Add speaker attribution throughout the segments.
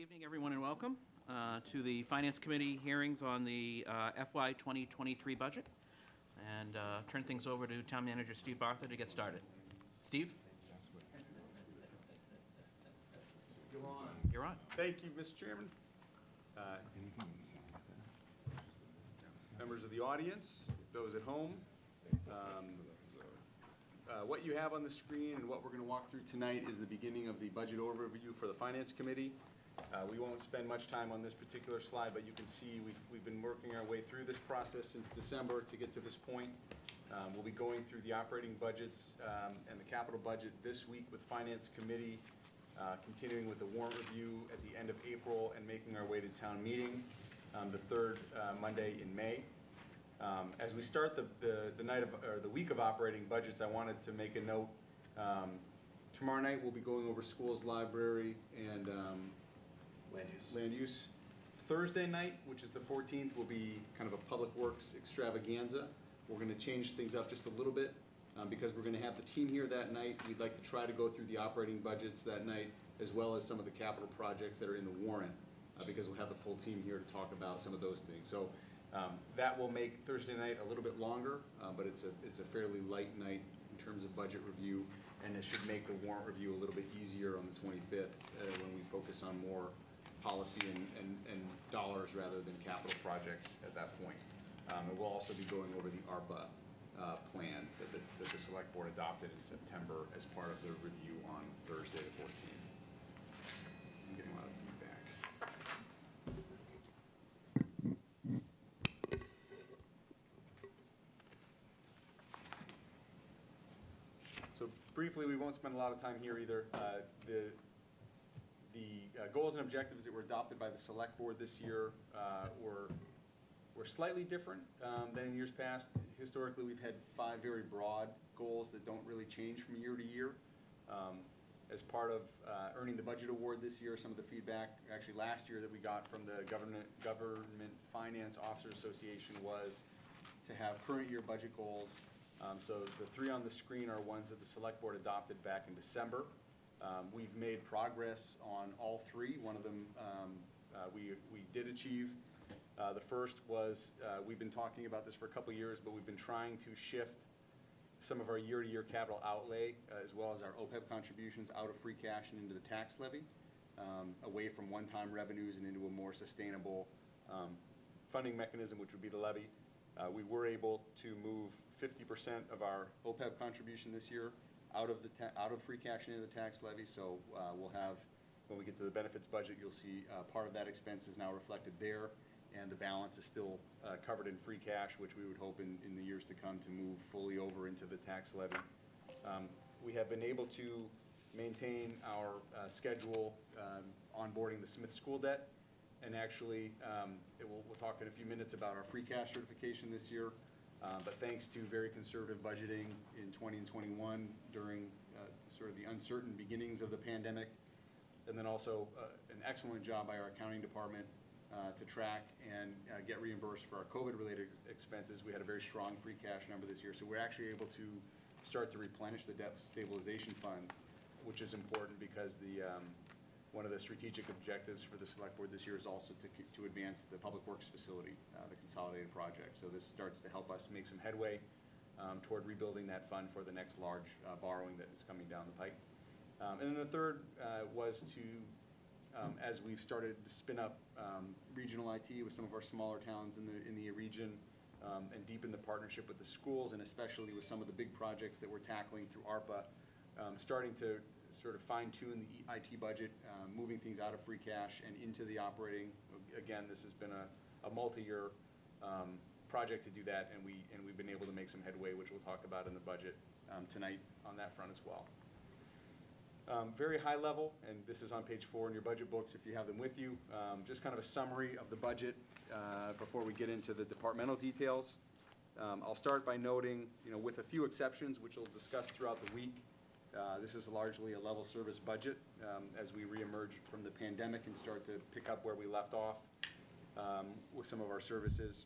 Speaker 1: evening, everyone, and welcome to the Finance Committee hearings on the FY 2023 budget. And turn things over to Town Manager Steve Bartha to get started. Steve?
Speaker 2: You're on.
Speaker 1: You're on.
Speaker 2: Thank you, Mr. Chairman. Members of the audience, those at home, what you have on the screen and what we're going to walk through tonight is the beginning of the budget overview for the Finance Committee. We won't spend much time on this particular slide, but you can see we've been working our way through this process since December to get to this point. We'll be going through the operating budgets and the capital budget this week with Finance Committee, continuing with the warrant review at the end of April and making our way to town meeting the third Monday in May. As we start the week of operating budgets, I wanted to make a note. Tomorrow night we'll be going over schools, library, and land use. Thursday night, which is the 14th, will be kind of a public works extravaganza. We're going to change things up just a little bit because we're going to have the team here that night. We'd like to try to go through the operating budgets that night, as well as some of the capital projects that are in the warrant, because we'll have the full team here to talk about some of those things. So that will make Thursday night a little bit longer, but it's a fairly light night in terms of budget review, and it should make the warrant review a little bit easier on the 25th when we focus on more policy and dollars rather than capital projects at that point. And we'll also be going over the ARPA plan that the Select Board adopted in September as part of the review on Thursday the 14th. I'm getting a lot of feedback. So briefly, we won't spend a lot of time here either. The goals and objectives that were adopted by the Select Board this year were slightly different than in years past. Historically, we've had 5 very broad goals that don't really change from year to year. As part of earning the budget award this year, some of the feedback actually last year that we got from the Government Finance Officers Association was to have current year budget goals. So the 3 on the screen are ones that the Select Board adopted back in December. We've made progress on all 3. One of them we did achieve. The first was, we've been talking about this for a couple years, but we've been trying to shift some of our year-to-year capital outlay, as well as our OPEB contributions, out of free cash and into the tax levy, away from one-time revenues and into a more sustainable funding mechanism, which would be the levy. We were able to move 50% of our OPEB contribution this year out of free cash into the tax levy. So we'll have, when we get to the benefits budget, you'll see part of that expense is now reflected there, and the balance is still covered in free cash, which we would hope in the years to come to move fully over into the tax levy. We have been able to maintain our schedule onboarding the Smith School debt, and actually we'll talk in a few minutes about our free cash certification this year. But thanks to very conservative budgeting in 20 and 21 during sort of the uncertain beginnings of the pandemic, and then also an excellent job by our accounting department to track and get reimbursed for our COVID-related expenses, we had a very strong free cash number this year. So we're actually able to start to replenish the debt stabilization fund, which is important because one of the strategic objectives for the Select Board this year is also to advance the Public Works facility, the consolidated project. So this starts to help us make some headway toward rebuilding that fund for the next large borrowing that is coming down the pike. And then the third was to, as we've started to spin up regional IT with some of our smaller towns in the region, and deepen the partnership with the schools, and especially with some of the big projects that we're tackling through ARPA, starting to sort of fine-tune the IT budget, moving things out of free cash and into the operating. Again, this has been a multi-year project to do that, and we've been able to make some headway, which we'll talk about in the budget tonight on that front as well. Very high level, and this is on page 4 in your budget books if you have them with you. Just kind of a summary of the budget before we get into the departmental details. I'll start by noting, with a few exceptions, which we'll discuss throughout the week, this is largely a level service budget as we reemerge from the pandemic and start to pick up where we left off with some of our services.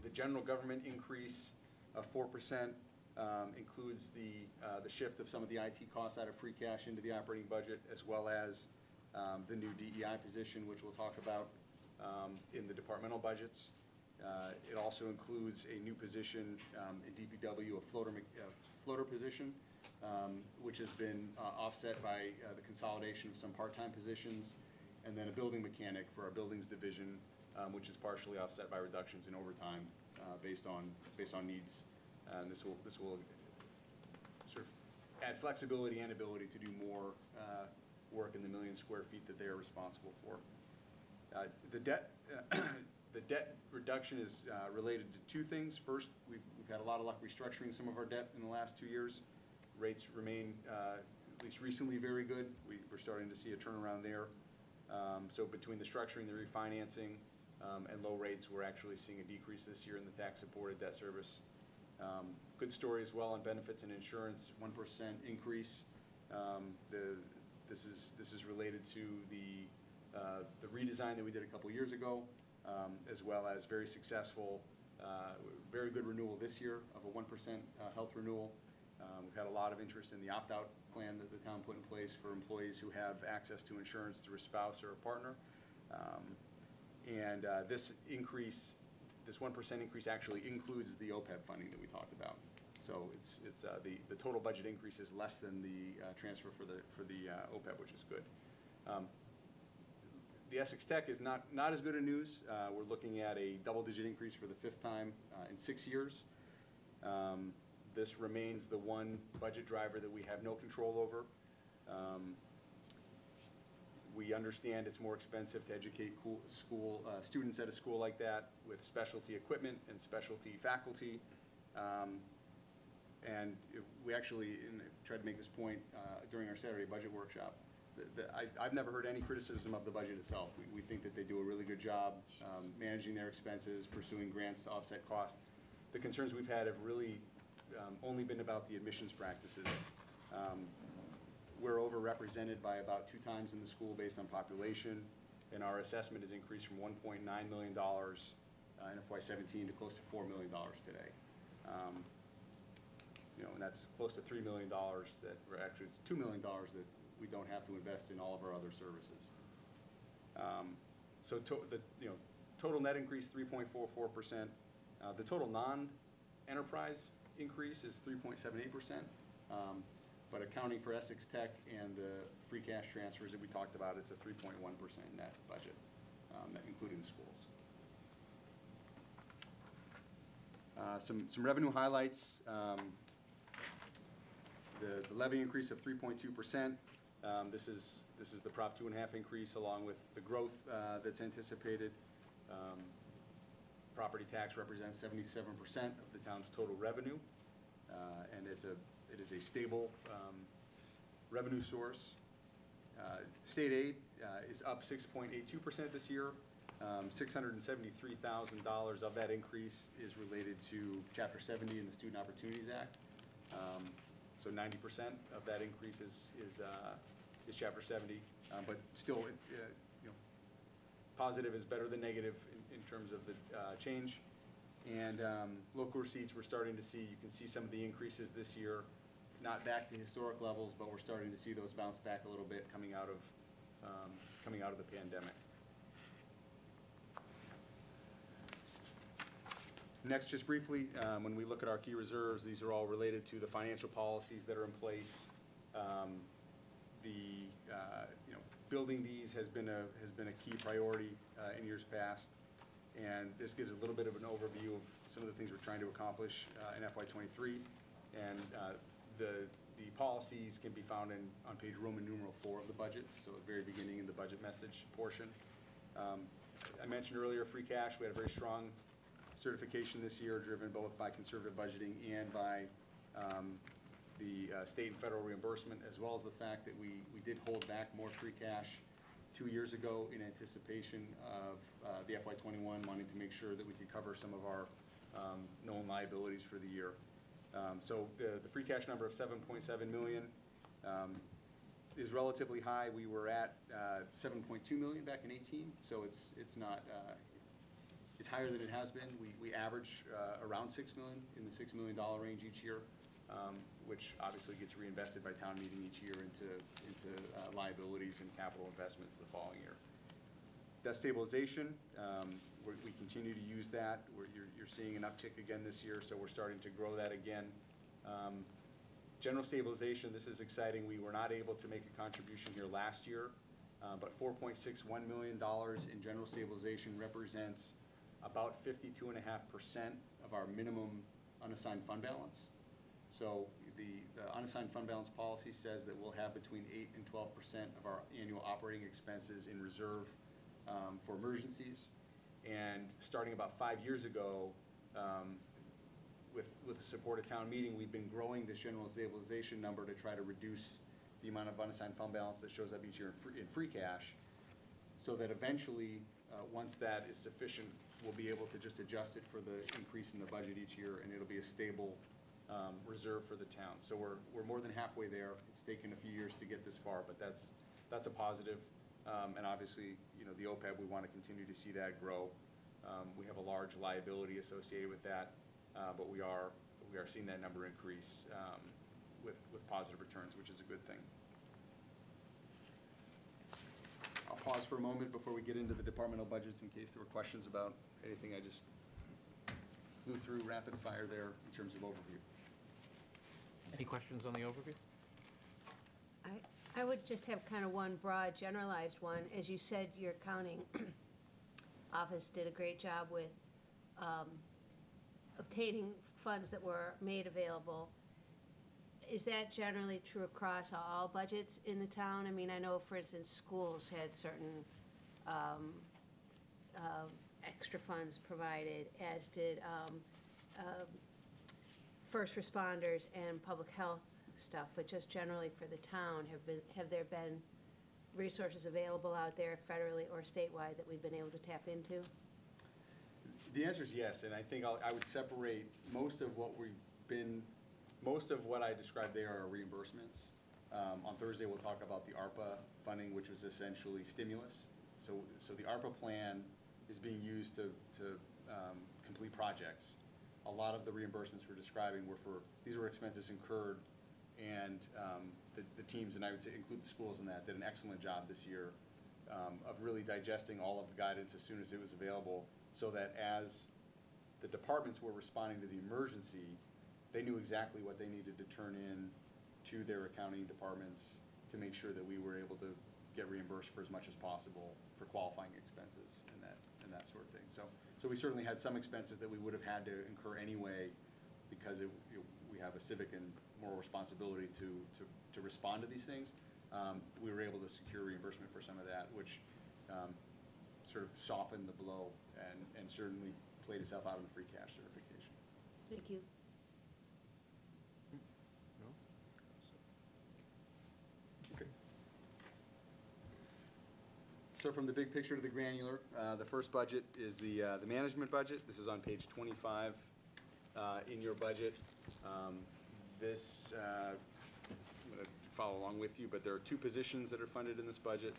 Speaker 2: The general government increase of 4% includes the shift of some of the IT costs out of free cash into the operating budget, as well as the new DEI position, which we'll talk about in the departmental budgets. It also includes a new position in DPW, a floater position, which has been offset by the consolidation of some part-time positions, and then a building mechanic for our buildings division, which is partially offset by reductions in overtime based on needs. And this will sort of add flexibility and ability to do more work in the 1 million square feet that they are responsible for. The debt reduction is related to two things. First, we've had a lot of luck restructuring some of our debt in the last 2 years. Rates remain, at least recently, very good. We're starting to see a turnaround there. So between the structuring, the refinancing, and low rates, we're actually seeing a decrease this year in the tax-supported debt service. Good story as well on benefits and insurance, 1% increase. This is related to the redesign that we did a couple years ago, as well as very successful, very good renewal this year of a 1% health renewal. We've had a lot of interest in the opt-out plan that the town put in place for employees who have access to insurance through a spouse or a partner. This increase, this 1% increase actually includes the OPEB funding that we talked about. So it's the total budget increase is less than the transfer for the OPEB, which is good. The Essex Tech is not as good a news. We're looking at a double-digit increase for the 5th time in 6 years. This remains the one budget driver that we have no control over. We understand it's more expensive to educate students at a school like that with specialty equipment and specialty faculty. We actually tried to make this point during our Saturday budget workshop. I've never heard any criticism of the budget itself. We think that they do a really good job managing their expenses, pursuing grants to offset costs. The concerns we've had have really only been about the admissions practices. We're overrepresented by about 2 times in the school based on population, and our assessment has increased from $1.9 million in FY17 to close to $4 million today. And that's close to $3 million that, or actually it's $2 million that we don't have to invest in all of our other services. Total net increase 3.44%. The total non-enterprise increase is 3.78%. But accounting for Essex Tech and the free cash transfers that we talked about, it's a 3.1% net budget, including the schools. Some revenue highlights. The levy increase of 3.2%. This is the Prop 2.5 increase along with the growth that's anticipated. Property tax represents 77% of the town's total revenue, and it is a stable revenue source. State aid is up 6.82% this year. $673,000 of that increase is related to Chapter 70 in the Student Opportunities Act. So 90% of that increase is Chapter 70, but still, positive is better than negative in terms of the change. And local receipts, we're starting to see, you can see some of the increases this year, not back to historic levels, but we're starting to see those bounce back a little bit coming out of the pandemic. Next, just briefly, when we look at our key reserves, these are all related to the financial policies that are in place. Building these has been a key priority in years past, and this gives a little bit of an overview of some of the things we're trying to accomplish in FY23. And the policies can be found on page Roman numeral 4 of the budget, so at the very beginning in the budget message portion. I mentioned earlier free cash. We had a very strong certification this year, driven both by conservative budgeting and by the state and federal reimbursement, as well as the fact that we did hold back more free cash 2 years ago in anticipation of the FY21, wanting to make sure that we could cover some of our known liabilities for the year. So the free cash number of $7.7 million is relatively high. We were at $7.2 million back in 18, so it's not. It's higher than it has been. We average around $6 million, in the $6 million range each year. which obviously gets reinvested by town meeting each year into liabilities and capital investments the following year. Debt stabilization, we continue to use that. You're seeing an uptick again this year, so we're starting to grow that again. General stabilization, this is exciting. We were not able to make a contribution here last year, but $4.61 million in general stabilization represents about 52.5% of our minimum unassigned fund balance. So the unassigned fund balance policy says that we'll have between 8 and 12% of our annual operating expenses in reserve for emergencies. And starting about 5 years ago, with the support of town meeting, we've been growing this general stabilization number to try to reduce the amount of unassigned fund balance that shows up each year in free cash, so that eventually, once that is sufficient, we'll be able to just adjust it for the increase in the budget each year, and it'll be a stable reserve for the town. So we're more than halfway there. It's taken a few years to get this far, but that's a positive. And obviously, the OPEB, we want to continue to see that grow. We have a large liability associated with that, but we are seeing that number increase with positive returns, which is a good thing. I'll pause for a moment before we get into the departmental budgets in case there were questions about anything I just flew through rapid fire there in terms of overview.
Speaker 1: Any questions on the overview?
Speaker 3: I would just have kind of one broad generalized one. As you said, your accounting office did a great job with obtaining funds that were made available. Is that generally true across all budgets in the town? I mean, I know, for instance, schools had certain extra funds provided, as did first responders and public health stuff, but just generally for the town, have there been resources available out there federally or statewide that we've been able to tap into?
Speaker 2: The answer is yes, and I think I would separate most of what I described there are reimbursements. On Thursday, we'll talk about the Arpa funding, which was essentially stimulus. So the Arpa plan is being used to complete projects. A lot of the reimbursements we're describing these were expenses incurred, and the teams, and I would say include the schools in that, did an excellent job this year of really digesting all of the guidance as soon as it was available, so that as the departments were responding to the emergency, they knew exactly what they needed to turn in to their accounting departments to make sure that we were able to get reimbursed for as much as possible for qualifying expenses and that sort of thing. So we certainly had some expenses that we would have had to incur anyway, because we have a civic and moral responsibility to respond to these things. We were able to secure reimbursement for some of that, which sort of softened the blow and certainly played itself out in the free cash certification.
Speaker 3: Thank you.
Speaker 2: Okay. So from the big picture to the granular, the first budget is the management budget. This is on page 25 in your budget. I'm going to follow along with you, but there are 2 positions that are funded in this budget,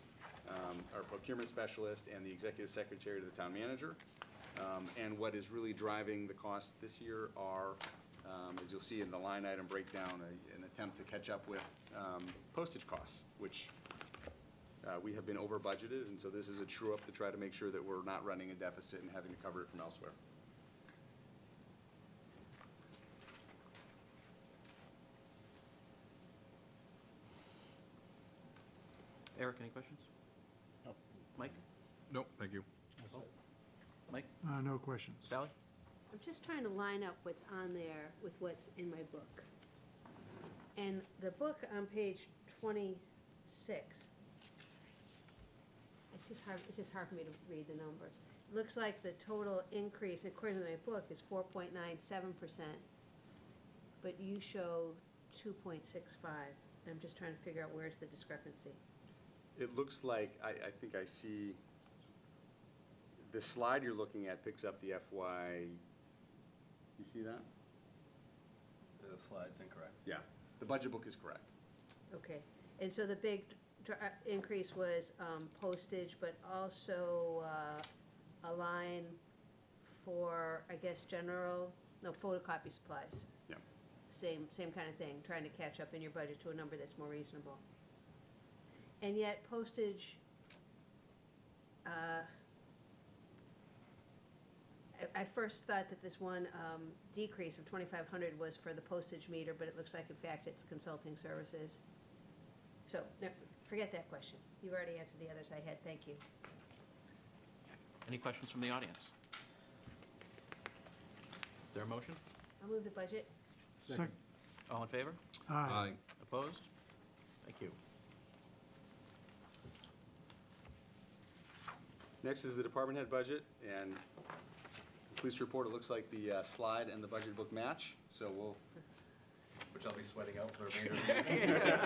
Speaker 2: our procurement specialist and the executive secretary to the town manager. And what is really driving the cost this year are, as you'll see in the line item breakdown, an attempt to catch up with postage costs, which we have been over budgeted, and so this is a true up to try to make sure that we're not running a deficit and having to cover it from elsewhere.
Speaker 1: Eric, any questions?
Speaker 4: No.
Speaker 1: Mike?
Speaker 4: Nope, thank you.
Speaker 1: Mike?
Speaker 5: No questions.
Speaker 1: Sally?
Speaker 3: I'm just trying to line up what's on there with what's in my book. And the book on page 26, it's just hard for me to read the numbers. It looks like the total increase, according to my book, is 4.97%, but you show 2.65. I'm just trying to figure out where's the discrepancy.
Speaker 2: It looks like, I think I see, the slide you're looking at picks up the FY, you see that?
Speaker 6: The slide's incorrect.
Speaker 2: Yeah, the budget book is correct.
Speaker 3: Okay, and so the big increase was postage, but also a line for, I guess, photocopy supplies.
Speaker 2: Yeah.
Speaker 3: same kind of thing, trying to catch up in your budget to a number that's more reasonable. And yet postage, I first thought that this one decrease of 2,500 was for the postage meter, but it looks like in fact it's consulting services. So, no, forget that question. You've already answered the others I had, thank you.
Speaker 1: Any questions from the audience? Is there a motion?
Speaker 3: I'll move the budget.
Speaker 4: Second.
Speaker 1: All in favor?
Speaker 4: Aye.
Speaker 1: Opposed? Thank you.
Speaker 2: Next is the department head budget, and pleased to report, it looks like the slide and the budget book match, so we'll,
Speaker 6: Which I'll be sweating out for the remainder of the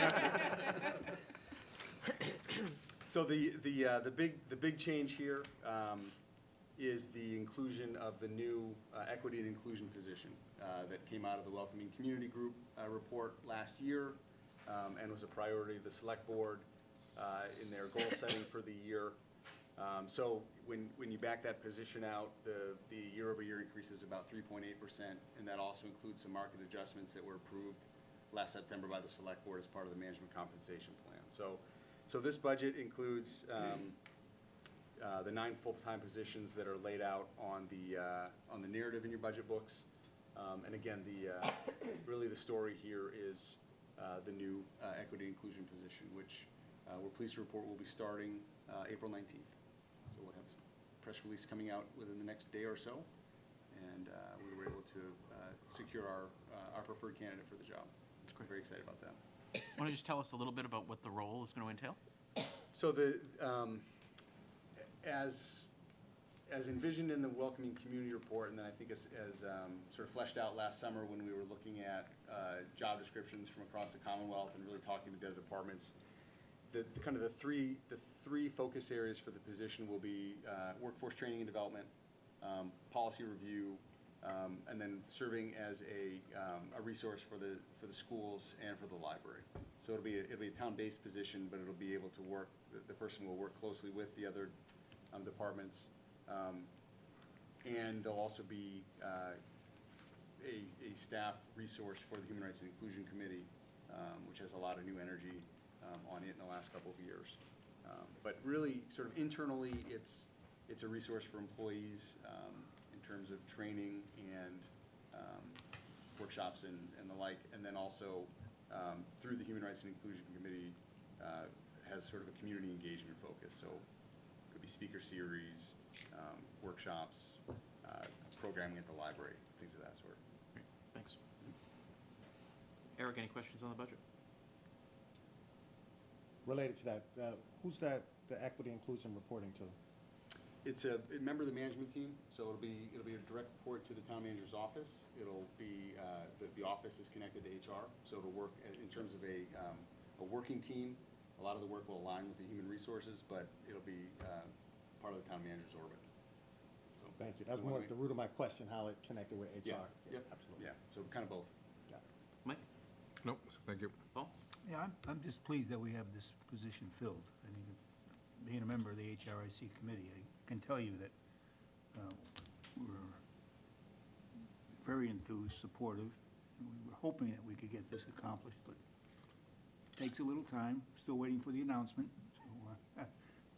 Speaker 6: meeting.
Speaker 2: so the big change here is the inclusion of the new equity and inclusion position that came out of the Welcoming Community Group report last year, and was a priority of the select board in their goal setting for the year. So when you back that position out, the year-over-year increase is about 3.8%, and that also includes some market adjustments that were approved last September by the select board as part of the management compensation plan. So this budget includes the 9 full-time positions that are laid out on the narrative in your budget books, and again, really the story here is the new equity inclusion position, which we're pleased to report will be starting April 19th. So we'll have a press release coming out within the next day or so, and we were able to secure our preferred candidate for the job. We're very excited about that.
Speaker 1: Want to just tell us a little bit about what the role is going to entail?
Speaker 2: So as envisioned in the Welcoming Community Report, and then I think as sort of fleshed out last summer when we were looking at job descriptions from across the Commonwealth and really talking to the other departments, the three focus areas for the position will be workforce training and development, policy review, and then serving as a resource for the schools and for the library. So it'll be a town-based position, but it'll be able to work. The person will work closely with the other departments, and there'll also be a staff resource for the Human Rights and Inclusion Committee, which has a lot of new energy on it in the last couple of years. But really, sort of internally, it's a resource for employees in terms of training and workshops and the like, and then also through the Human Rights and Inclusion Committee has sort of a community engagement focus. So it could be speaker series, workshops, programming at the library, things of that sort.
Speaker 1: Great, thanks. Eric, any questions on the budget?
Speaker 5: Related to that, who's the equity inclusion reporting to?
Speaker 2: It's a member of the management team, so it'll be a direct report to the town manager's office. It'll be the office is connected to HR, so it'll work in terms of a working team. A lot of the work will align with the human resources, but it'll be part of the town manager's orbit. So
Speaker 5: Thank you. That's more at the root of my question, how it connected with HR.
Speaker 2: Yeah. Yep.
Speaker 5: Absolutely.
Speaker 2: Yeah. So kind of both.
Speaker 5: Got it.
Speaker 1: Mike?
Speaker 4: Nope, thank you.
Speaker 1: Paul?
Speaker 7: Yeah, I'm just pleased that we have this position filled. I mean, being a member of the HRIC committee, I can tell you that we're very enthused, supportive, and we were hoping that we could get this accomplished, but it takes a little time. Still waiting for the announcement, so,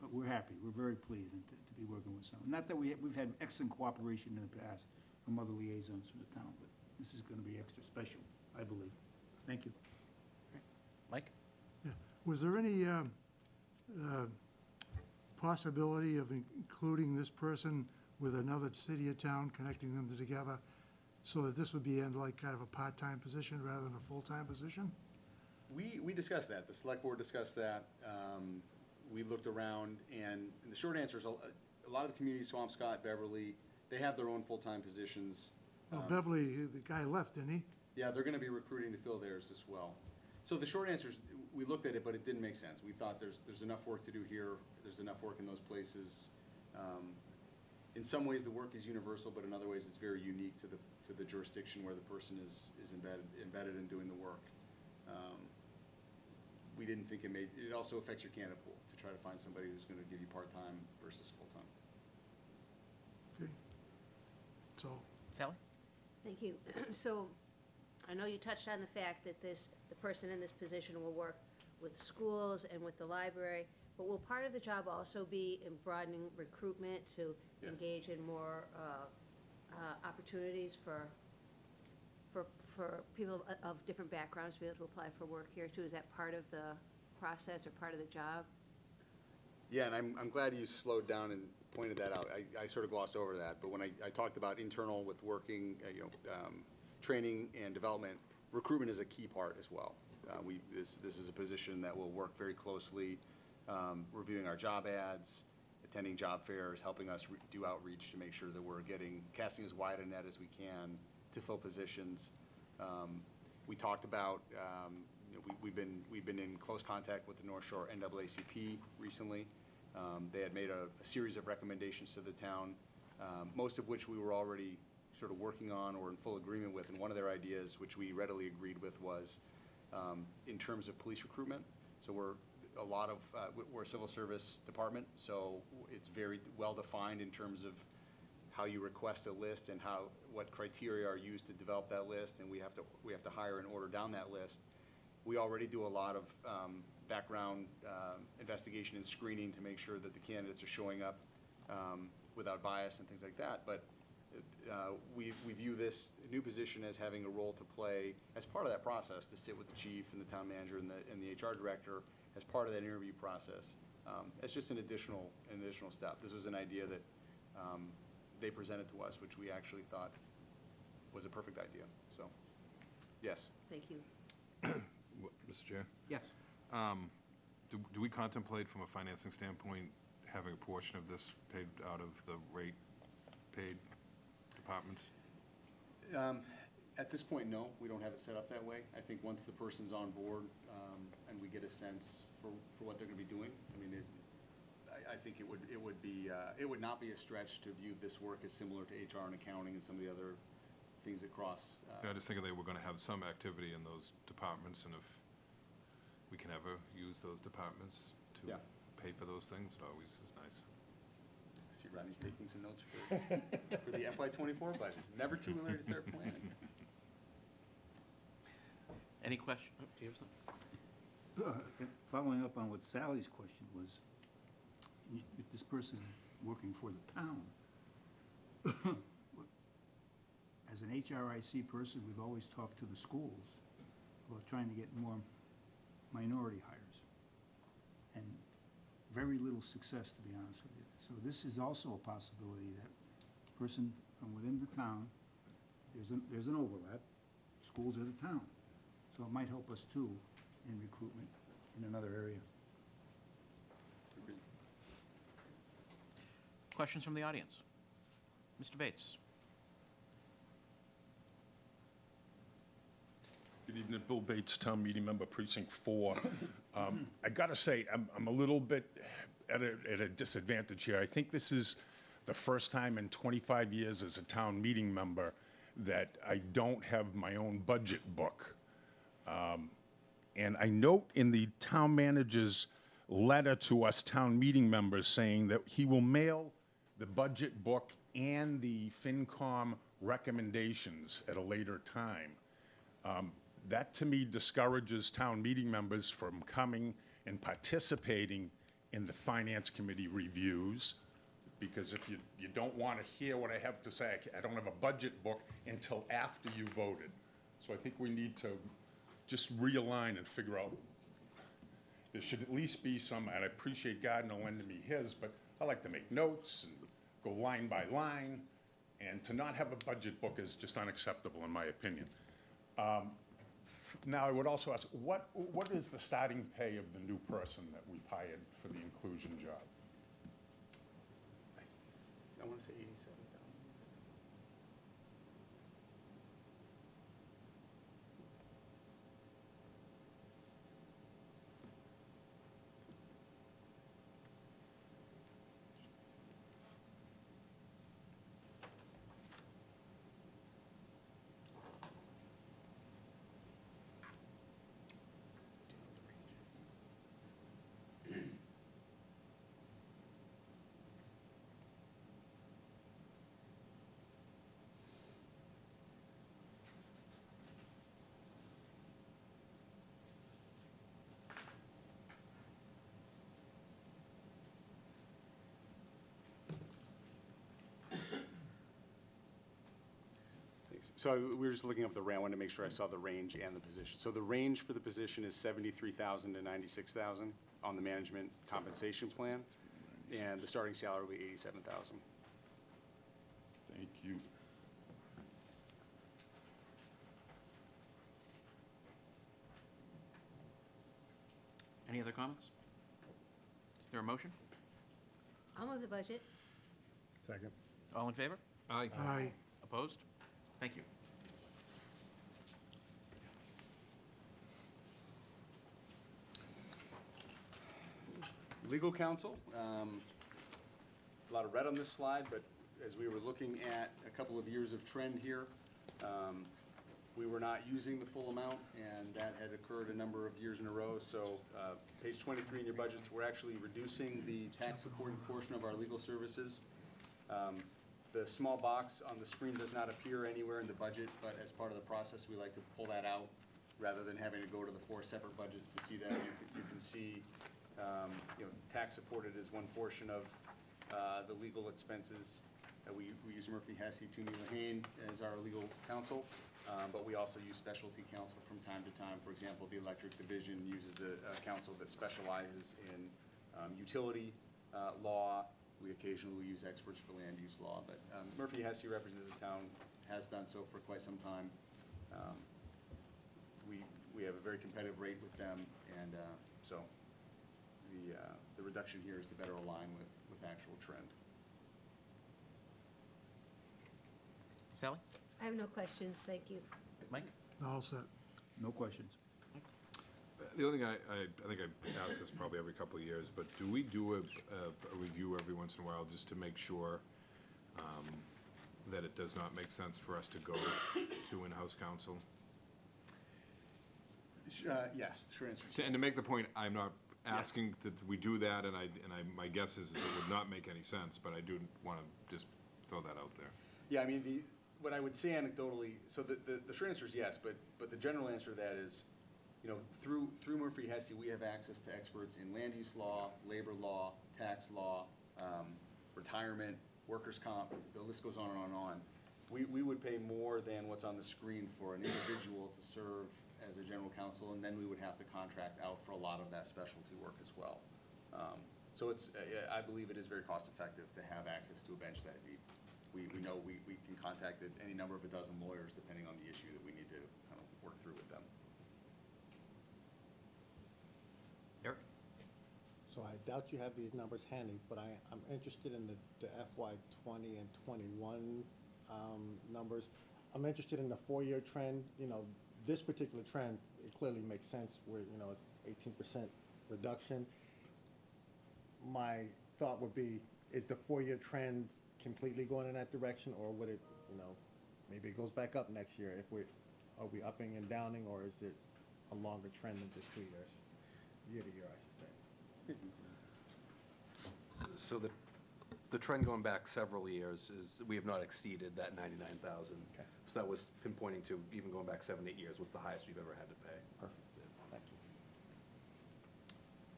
Speaker 7: but we're happy. We're very pleased to be working with someone. Not that we've had excellent cooperation in the past from other liaisons from the town, but this is going to be extra special, I believe. Thank you.
Speaker 1: Mike?
Speaker 8: Yeah. Was there any possibility of including this person with another city or town, connecting them together, so that this would be in like kind of a part-time position rather than a full-time position?
Speaker 2: We discussed that. The select board discussed that. We looked around, and the short answer is a lot of the communities, Swampscott, Beverly, they have their own full-time positions.
Speaker 8: Well, Beverly, the guy left, didn't he?
Speaker 2: Yeah, they're going to be recruiting to fill theirs as well. So the short answer is, we looked at it, but it didn't make sense. We thought there's enough work to do here. There's enough work in those places. In some ways, the work is universal, but in other ways, it's very unique to the jurisdiction where the person is embedded in doing the work. We didn't think it also affects your candidate pool to try to find somebody who's going to give you part-time versus full-time.
Speaker 8: Okay. So,
Speaker 1: Sally?
Speaker 3: Thank you. So I know you touched on the fact that the person in this position will work with schools and with the library, but will part of the job also be in broadening recruitment to
Speaker 2: Yes.
Speaker 3: engage in more opportunities for people of different backgrounds to be able to apply for work here too? Is that part of the process or part of the job?
Speaker 2: Yeah, and I'm glad you slowed down and pointed that out. I sort of glossed over that, but when I talked about internal with working, training and development, recruitment is a key part as well. This is a position that will work very closely, reviewing our job ads, attending job fairs, helping us do outreach to make sure that we're casting as wide a net as we can to fill positions. We talked about, we've been in close contact with the North Shore NAACP recently. They had made a series of recommendations to the town, most of which we were already sort of working on or in full agreement with. And one of their ideas, which we readily agreed with, was in terms of police recruitment. So we're a civil service department, so it's very well defined in terms of how you request a list and what criteria are used to develop that list, and we have to hire and order down that list. We already do a lot of background investigation and screening to make sure that the candidates are showing up without bias and things like that. But we view this new position as having a role to play as part of that process, to sit with the chief and the town manager and the HR director as part of that interview process. It's just an additional step. This was an idea that they presented to us, which we actually thought was a perfect idea. So, yes.
Speaker 3: Thank you.
Speaker 4: Mr. Chair?
Speaker 1: Yes.
Speaker 4: Do we contemplate from a financing standpoint having a portion of this paid out of the rate paid departments?
Speaker 2: At this point, no, we don't have it set up that way. I think once the person's on board and we get a sense for what they're going to be doing, I mean, I think it would not be a stretch to view this work as similar to HR and accounting and some of the other things that cross.
Speaker 4: I just think they were going to have some activity in those departments, and if we can ever use those departments to pay for those things, it always is nice.
Speaker 2: I see Rodney's taking some notes for the FY24 budget. Never too early to start planning.
Speaker 1: Any question? Oh, do you have something?
Speaker 7: Following up on what Sally's question was, if this person is working for the town, as an HRIC person, we've always talked to the schools about trying to get more minority hires, and very little success, to be honest with you. So this is also a possibility that a person from within the town, there's an overlap, schools are the town. So it might help us too in recruitment in another area.
Speaker 1: Questions from the audience? Mr. Bates?
Speaker 9: Good evening, Bill Bates, Town Meeting Member, Precinct 4. I gotta say, I'm a little bit at a disadvantage here. I think this is the first time in 25 years as a town meeting member that I don't have my own budget book. And I note in the town manager's letter to us town meeting members saying that he will mail the budget book and the FinCom recommendations at a later time. That to me discourages town meeting members from coming and participating in the Finance Committee reviews, because if you don't want to hear what I have to say, I don't have a budget book until after you voted. So I think we need to just realign and figure out, there should at least be some, and I appreciate Gardner lending me his, but I like to make notes and go line by line, and to not have a budget book is just unacceptable in my opinion. Now, I would also ask, what is the starting pay of the new person that we've hired for the inclusion job?
Speaker 2: I want to say 87,000. So we were just looking up the range. I wanted to make sure I saw the range and the position. So the range for the position is 73,000 to 96,000 on the management compensation plan, and the starting salary will be 87,000.
Speaker 9: Thank you.
Speaker 1: Any other comments? Is there a motion?
Speaker 3: I'll move the budget.
Speaker 5: Second.
Speaker 1: All in favor?
Speaker 4: Aye.
Speaker 8: Aye.
Speaker 1: Opposed? Thank you.
Speaker 2: Legal counsel, a lot of red on this slide, but as we were looking at a couple of years of trend here, we were not using the full amount, and that had occurred a number of years in a row. So page 23 in your budgets, we're actually reducing the tax-supported portion of our legal services. The small box on the screen does not appear anywhere in the budget, but as part of the process, we like to pull that out rather than having to go to the 4 separate budgets to see that. You can see, tax-supported is one portion of the legal expenses. We use Murphy, Hesse, Toomey, Lehane as our legal counsel, but we also use specialty counsel from time to time. For example, the electric division uses a counsel that specializes in utility law. We occasionally use experts for land use law, but Murphy, Hesse represents the town, has done so for quite some time. We have a very competitive rate with them, and so the reduction here is to better align with actual trend.
Speaker 1: Sally?
Speaker 3: I have no questions, thank you.
Speaker 1: Mike?
Speaker 8: All set.
Speaker 7: No questions.
Speaker 4: The only thing I think I ask this probably every couple of years, but do we do a review every once in a while just to make sure that it does not make sense for us to go to in-house counsel?
Speaker 2: Yes, sure answer.
Speaker 4: And to make the point, I'm not asking that we do that, and my guess is it would not make any sense, but I do want to just throw that out there.
Speaker 2: Yeah, I mean, what I would say anecdotally, so the short answer is yes, but the general answer to that is, through Murphy Hesse, we have access to experts in land use law, labor law, tax law, retirement, workers' comp, the list goes on and on and on. We would pay more than what's on the screen for an individual to serve as a general counsel, and then we would have to contract out for a lot of that specialty work as well. So I believe it is very cost effective to have access to a bench that deep. We know we can contact any number of a dozen lawyers depending on the issue that we need to kind of work through with them.
Speaker 1: Eric?
Speaker 5: So I doubt you have these numbers handy, but I'm interested in the FY '20 and '21 numbers. I'm interested in the 4-year trend. This particular trend, it clearly makes sense where, it's 18% reduction. My thought would be, is the 4-year trend completely going in that direction, or would it, maybe it goes back up next year? Are we upping and downing, or is it a longer trend than just 2 years? Year to year, I should say.
Speaker 6: So the trend going back several years is we have not exceeded that 99,000.
Speaker 5: Okay.
Speaker 6: So that was pinpointing to even going back 7, 8 years was the highest we've ever had to pay.
Speaker 5: Perfect. Thank you.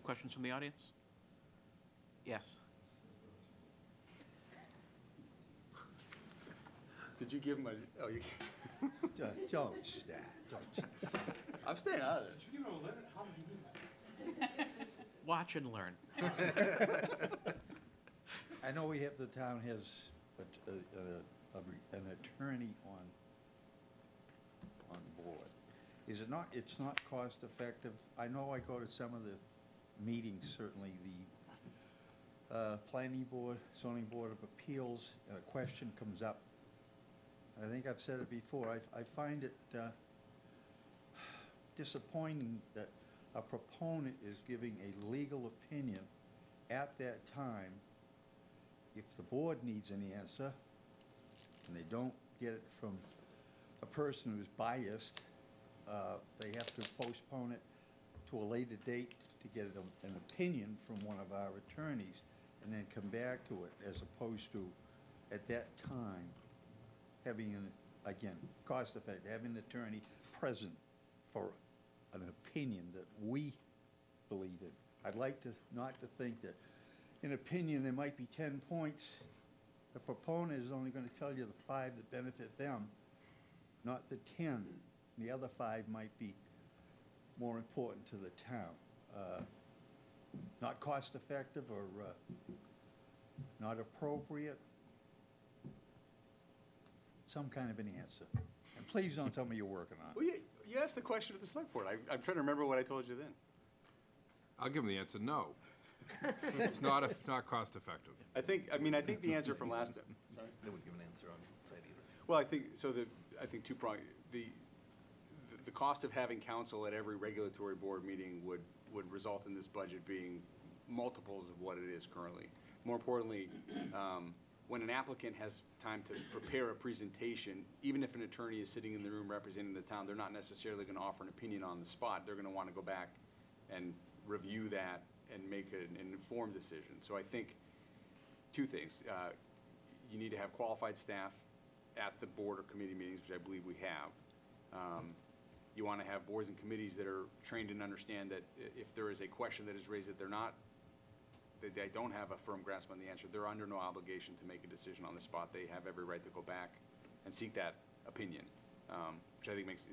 Speaker 1: Questions from the audience? Yes.
Speaker 2: Did you give him oh, you
Speaker 10: Don't start.
Speaker 2: I'm staying out of it.
Speaker 11: Did you give him a limit? How did you do that?
Speaker 1: Watch and learn.
Speaker 10: I know the town has an attorney on board. Is it not, it's not cost effective? I know I go to some of the meetings, certainly the planning board, zoning board of appeals, and a question comes up. I think I've said it before, I find it disappointing that a proponent is giving a legal opinion at that time. If the board needs an answer, and they don't get it from a person who's biased, they have to postpone it to a later date to get an opinion from one of our attorneys, and then come back to it, as opposed to, at that time, having again, cost effective, having an attorney present for an opinion that we believe in. I'd like not to think that an opinion, there might be 10 points. The proponent is only going to tell you the 5 that benefit them. not the 10. The other 5 might be more important to the town. Not cost-effective or not appropriate? Some kind of an answer. And please don't tell me you're working on
Speaker 2: Well,
Speaker 10: it.
Speaker 2: you asked the question at the select board. I'm trying to remember what I told you then.
Speaker 4: I'll give them the answer, no. It's not cost effective.
Speaker 2: I think the answer from last time. Sorry?
Speaker 6: They wouldn't give an answer on site either.
Speaker 2: Well, I think two-pronged. The cost of having counsel at every regulatory board meeting would result in this budget being multiples of what it is currently. More importantly, when an applicant has time to prepare a presentation, even if an attorney is sitting in the room representing the town, they're not necessarily going to offer an opinion on the spot. They're going to want to go back and review that and make an informed decision. So I think two things. You need to have qualified staff at the board or committee meetings, which I believe we have. You want to have boards and committees that are trained and understand that if there is a question that is raised that they don't have a firm grasp on the answer, they're under no obligation to make a decision on the spot. They have every right to go back and seek that opinion, which I think it's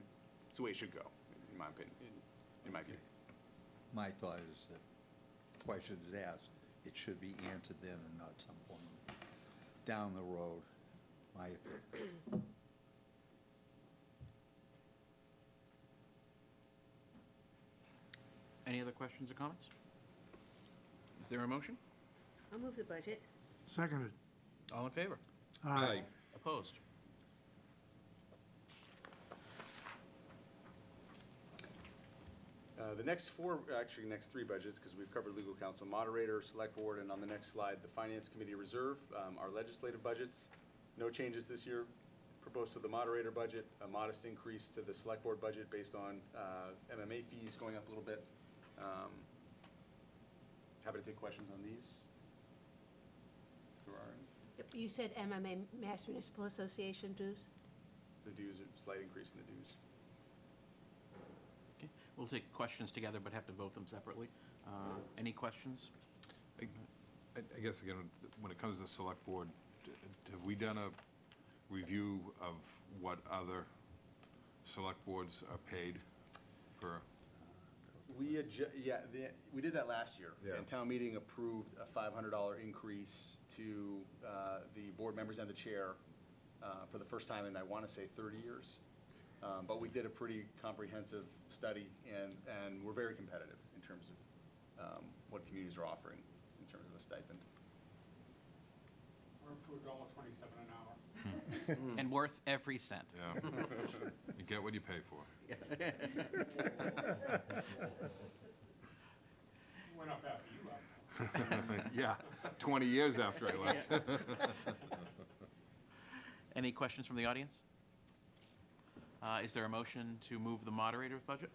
Speaker 2: the way it should go, in my opinion. In my view.
Speaker 10: My thought is that question is asked, it should be answered then and not some point down the road, my opinion.
Speaker 1: Any other questions or comments? Is there a motion?
Speaker 3: I'll move the budget.
Speaker 8: Seconded.
Speaker 1: All in favor?
Speaker 8: Aye.
Speaker 1: Opposed?
Speaker 2: The next next three budgets, because we've covered legal counsel, moderator, select board, and on the next slide, the finance committee reserve, our legislative budgets. No changes this year. Proposed to the moderator budget, a modest increase to the select board budget based on MMA fees going up a little bit. Happy to take questions on these. If there are any.
Speaker 3: Yep, you said MMA, Mass Municipal Association dues?
Speaker 2: The dues, a slight increase in the dues.
Speaker 1: Okay. We'll take questions together, but have to vote them separately. Any questions?
Speaker 4: I guess, again, when it comes to the select board, have we done a review of what other select boards are paid for?
Speaker 2: We did that last year.
Speaker 4: Yeah.
Speaker 2: And town meeting approved a $500 increase to the board members and the chair for the first time in, I want to say, 30 years. But we did a pretty comprehensive study, and we're very competitive in terms of what communities are offering in terms of a stipend.
Speaker 11: We're up to $1.27 an hour.
Speaker 1: And worth every cent.
Speaker 4: Yeah. You get what you pay for.
Speaker 11: Went up after you left.
Speaker 4: Yeah, 20 years after I left.
Speaker 1: Any questions from the audience? Is there a motion to move the moderator's budget?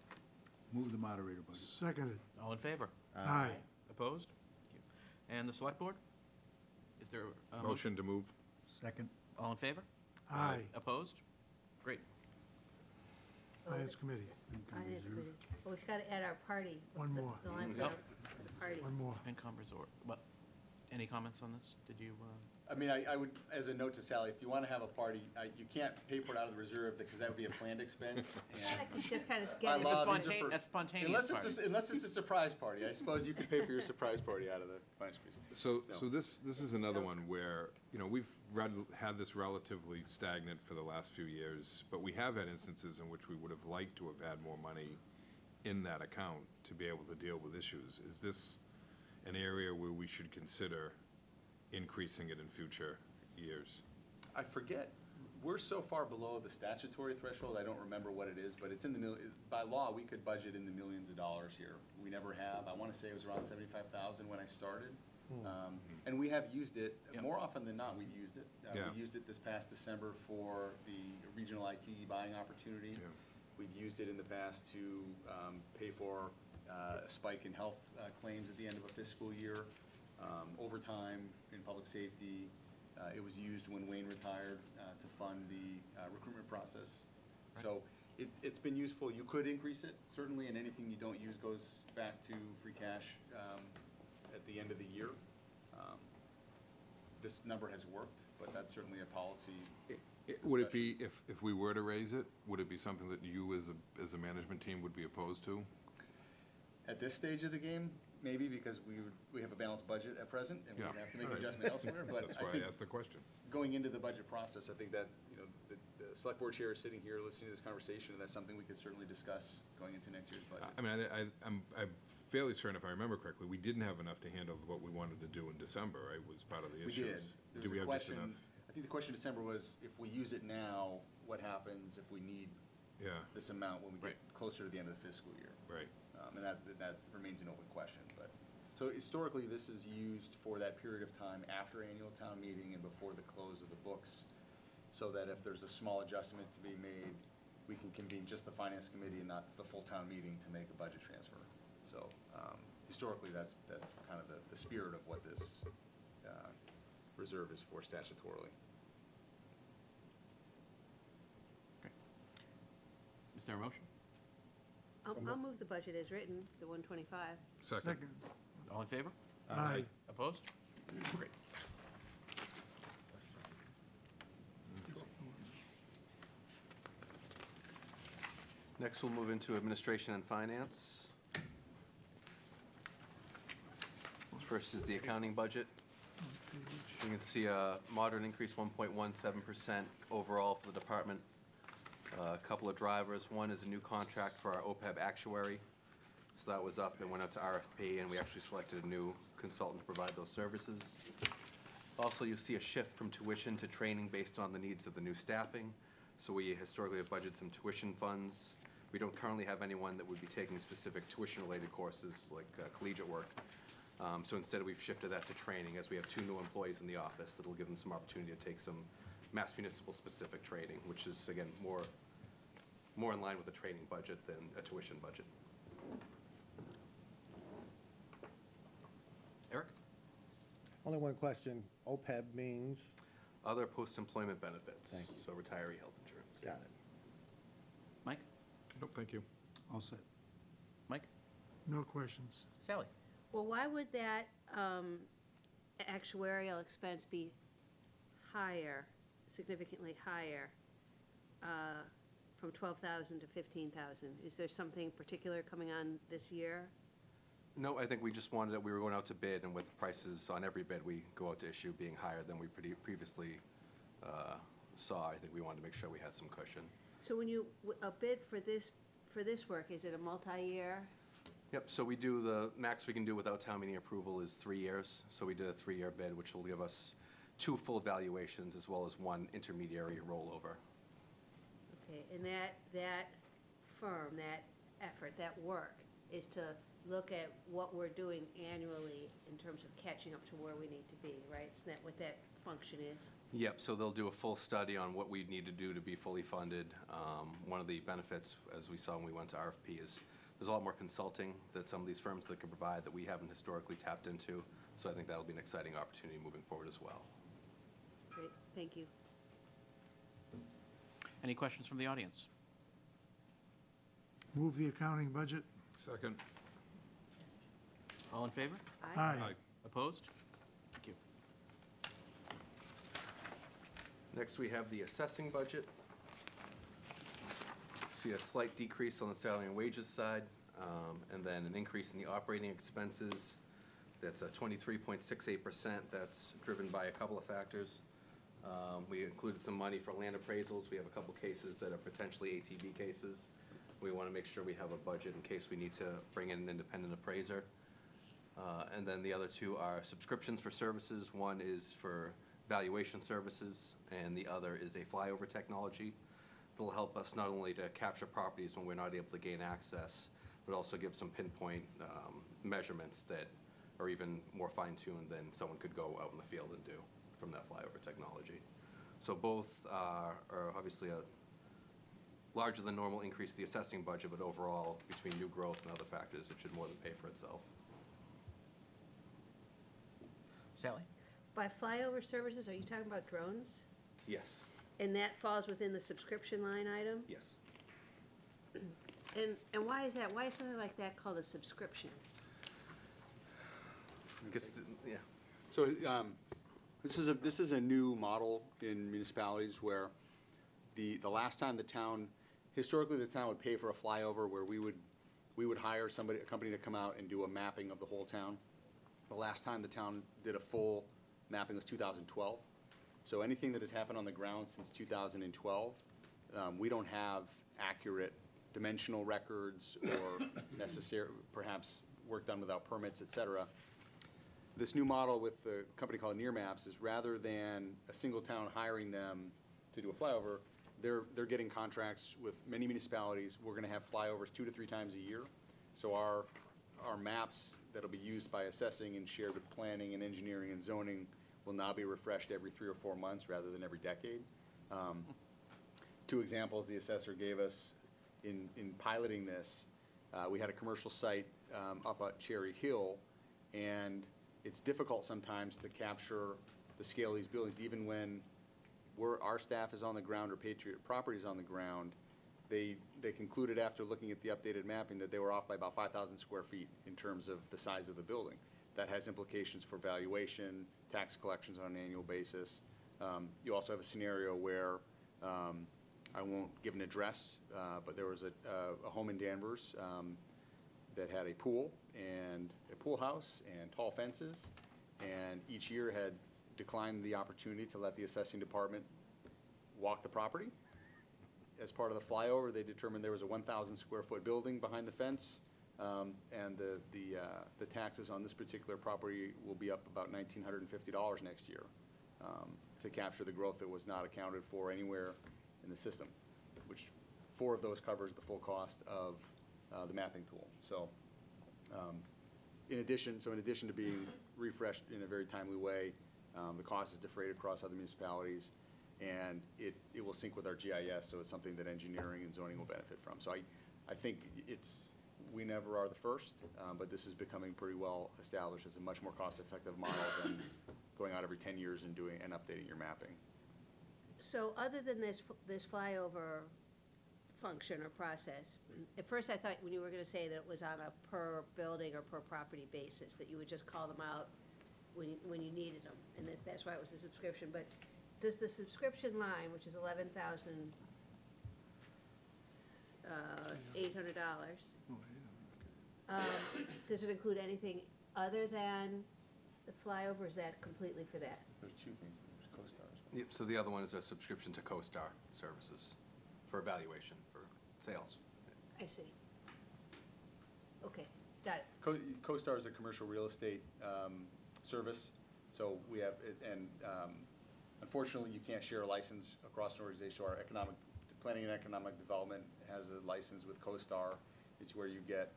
Speaker 7: Move the moderator budget.
Speaker 8: Seconded.
Speaker 1: All in favor?
Speaker 8: Aye.
Speaker 1: Opposed? Thank you. And the select board? Is there a motion?
Speaker 4: Motion to move.
Speaker 7: Second.
Speaker 1: All in favor?
Speaker 8: Aye.
Speaker 1: Opposed? Great.
Speaker 8: Finance Committee,
Speaker 3: Finance Committee. Well, we've got to add our party.
Speaker 8: One more.
Speaker 3: The line for
Speaker 1: Yep.
Speaker 3: the party.
Speaker 8: one more.
Speaker 1: FinCom Resort. What? Any comments on this? Did you?
Speaker 2: I mean, I would, as a note to Sally, if you want to have a party, you can't pay for it out of the reserve because that would be a planned expense. And
Speaker 3: I could just kind of
Speaker 2: by
Speaker 3: get it.
Speaker 1: It's a
Speaker 2: law, these are
Speaker 1: spontaneous-
Speaker 2: for-
Speaker 1: a spontaneous
Speaker 2: unless
Speaker 1: party.
Speaker 2: unless it's a surprise party, I suppose you could pay for your surprise party out of the finance committee.
Speaker 4: So this is another one where, we've had this relatively stagnant for the last few years, but we have had instances in which we would have liked to have had more money in that account to be able to deal with issues. Is this an area where we should consider increasing it in future years?
Speaker 2: I forget, we're so far below the statutory threshold, I don't remember what it is, but it's in the by law, we could budget in the millions of dollars here. We never have. I want to say it was around 75,000 when I started. And we have used it,
Speaker 1: Yep.
Speaker 2: more often than not, we've used it.
Speaker 4: Yeah.
Speaker 2: We used it this past December for the regional IT buying opportunity.
Speaker 4: Yeah.
Speaker 2: We've used it in the past to pay for a spike in health claims at the end of a fiscal year, overtime in public safety. It was used when Wayne retired to fund the recruitment process.
Speaker 1: Right.
Speaker 2: So it's been useful. You could increase it, certainly, and anything you don't use goes back to free cash at the end of the year. This number has worked, but that's certainly a policy
Speaker 4: Would it be, if we were to raise it, would it be something that you as a management team would be opposed to?
Speaker 2: At this stage of the game, maybe, because we have a balanced budget at present, and we
Speaker 4: Yeah.
Speaker 2: would have to make an
Speaker 4: All right.
Speaker 2: adjustment elsewhere, but
Speaker 4: That's
Speaker 2: I
Speaker 4: why
Speaker 2: think
Speaker 4: I asked the question.
Speaker 2: going into the budget process, I think that, the select board chair is sitting here listening to this conversation, and that's something we could certainly discuss going into next year's budget.
Speaker 4: I mean, I'm fairly certain, if I remember correctly, we didn't have enough to handle what we wanted to do in December, right, was part of the
Speaker 2: We
Speaker 4: issues.
Speaker 2: did. There
Speaker 4: Do
Speaker 2: was
Speaker 4: we
Speaker 2: a
Speaker 4: have just
Speaker 2: question,
Speaker 4: enough?
Speaker 2: I think the question in December was, if we use it now, what happens if we need
Speaker 4: Yeah,
Speaker 2: this amount when we get
Speaker 1: Right.
Speaker 2: closer to the end of the fiscal year?
Speaker 4: right.
Speaker 2: And that remains an open question, but, so historically, this is used for that period of time after annual town meeting and before the close of the books, so that if there's a small adjustment to be made, we can convene just the finance committee and not the full town meeting to make a budget transfer. So, historically, that's kind of the spirit of what this, reserve is for statutorily.
Speaker 1: Is there a motion?
Speaker 3: I'll move the budget as written, the 125.
Speaker 4: Second.
Speaker 1: All in favor?
Speaker 8: Aye.
Speaker 1: Opposed? Great.
Speaker 6: Next, we'll move into administration and finance. First is the accounting budget. You can see a moderate increase, 1.17% overall for the department. A couple of drivers. One is a new contract for our OPEB actuary. So that was up and went out to RFP, and we actually selected a new consultant to provide those services. Also, you'll see a shift from tuition to training based on the needs of the new staffing. So we historically have budgeted some tuition funds. We don't currently have anyone that would be taking specific tuition-related courses like collegiate work. So instead, we've shifted that to training, as we have 2 new employees in the office. That'll give them some opportunity to take some Mass Municipal-specific training, which is, again, more in line with a training budget than a tuition budget.
Speaker 1: Eric?
Speaker 5: Only one question. OPEB means?
Speaker 6: Other post-employment benefits.
Speaker 5: Thank you.
Speaker 6: So retiree health insurance.
Speaker 5: Got it.
Speaker 1: Mike?
Speaker 4: Nope, thank you.
Speaker 7: All set.
Speaker 1: Mike?
Speaker 8: No questions.
Speaker 1: Sally?
Speaker 3: Well, why would that actuarial expense be higher, significantly higher, from 12,000 to 15,000? Is there something particular coming on this year?
Speaker 6: No, I think we just wanted that we were going out to bid, and with prices on every bid we go out to issue being higher than we previously saw, I think we wanted to make sure we had some cushion.
Speaker 3: So when a bid for this work, is it a multi-year?
Speaker 6: Yep, so we do, the max we can do without town meeting approval is 3 years. So we did a 3-year bid, which will give us 2 full valuations as well as 1 intermediary rollover.
Speaker 3: Okay, and that firm, that effort, that work is to look at what we're doing annually in terms of catching up to where we need to be, right? Isn't that what that function is?
Speaker 6: Yep, so they'll do a full study on what we need to do to be fully funded. One of the benefits, as we saw when we went to RFP, is there's a lot more consulting that some of these firms that can provide that we haven't historically tapped into. So I think that'll be an exciting opportunity moving forward as well.
Speaker 3: Great, thank you.
Speaker 1: Any questions from the audience?
Speaker 8: Move the accounting budget.
Speaker 4: Second.
Speaker 1: All in favor?
Speaker 8: Aye.
Speaker 1: Opposed? Thank you.
Speaker 6: Next, we have the assessing budget. See a slight decrease on the salary and wages side, and then an increase in the operating expenses. That's a 23.68%. That's driven by a couple of factors. We included some money for land appraisals. We have a couple cases that are potentially ATV cases. We want to make sure we have a budget in case we need to bring in an independent appraiser. And then the other 2 are subscriptions for services. One is for valuation services, and the other is a flyover technology. That'll help us not only to capture properties when we're not able to gain access, but also give some pinpoint measurements that are even more fine-tuned than someone could go out in the field and do from that flyover technology. So both are obviously a larger than normal increase in the assessing budget, but overall, between new growth and other factors, it should more than pay for itself.
Speaker 1: Sally?
Speaker 3: By flyover services, are you talking about drones?
Speaker 6: Yes,
Speaker 3: And that falls within the subscription line item?
Speaker 6: yes.
Speaker 3: And why is that? Why is something like that called a subscription?
Speaker 6: Yeah.
Speaker 2: So this is a new model in municipalities where The last time historically the town would pay for a flyover where we would hire a company to come out and do a mapping of the whole town. The last time the town did a full mapping was 2012. So anything that has happened on the ground since 2012, we don't have accurate dimensional records or perhaps work done without permits, et cetera. This new model with the company called Near Maps is rather than a single town hiring them to do a flyover, they're getting contracts with many municipalities. We're going to have flyovers 2 to 3 times a year. So our maps that'll be used by assessing and shared with planning and engineering and zoning will now be refreshed every 3 or 4 months rather than every decade. 2 examples the assessor gave us in piloting this. We had a commercial site up at Cherry Hill, and it's difficult sometimes to capture the scale of these buildings, even when our staff is on the ground or Patriot Properties on the ground. They concluded after looking at the updated mapping that they were off by about 5,000 square feet in terms of the size of the building. That has implications for valuation, tax collections on an annual basis. You also have a scenario where, I won't give an address, but there was a home in Danvers that had a pool and a pool house and tall fences, and each year had declined the opportunity to let the assessing department walk the property. As part of the flyover, they determined there was a 1,000 square foot building behind the fence, and the taxes on this particular property will be up about $1,950 next year to capture the growth that was not accounted for anywhere in the system, which 4 of those covers the full cost of the mapping tool. So, in addition to being refreshed in a very timely way, the cost is defrayed across other municipalities, and it will sync with our GIS, so it's something that engineering and zoning will benefit from. So I think we never are the first, but this is becoming pretty well established as a much more cost-effective model than going out every 10 years and updating your mapping.
Speaker 3: So other than this flyover function or process, at first I thought when you were going to say that it was on a per building or per property basis, that you would just call them out when you needed them, and that's why it was a subscription. But does the subscription line, which is $11,800, does it include anything other than the flyover? Is that completely for that?
Speaker 2: There's 2 things. There's CoStar's.
Speaker 6: Yep, so the other one is a subscription to CoStar services for evaluation, for sales.
Speaker 3: I see. Okay, got it.
Speaker 2: CoStar is a commercial real estate service, so we have, and unfortunately, you can't share a license across an organization. So our planning and economic development has a license with CoStar. It's where you get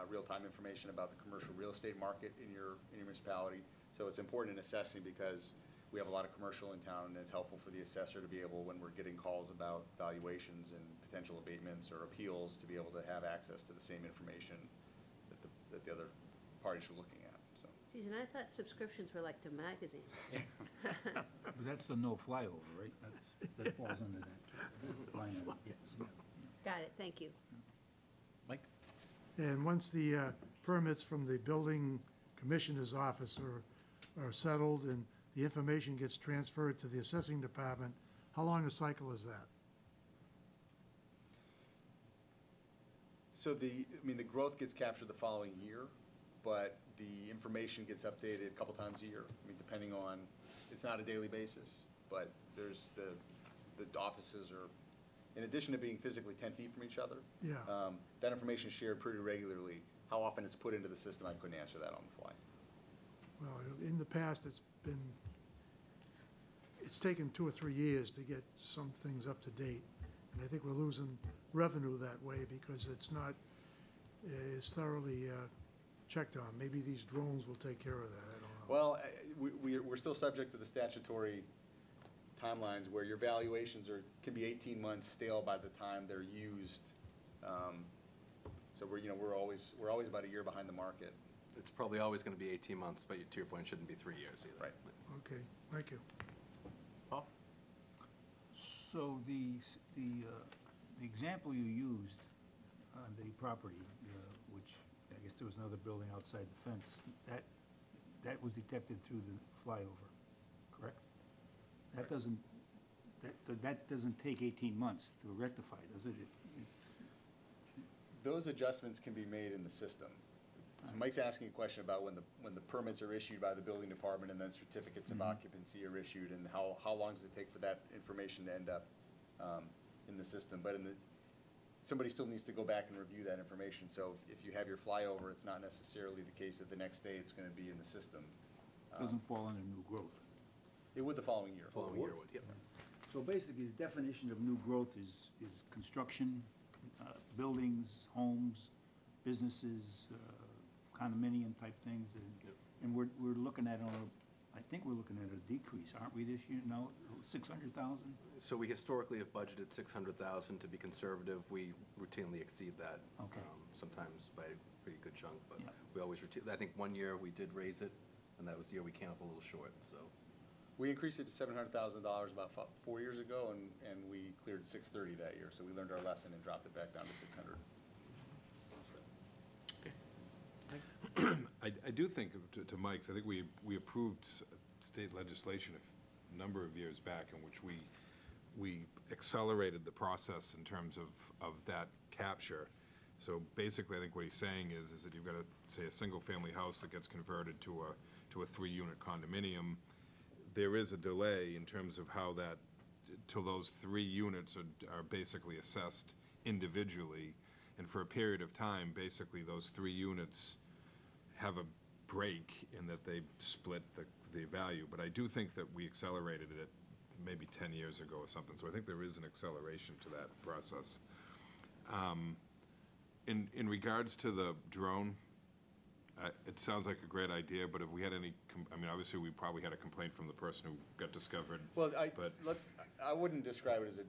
Speaker 2: real-time information about the commercial real estate market in your municipality. So it's important in assessing because we have a lot of commercial in town, and it's helpful for the assessor to be able, when we're getting calls about valuations and potential abatements or appeals, to be able to have access to the same information that the other parties are looking at. So.
Speaker 3: Geez, and I thought subscriptions were like to magazines.
Speaker 7: But that's the no flyover, right? That falls under that line item. Yes.
Speaker 3: Got it, thank you.
Speaker 1: Mike?
Speaker 8: And once the permits from the building commissioner's office are settled and the information gets transferred to the assessing department, how long a cycle is that?
Speaker 2: So the growth gets captured the following year, but the information gets updated a couple times a year. I mean, depending on, it's not a daily basis, but there's the offices are, in addition to being physically 10 feet from each other,
Speaker 8: Yeah.
Speaker 2: that information is shared pretty regularly. How often it's put into the system, I couldn't answer that on the fly.
Speaker 8: Well, in the past, it's taken 2 or 3 years to get some things up to date. And I think we're losing revenue that way because it's not as thoroughly checked on. Maybe these drones will take care of that, I don't know.
Speaker 2: Well, we're still subject to the statutory timelines where your valuations can be 18 months stale by the time they're used. So we're always about a year behind the market.
Speaker 6: It's probably always going to be 18 months, but to your point, it shouldn't be 3 years either.
Speaker 2: Right.
Speaker 8: Okay, thank you.
Speaker 1: Paul?
Speaker 7: So the example you used on the property, which I guess there was another building outside the fence, that was detected through the flyover, correct? That doesn't That doesn't take 18 months to rectify, does it?
Speaker 2: Those adjustments can be made in the system. So Mike's asking a question about when the permits are issued by the building department and then certificates of occupancy are issued, and how long does it take for that information to end up in the system? But somebody still needs to go back and review that information. So if you have your flyover, it's not necessarily the case that the next day it's going to be in the system.
Speaker 7: Doesn't fall under new growth.
Speaker 2: It would the following year.
Speaker 6: Following year would, yep.
Speaker 7: So basically, the definition of new growth is construction, buildings, homes, businesses, condominium type things. And we're looking at, I think we're looking at a decrease, aren't we, this year? No, 600,000?
Speaker 6: So we historically have budgeted 600,000 to be conservative. We routinely exceed that.
Speaker 7: Okay.
Speaker 6: Sometimes by a pretty good chunk, but
Speaker 7: Yeah.
Speaker 6: we always I think one year we did raise it, and that was the year we came up a little short, so.
Speaker 2: We increased it to $700,000 about 4 years ago, and we cleared 630 that year. So we learned our lesson and dropped it back down to 600.
Speaker 4: I do think, to Mike's, I think we approved state legislation a number of years back in which we accelerated the process in terms of that capture. So basically, I think what he's saying is that you've got say, a single-family house that gets converted to a 3-unit condominium. There is a delay in terms of how that, till those 3 units are basically assessed individually. And for a period of time, basically, those 3 units have a break in that they split the value. But I do think that we accelerated it maybe 10 years ago or something. So I think there is an acceleration to that process. In regards to the drone, it sounds like a great idea, but if we had any, I mean, obviously, we probably had a complaint from the person who got discovered.
Speaker 2: Well,
Speaker 4: but
Speaker 2: I wouldn't describe it as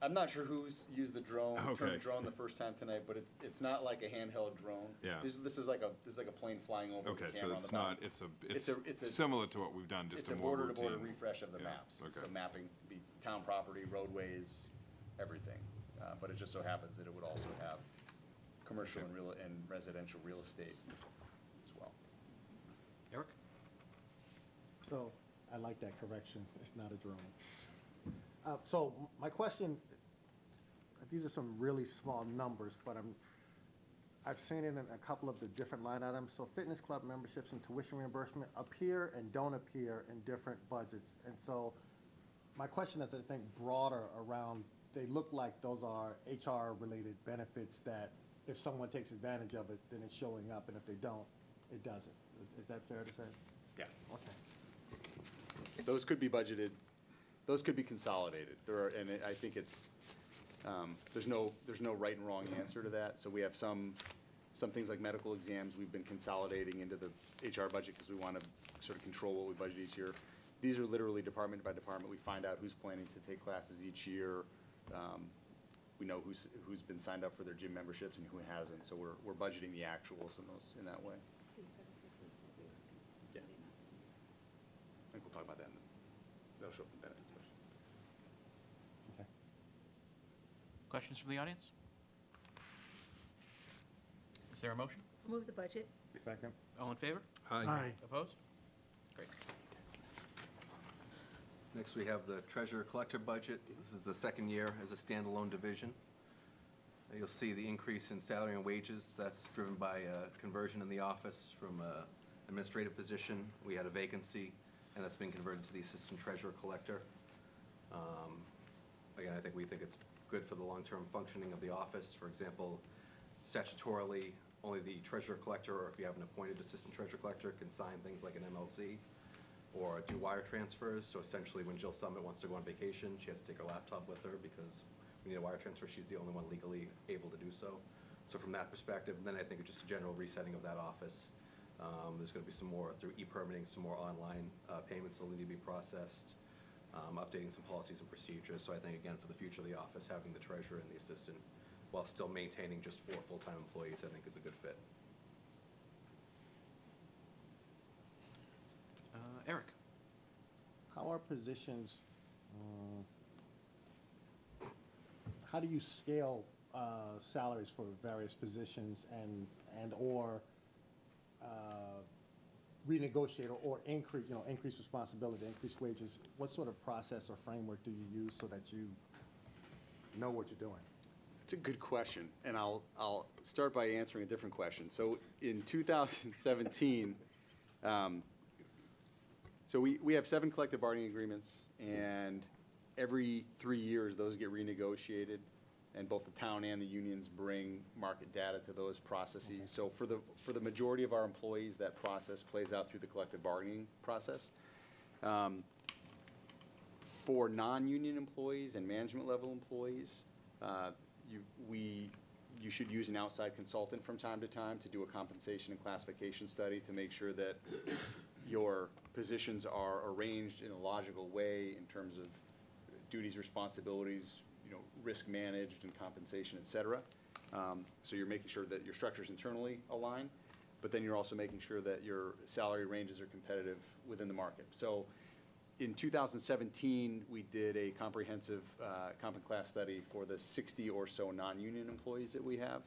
Speaker 2: I'm not sure who's used the drone,
Speaker 4: Okay.
Speaker 2: term drone the first time tonight, but it's not like a handheld drone.
Speaker 4: Yeah.
Speaker 2: This is like a plane flying over with
Speaker 4: Okay,
Speaker 2: a
Speaker 4: so
Speaker 2: camera on
Speaker 4: it's
Speaker 2: the bottom.
Speaker 4: not, it's similar to what we've done, just
Speaker 2: It's
Speaker 4: a
Speaker 2: a
Speaker 4: more
Speaker 2: border-to-border
Speaker 4: routine.
Speaker 2: refresh of the
Speaker 4: Yeah,
Speaker 2: maps.
Speaker 4: okay.
Speaker 2: So mapping, be town property, roadways, everything. But it just so happens that it would also have commercial and residential real estate as well.
Speaker 1: Eric?
Speaker 5: So, I like that correction, it's not a drone. So, my question, these are some really small numbers, but I've seen it in a couple of the different line items. So fitness club memberships and tuition reimbursement appear and don't appear in different budgets. And so, my question is, I think, broader around, they look like those are HR-related benefits that if someone takes advantage of it, then it's showing up, and if they don't, it doesn't. Is that fair to say?
Speaker 2: Yeah.
Speaker 5: Okay.
Speaker 2: Those could be budgeted, those could be consolidated. I think it's, there's no right and wrong answer to that. So we have some things like medical exams we've been consolidating into the HR budget because we want to sort of control what we budget each year. These are literally department by department. We find out who's planning to take classes each year. We know who's been signed up for their gym memberships and who hasn't. So we're budgeting the actuals in that way. Yeah. I think we'll talk about that that'll show up in the benefits budget.
Speaker 5: Okay.
Speaker 1: Questions from the audience? Is there a motion?
Speaker 3: Move the budget.
Speaker 5: Second.
Speaker 1: All in favor?
Speaker 8: Aye.
Speaker 1: Opposed? Great.
Speaker 6: Next, we have the treasurer collector budget. This is the second year as a standalone division. You'll see the increase in salary and wages. That's driven by a conversion in the office from an administrative position. We had a vacancy, and that's been converted to the assistant treasurer collector. Again, we think it's good for the long-term functioning of the office. For example, statutorily, only the treasurer collector, or if you have an appointed assistant treasurer collector, can sign things like an MLC or do wire transfers. So essentially, when Jill Summit wants to go on vacation, she has to take her laptop with her because we need a wire transfer. She's the only one legally able to do so. So from that perspective, and then I think it's just a general resetting of that office. There's going to be some more through e-permitting, some more online payments that will need to be processed, updating some policies and procedures. So I think, again, for the future of the office, having the treasurer and the assistant, while still maintaining just 4 full-time employees, I think is a good fit.
Speaker 1: Eric?
Speaker 5: How are positions, how do you scale salaries for various positions and/or renegotiate or increase, increase responsibility, increase wages, what sort of process or framework do you use so that you know what you're doing?
Speaker 2: It's a good question, and I'll start by answering a different question. So in 2017, so we have 7 collective bargaining agreements, and every 3 years, those get renegotiated, and both the town and the unions bring market data to those processes. So for the majority of our employees, that process plays out through the collective bargaining process. For non-union employees and management level employees, you should use an outside consultant from time to time to do a compensation and classification study to make sure that your positions are arranged in a logical way in terms of duties, responsibilities, risk managed and compensation, et cetera. So you're making sure that your structures internally align, but then you're also making sure that your salary ranges are competitive within the market. So in 2017, we did a comprehensive comp and class study for the 60 or so non-union employees that we have,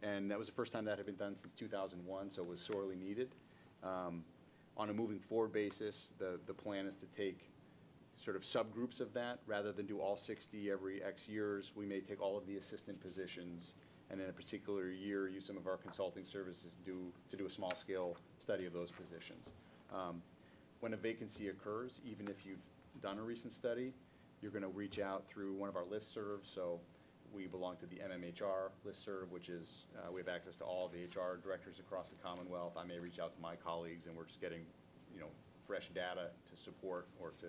Speaker 2: and that was the first time that had been done since 2001, so it was sorely needed. On a moving forward basis, the plan is to take sort of subgroups of that. Rather than do all 60 every X years, we may take all of the assistant positions, and in a particular year, use some of our consulting services to do a small-scale study of those positions. When a vacancy occurs, even if you've done a recent study, you're going to reach out through one of our listservs. So we belong to the MMHR listserv, which is, we have access to all the HR directors across the Commonwealth. I may reach out to my colleagues, and we're just getting, fresh data to support or to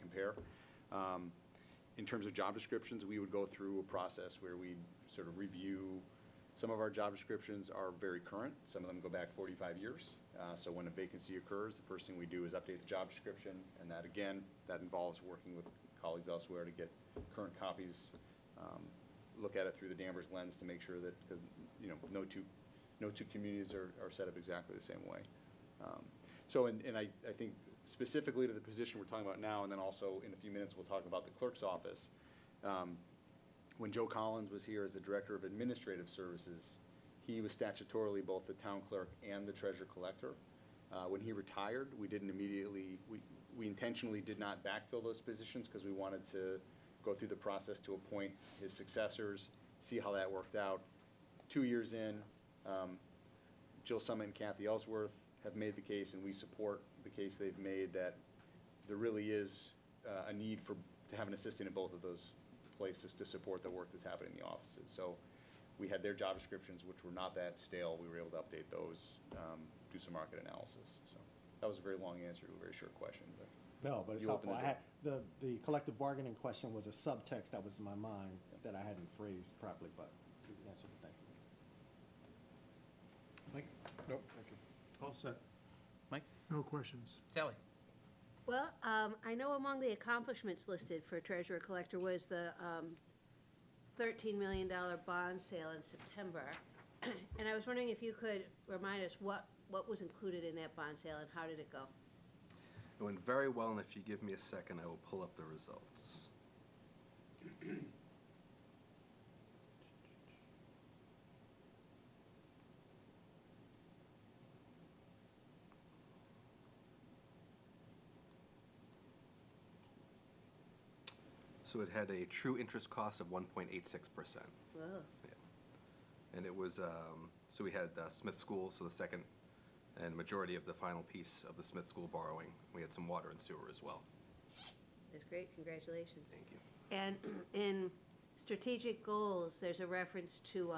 Speaker 2: compare. In terms of job descriptions, we would go through a process where we sort of review. Some of our job descriptions are very current. Some of them go back 45 years. So when a vacancy occurs, the first thing we do is update the job description, and that involves working with colleagues elsewhere to get current copies, look at it through the Danvers lens to make sure that, because no two communities are set up exactly the same way. I think specifically to the position we're talking about now, and then also in a few minutes we'll talk about the clerk's office. When Joe Collins was here as the Director of Administrative Services, he was statutorily both the town clerk and the treasurer collector. When he retired, we intentionally did not backfill those positions because we wanted to go through the process to appoint his successors, see how that worked out. 2 years in, Jill Summit and Kathy Ellsworth have made the case, and we support the case they've made, that there really is a need to have an assistant in both of those places to support the work that's happening in the offices. So we had their job descriptions, which were not that stale. We were able to update those, do some market analysis. So that was a very long answer to a very short question. But
Speaker 5: No, but it's
Speaker 2: you opened
Speaker 5: helpful.
Speaker 2: the door.
Speaker 5: The collective bargaining question was a subtext that was in my mind that I hadn't phrased properly, but you answered it. Thank you.
Speaker 1: Mike?
Speaker 4: Nope, thank you.
Speaker 8: All set.
Speaker 1: Mike?
Speaker 8: No questions.
Speaker 1: Sally?
Speaker 3: Well, I know among the accomplishments listed for treasurer collector was the $13 million bond sale in September. And I was wondering if you could remind us what was included in that bond sale and how did it go?
Speaker 6: It went very well, and if you give me a second, I will pull up the results. So it had a true interest cost of 1.86%.
Speaker 3: Whoa.
Speaker 6: And it was, so we had Smith School, so the second and majority of the final piece of the Smith School borrowing. We had some water and sewer as well.
Speaker 3: That's great, congratulations.
Speaker 6: Thank you.
Speaker 3: And in strategic goals, there's a reference to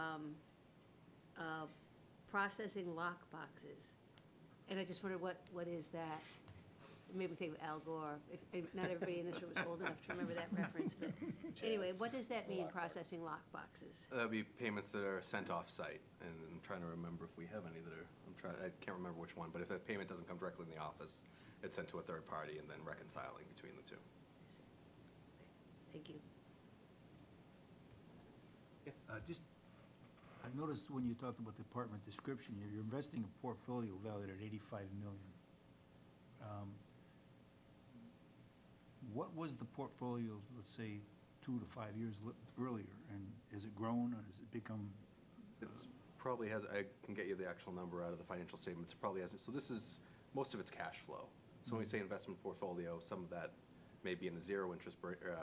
Speaker 3: processing lock boxes. And I just wondered, what is that? Maybe think of Al Gore. If not everybody in this room is old enough to remember that reference, but anyway, what does that mean, processing lock boxes?
Speaker 6: That'd be payments that are sent off-site, and I'm trying to remember if we have any that are, I can't remember which one, but if a payment doesn't come directly in the office, it's sent to a third party and then reconciling between the two.
Speaker 3: Thank you.
Speaker 7: I noticed when you talked about department description, you're investing a portfolio valued at $85 million. What was the portfolio, let's say, 2 to 5 years earlier, and has it grown, or has it become?
Speaker 6: It's probably has, I can get you the actual number out of the financial statements, it probably hasn't. So this is most of it's cash flow. So when we say investment portfolio, some of that may be in a zero interest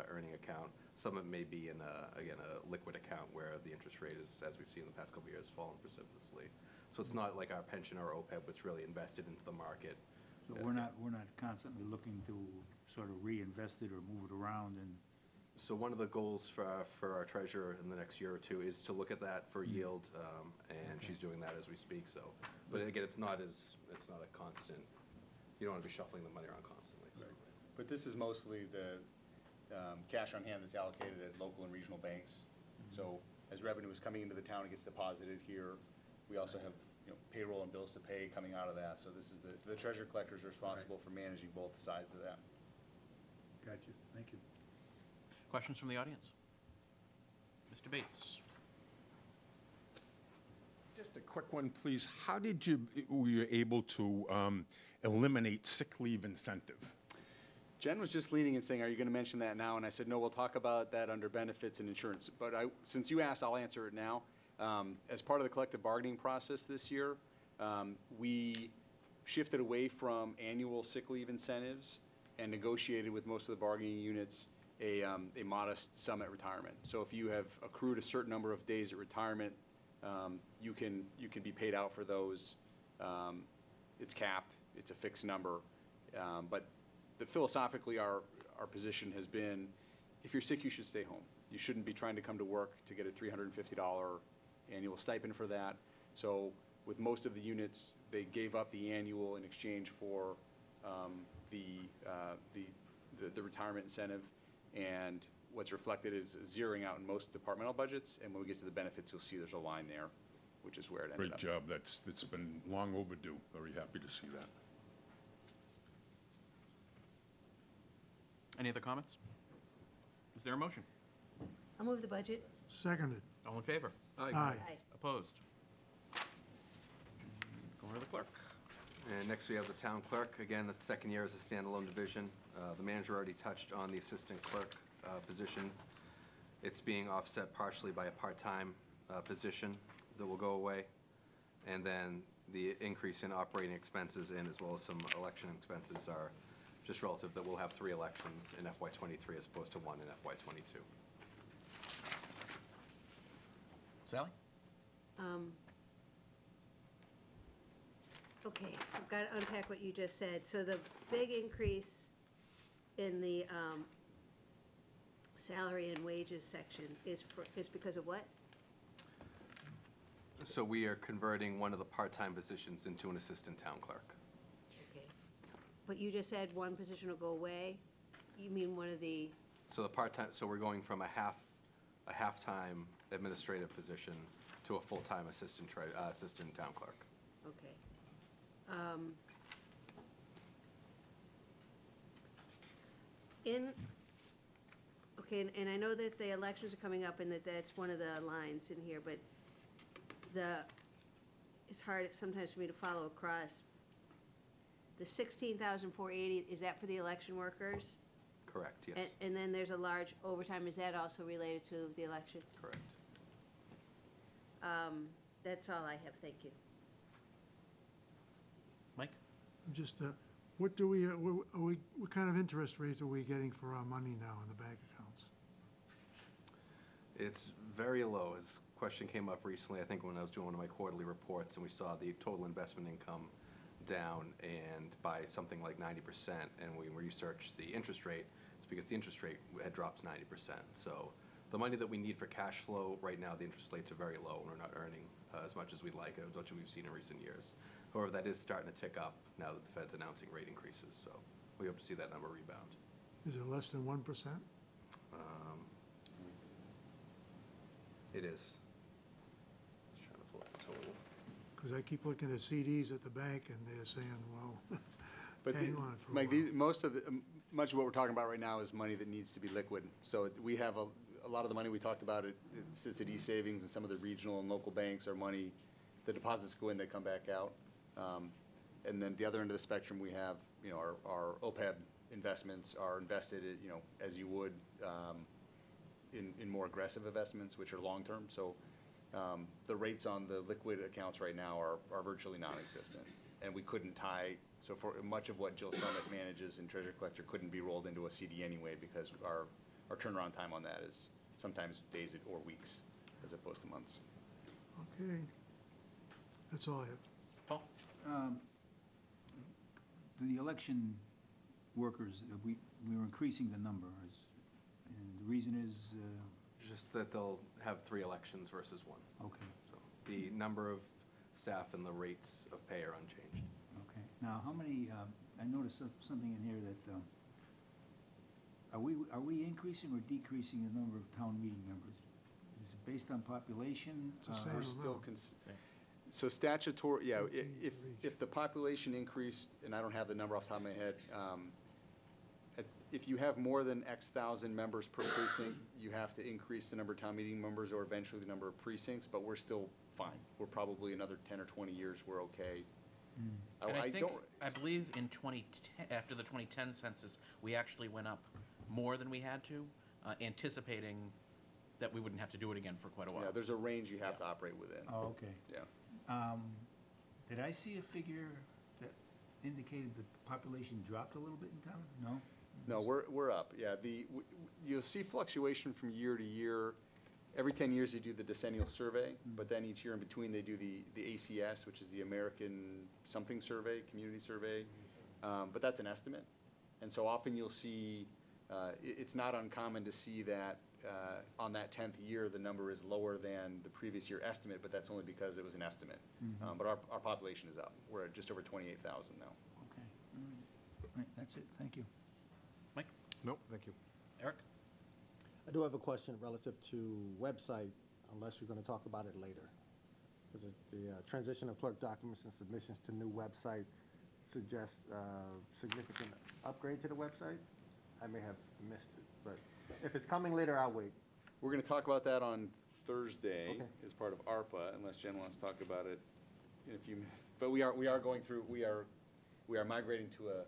Speaker 6: earning account. Some of it may be in again, a liquid account where the interest rate is, as we've seen in the past couple of years, fallen precipitously. So it's not like our pension or OPEB, it's really invested into the market.
Speaker 7: So we're not constantly looking to sort of reinvest it or move it around and,
Speaker 6: So one of the goals for our treasurer in the next year or two is to look at that for yield, and she's doing that as we speak, so. But again, it's not a constant, you don't want to be shuffling the money around constantly. So.
Speaker 2: But this is mostly the cash on hand that's allocated at local and regional banks. So as revenue is coming into the town, it gets deposited here. We also have, payroll and bills to pay coming out of that. So this is the treasurer collector is responsible for managing both sides of that.
Speaker 7: got you, thank you.
Speaker 1: Questions from the audience? Mr. Bates?
Speaker 9: Just a quick one, please. How were you able to eliminate sick leave incentive?
Speaker 2: Jen was just leaning and saying, are you going to mention that now? And I said, no, we'll talk about that under benefits and insurance. But since you asked, I'll answer it now. As part of the collective bargaining process this year, we shifted away from annual sick leave incentives and negotiated with most of the bargaining units a modest sum at retirement. So if you have accrued a certain number of days at retirement, you can be paid out for those. It's capped. It's a fixed number. But philosophically, our position has been, if you're sick, you should stay home. You shouldn't be trying to come to work to get a $350 annual stipend for that. So with most of the units, they gave up the annual in exchange for the retirement incentive. And what's reflected is zeroing out in most departmental budgets. And when we get to the benefits, you'll see there's a line there, which is where it ended up.
Speaker 9: Great job. That's been long overdue. Very happy to see that.
Speaker 1: Any other comments? Is there a motion?
Speaker 3: I'll move the budget.
Speaker 8: Seconded.
Speaker 1: All in favor?
Speaker 8: Aye.
Speaker 3: Aye.
Speaker 1: Opposed? Go to the clerk.
Speaker 6: And next we have the town clerk. Again, the second year as a standalone division. The manager already touched on the assistant clerk position. It's being offset partially by a part-time position that will go away. And then the increase in operating expenses and as well as some election expenses are just relative that we'll have 3 elections in FY23 as opposed to 1 in FY22.
Speaker 1: Sally?
Speaker 3: Okay, I've got to unpack what you just said. So the big increase in the salary and wages section is because of what?
Speaker 6: So we are converting one of the part-time positions into an assistant town clerk.
Speaker 3: Okay. But you just said one position will go away? You mean one of the,
Speaker 6: So the part-time, so we're going from a half-time administrative position to a full-time assistant town clerk.
Speaker 3: okay. And I know that the elections are coming up and that's one of the lines in here, but it's hard sometimes for me to follow across. The 16,480, is that for the election workers?
Speaker 6: Correct, yes.
Speaker 3: And then there's a large overtime, is that also related to the election?
Speaker 6: Correct.
Speaker 3: That's all I have, thank you.
Speaker 1: Mike?
Speaker 8: Just, what do we, what kind of interest rates are we getting for our money now in the bank accounts?
Speaker 6: It's very low. This question came up recently, I think when I was doing one of my quarterly reports, and we saw the total investment income down and by something like 90%. And when we researched the interest rate, it's because the interest rate had dropped 90%. So the money that we need for cash flow, right now the interest rates are very low, and we're not earning as much as we'd like, as much as we've seen in recent years. However, that is starting to tick up now that the Fed's announcing rate increases, so we hope to see that number rebound.
Speaker 8: Is it less than 1%?
Speaker 6: It is. Just trying to pull up the total.
Speaker 8: Because I keep looking at CDs at the bank and they're saying, well,
Speaker 2: But
Speaker 8: hang on for a
Speaker 2: Mike,
Speaker 8: while.
Speaker 2: much of what we're talking about right now is money that needs to be liquid. So we have a lot of the money we talked about, it sits at e-savings, and some of the regional and local banks are money, the deposits go in, they come back out. And then the other end of the spectrum, we have, our OPEB investments are invested, as you would in more aggressive investments, which are long-term. So The rates on the liquid accounts right now are virtually non-existent. And we couldn't tie, so for much of what Jill Summit manages in Treasure Collector couldn't be rolled into a CD anyway, because our turnaround time on that is sometimes days or weeks as opposed to months.
Speaker 8: Okay. That's all I have.
Speaker 1: Paul?
Speaker 7: The election workers, we're increasing the number, and the reason is,
Speaker 6: Just that they'll have 3 elections versus 1.
Speaker 7: okay,
Speaker 6: So the number of staff and the rates of pay are unchanged.
Speaker 7: okay. Now, how many, I noticed something in here that, are we increasing or decreasing the number of town meeting members? Is it based on population?
Speaker 8: It's the same
Speaker 2: We're
Speaker 8: amount.
Speaker 2: still, so statutory, yeah, if the population increased, and I don't have the number off the top of my head, if you have more than X thousand members per precinct, you have to increase the number of town meeting members or eventually the number of precincts, but we're still fine. We're probably another 10 or 20 years, we're okay.
Speaker 1: And I think,
Speaker 2: don't-
Speaker 1: I believe in 2010, after the 2010 census, we actually went up more than we had to, anticipating that we wouldn't have to do it again for quite a while.
Speaker 2: Yeah, there's a range you have to operate within.
Speaker 7: Oh, okay.
Speaker 2: Yeah.
Speaker 7: Did I see a figure that indicated the population dropped a little bit in town? No?
Speaker 2: No, we're up, yeah. You'll see fluctuation from year to year. Every 10 years, they do the decennial survey, but then each year in between, they do the ACS, which is the American something survey, community survey. But that's an estimate. And so often you'll see, it's not uncommon to see that on that 10th year, the number is lower than the previous year estimate, but that's only because it was an estimate. But our population is up. We're at just over 28,000 now.
Speaker 7: Okay, all right. Right, that's it, thank you.
Speaker 1: Mike?
Speaker 4: Nope, thank you.
Speaker 1: Eric?
Speaker 5: I do have a question relative to website, unless you're going to talk about it later. Because the transition of clerk documents and submissions to new website suggests significant upgrade to the website. I may have missed it, but if it's coming later, I'll wait.
Speaker 2: We're going to talk about that on Thursday
Speaker 5: Okay.
Speaker 2: as part of ARPA, unless Jen wants to talk about it in a few minutes. But we are going through, we are migrating to a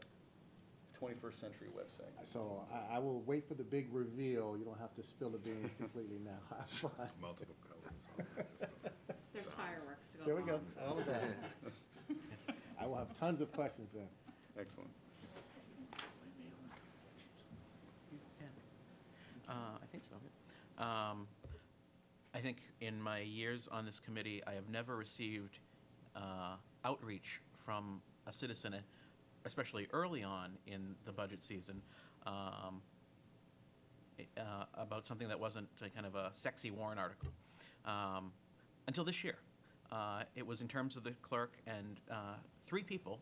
Speaker 2: 21st century website.
Speaker 5: So I will wait for the big reveal. You don't have to spill the beans completely now. Have fun.
Speaker 4: Multiple colors, all kinds of stuff.
Speaker 12: There's fireworks to go
Speaker 5: There we go.
Speaker 12: along, so.
Speaker 5: All of that. I will have tons of questions then.
Speaker 2: Excellent.
Speaker 1: I think so. I think in my years on this committee, I have never received outreach from a citizen, especially early on in the budget season, about something that wasn't a kind of a sexy warrant article. Until this year. It was in terms of the clerk, and 3 people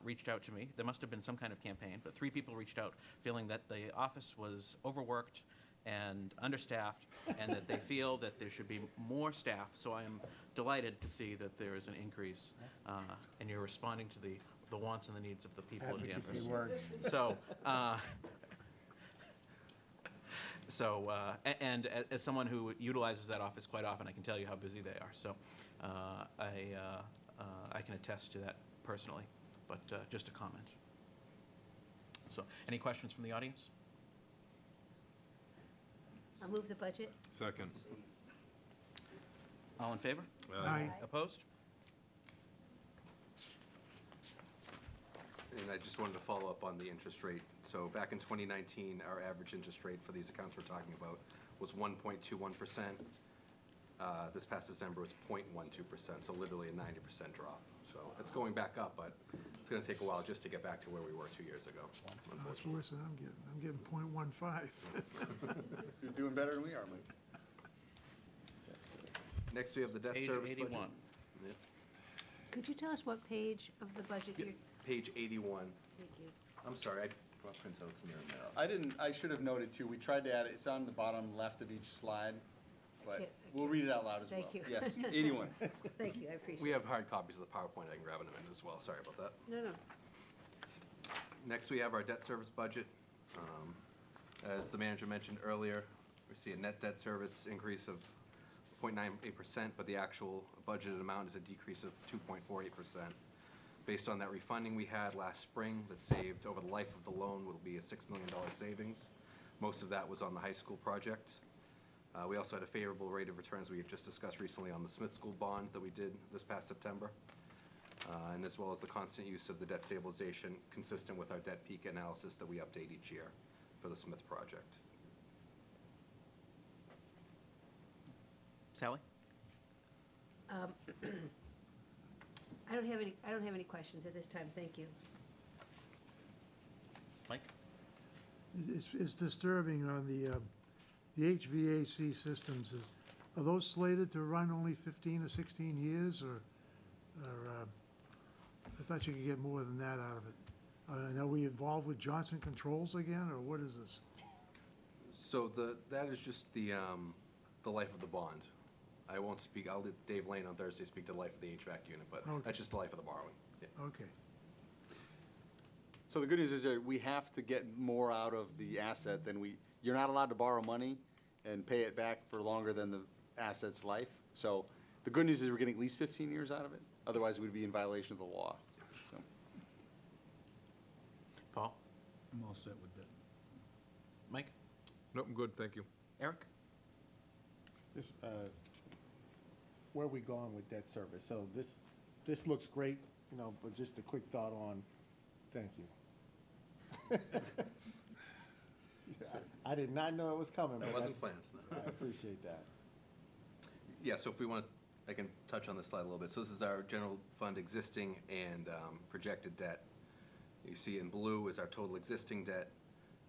Speaker 1: reached out to me. There must have been some kind of campaign, but 3 people reached out feeling that the office was overworked and understaffed, and that they feel that there should be more staff. So I am delighted to see that there is an increase, and you're responding to the wants and the needs of the people of Danvers.
Speaker 5: Advocacy works.
Speaker 1: And as someone who utilizes that office quite often, I can tell you how busy they are. So I can attest to that personally, but just a comment. So, any questions from the audience?
Speaker 3: I'll move the budget.
Speaker 4: Second.
Speaker 1: All in favor?
Speaker 8: Aye.
Speaker 1: Opposed?
Speaker 6: And I just wanted to follow up on the interest rate. So back in 2019, our average interest rate for these accounts we're talking about was 1.21%. This past December was 0.12%, so literally a 90% drop. So it's going back up, but it's going to take a while just to get back to where we were 2 years ago,
Speaker 8: That's
Speaker 6: unfortunately.
Speaker 8: worse than I'm getting. I'm getting .15.
Speaker 2: You're doing better than we are, Mike.
Speaker 6: Next, we have the debt
Speaker 1: Page
Speaker 6: service budget.
Speaker 1: 81.
Speaker 6: Yep.
Speaker 3: Could you tell us what page of the budget you're,
Speaker 6: Page 81.
Speaker 3: thank you.
Speaker 6: I'm sorry, I brought printouts near and there.
Speaker 2: I should have noted too, we tried to add it, it's on the bottom left of each slide, but
Speaker 3: can't-
Speaker 2: we'll read it out loud as well.
Speaker 3: Thank you.
Speaker 2: Yes, 81.
Speaker 3: Thank you, I appreciate it.
Speaker 6: We have hard copies of the PowerPoint. I can grab them in as well. Sorry about that.
Speaker 3: No.
Speaker 6: Next, we have our debt service budget. As the manager mentioned earlier, we see a net debt service increase of 0.98%, but the actual budgeted amount is a decrease of 2.48%. Based on that refunding we had last spring that saved over the life of the loan will be a $6 million savings. Most of that was on the high school project. We also had a favorable rate of returns we had just discussed recently on the Smith School bond that we did this past September, and as well as the constant use of the debt stabilization consistent with our debt peak analysis that we update each year for the Smith project.
Speaker 1: Sally?
Speaker 3: I don't have any questions at this time, thank you.
Speaker 1: Mike?
Speaker 8: It's disturbing on the HVAC systems. Are those slated to run only 15 or 16 years, or I thought you could get more than that out of it? Are we involved with Johnson Controls again, or what is this?
Speaker 6: So that is just the life of the bond. I won't speak, I'll let Dave Lane on Thursday speak to the life of the HVAC unit, but
Speaker 8: Okay.
Speaker 6: that's just the life of the borrowing. Yeah.
Speaker 8: Okay.
Speaker 2: So the good news is that we have to get more out of the asset than you're not allowed to borrow money and pay it back for longer than the asset's life. So the good news is we're getting at least 15 years out of it. Otherwise, we'd be in violation of the law. So.
Speaker 1: Paul?
Speaker 7: I'm all set with that.
Speaker 1: Mike?
Speaker 4: Nope, I'm good, thank you.
Speaker 1: Eric?
Speaker 5: This, where are we going with debt service? So this looks great, you know, but just a quick thought on, thank you. I did not know it was coming, but
Speaker 6: That wasn't
Speaker 5: that's-
Speaker 6: planned, no.
Speaker 5: I appreciate that.
Speaker 6: Yeah, so if we want, I can touch on this slide a little bit. So this is our general fund existing and projected debt. You see in blue is our total existing debt.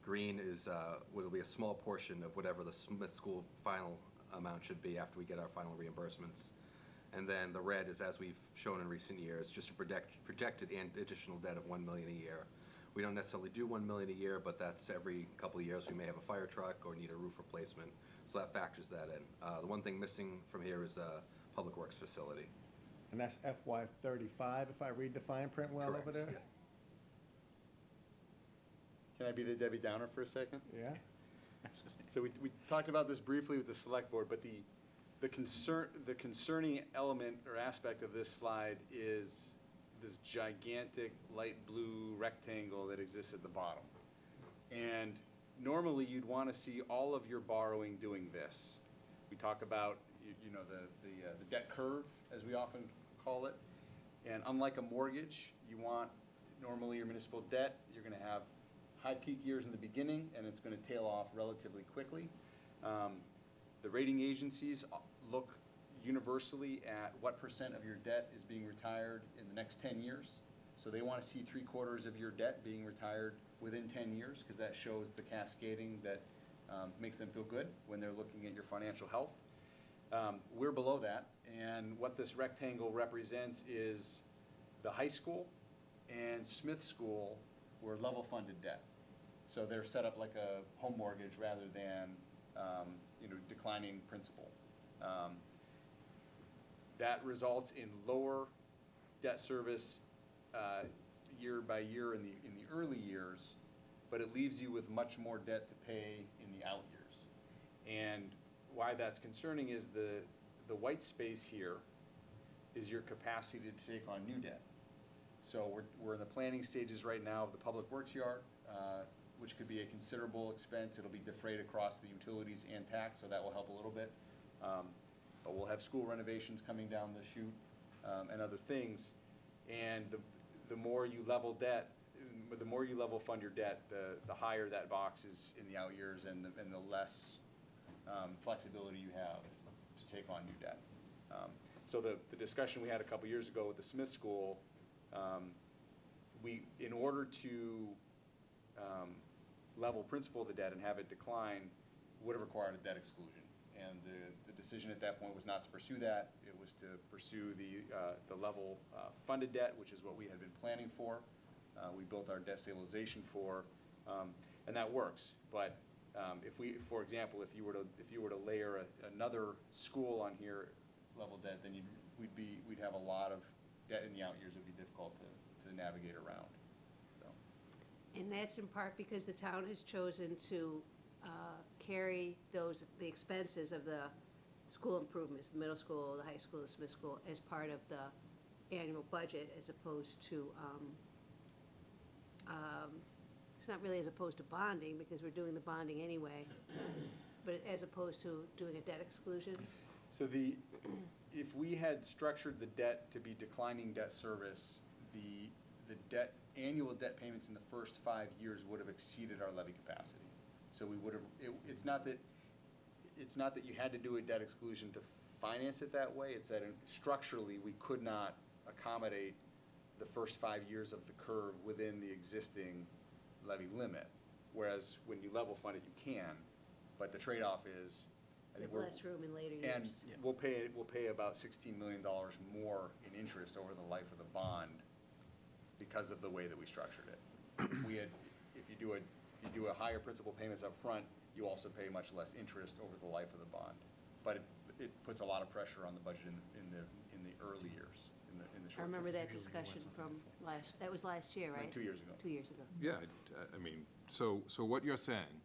Speaker 6: Green is will be a small portion of whatever the Smith School final amount should be after we get our final reimbursements. And then the red is, as we've shown in recent years, just a projected and additional debt of $1 million a year. We don't necessarily do $1 million a year, but that's every couple of years we may have a fire truck or need a roof replacement, so that factors that in. The one thing missing from here is a public works facility.
Speaker 5: And that's FY 35, if I read the fine print well over
Speaker 6: Correct,
Speaker 5: there?
Speaker 6: yeah.
Speaker 2: Can I be the Debbie Downer for a second?
Speaker 5: Yeah?
Speaker 2: So we talked about this briefly with the select board, but the concerning element or aspect of this slide is this gigantic light blue rectangle that exists at the bottom. And normally you'd want to see all of your borrowing doing this. We talk about you know the debt curve, as we often call it. And unlike a mortgage, you want normally your municipal debt, you're going to have high peak years in the beginning, and it's going to tail off relatively quickly. The rating agencies look universally at what % of your debt is being retired in the next 10 years. So they want to see 3/4 of your debt being retired within 10 years, because that shows the cascading that makes them feel good when they're looking at your financial health. We're below that, and what this rectangle represents is the high school and Smith School were level funded debt. So they're set up like a home mortgage rather than declining principal. That results in lower debt service year by year in the early years, but it leaves you with much more debt to pay in the out years. And why that's concerning is the white space here is your capacity to take on new debt. So we're in the planning stages right now of the public works yard, which could be a considerable expense. It'll be defrayed across the utilities and tax, so that will help a little bit. But we'll have school renovations coming down the chute and other things. And the more you level debt, the more you level fund your debt, the higher that box is in the out years, and the less flexibility you have to take on new debt. So the discussion we had a couple years ago with the Smith School, in order to level principal of the debt and have it decline, would have required a debt exclusion. And the decision at that point was not to pursue that. It was to pursue the level funded debt, which is what we had been planning for. We built our debt stabilization for, and that works. But for example, if you were to layer another school on here level debt, then we'd have a lot of debt in the out years. It would be difficult to navigate around. So.
Speaker 3: And that's in part because the town has chosen to carry the expenses of the school improvements, the middle school, the high school, the Smith School, as part of the annual budget, as opposed to, it's not really as opposed to bonding, because we're doing the bonding anyway. but as opposed to doing a debt exclusion?
Speaker 2: So if we had structured the debt to be declining debt service, the annual debt payments in the first 5 years would have exceeded our levy capacity. So we would have, it's not that you had to do a debt exclusion to finance it that way, it's that structurally, we could not accommodate the first 5 years of the curve within the existing levy limit. Whereas when you level fund it, you can, but the trade-off is, I think
Speaker 3: With
Speaker 2: we're.
Speaker 3: less room in later
Speaker 2: And
Speaker 3: years?
Speaker 2: we'll pay about $16 million more in interest over the life of the bond because of the way that we structured it. If you do a higher principal payments up front, you also pay much less interest over the life of the bond. But it puts a lot of pressure on the budget in the early years, in the
Speaker 3: I
Speaker 2: short.
Speaker 3: remember
Speaker 2: term.
Speaker 3: that discussion from that was last year, right?
Speaker 2: 2 years ago.
Speaker 3: 2 years ago.
Speaker 4: Yeah, I mean, so what you're saying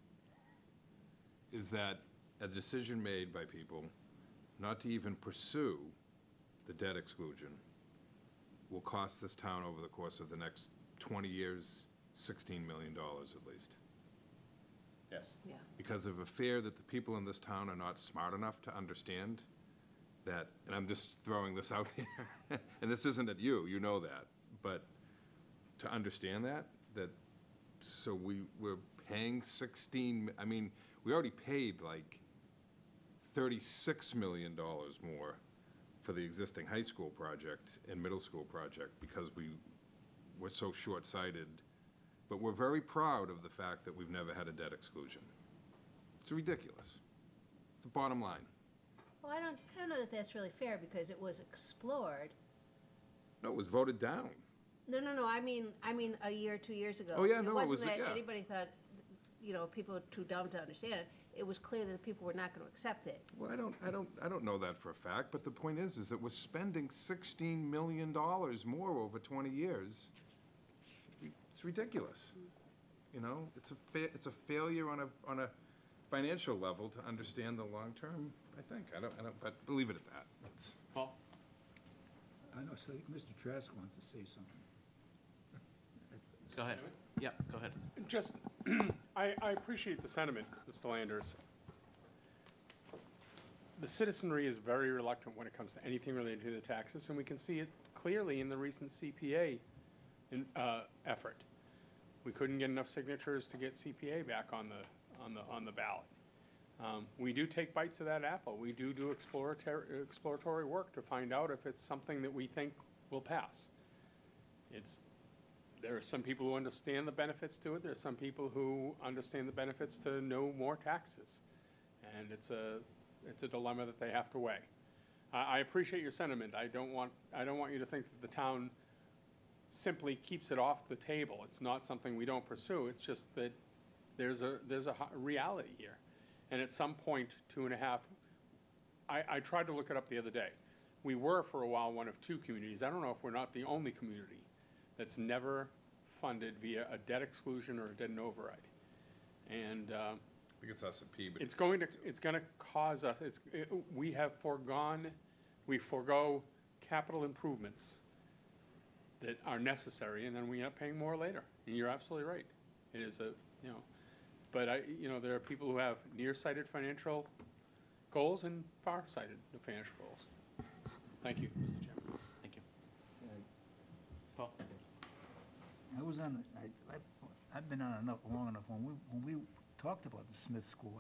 Speaker 4: is that a decision made by people not to even pursue the debt exclusion will cost this town over the course of the next 20 years, $16 million at least.
Speaker 2: Yes.
Speaker 3: Yeah.
Speaker 4: Because of a fear that the people in this town are not smart enough to understand that, and I'm just throwing this out there, and this isn't at you, you know that, but to understand that, so we're paying 16, I mean, we already paid like $36 million more for the existing high school project and middle school project because we were so short-sighted. But we're very proud of the fact that we've never had a debt exclusion. It's ridiculous. It's the bottom line.
Speaker 3: Well, I don't know that that's really fair because it was explored.
Speaker 4: No, it was voted down.
Speaker 3: No, I mean a year, 2 years ago.
Speaker 4: Oh, yeah, no, it was,
Speaker 3: wasn't that
Speaker 4: yeah.
Speaker 3: anybody thought, people were too dumb to understand it. It was clear that people were not going to accept it.
Speaker 4: Well, I don't know that for a fact, but the point is that we're spending $16 million more over 20 years. It's ridiculous. It's a failure on a financial level to understand the long term. I think but leave it at that.
Speaker 2: Paul?
Speaker 7: I know, so Mr. Trask wants to say something.
Speaker 1: Go ahead. Yeah, go ahead.
Speaker 11: Just, I appreciate the sentiment, Mr. Landers. The citizenry is very reluctant when it comes to anything related to the taxes, and we can see it clearly in the recent CPA effort. We couldn't get enough signatures to get CPA back on the ballot. We do take bites of that apple. We do exploratory work to find out if it's something that we think will pass. There are some people who understand the benefits to it. There are some people who understand the benefits to no more taxes. And it's a dilemma that they have to weigh. I appreciate your sentiment. I don't want you to think that the town simply keeps it off the table. It's not something we don't pursue. It's just that there's a reality here. And at some point, 2.5, I tried to look it up the other day. We were for a while one of two communities. I don't know if we're not the only community that's never funded via a debt exclusion or a debt override. And
Speaker 4: I think it's S&P, but
Speaker 11: it's going to cause us, we forego capital improvements that are necessary, and then we end up paying more later. And you're absolutely right. It is but there are people who have nearsighted financial goals and far-sighted financial goals. Thank you, Mr. Chairman.
Speaker 1: Thank you. Paul?
Speaker 7: I was on, I've been on enough, long enough, when we talked about the Smith School,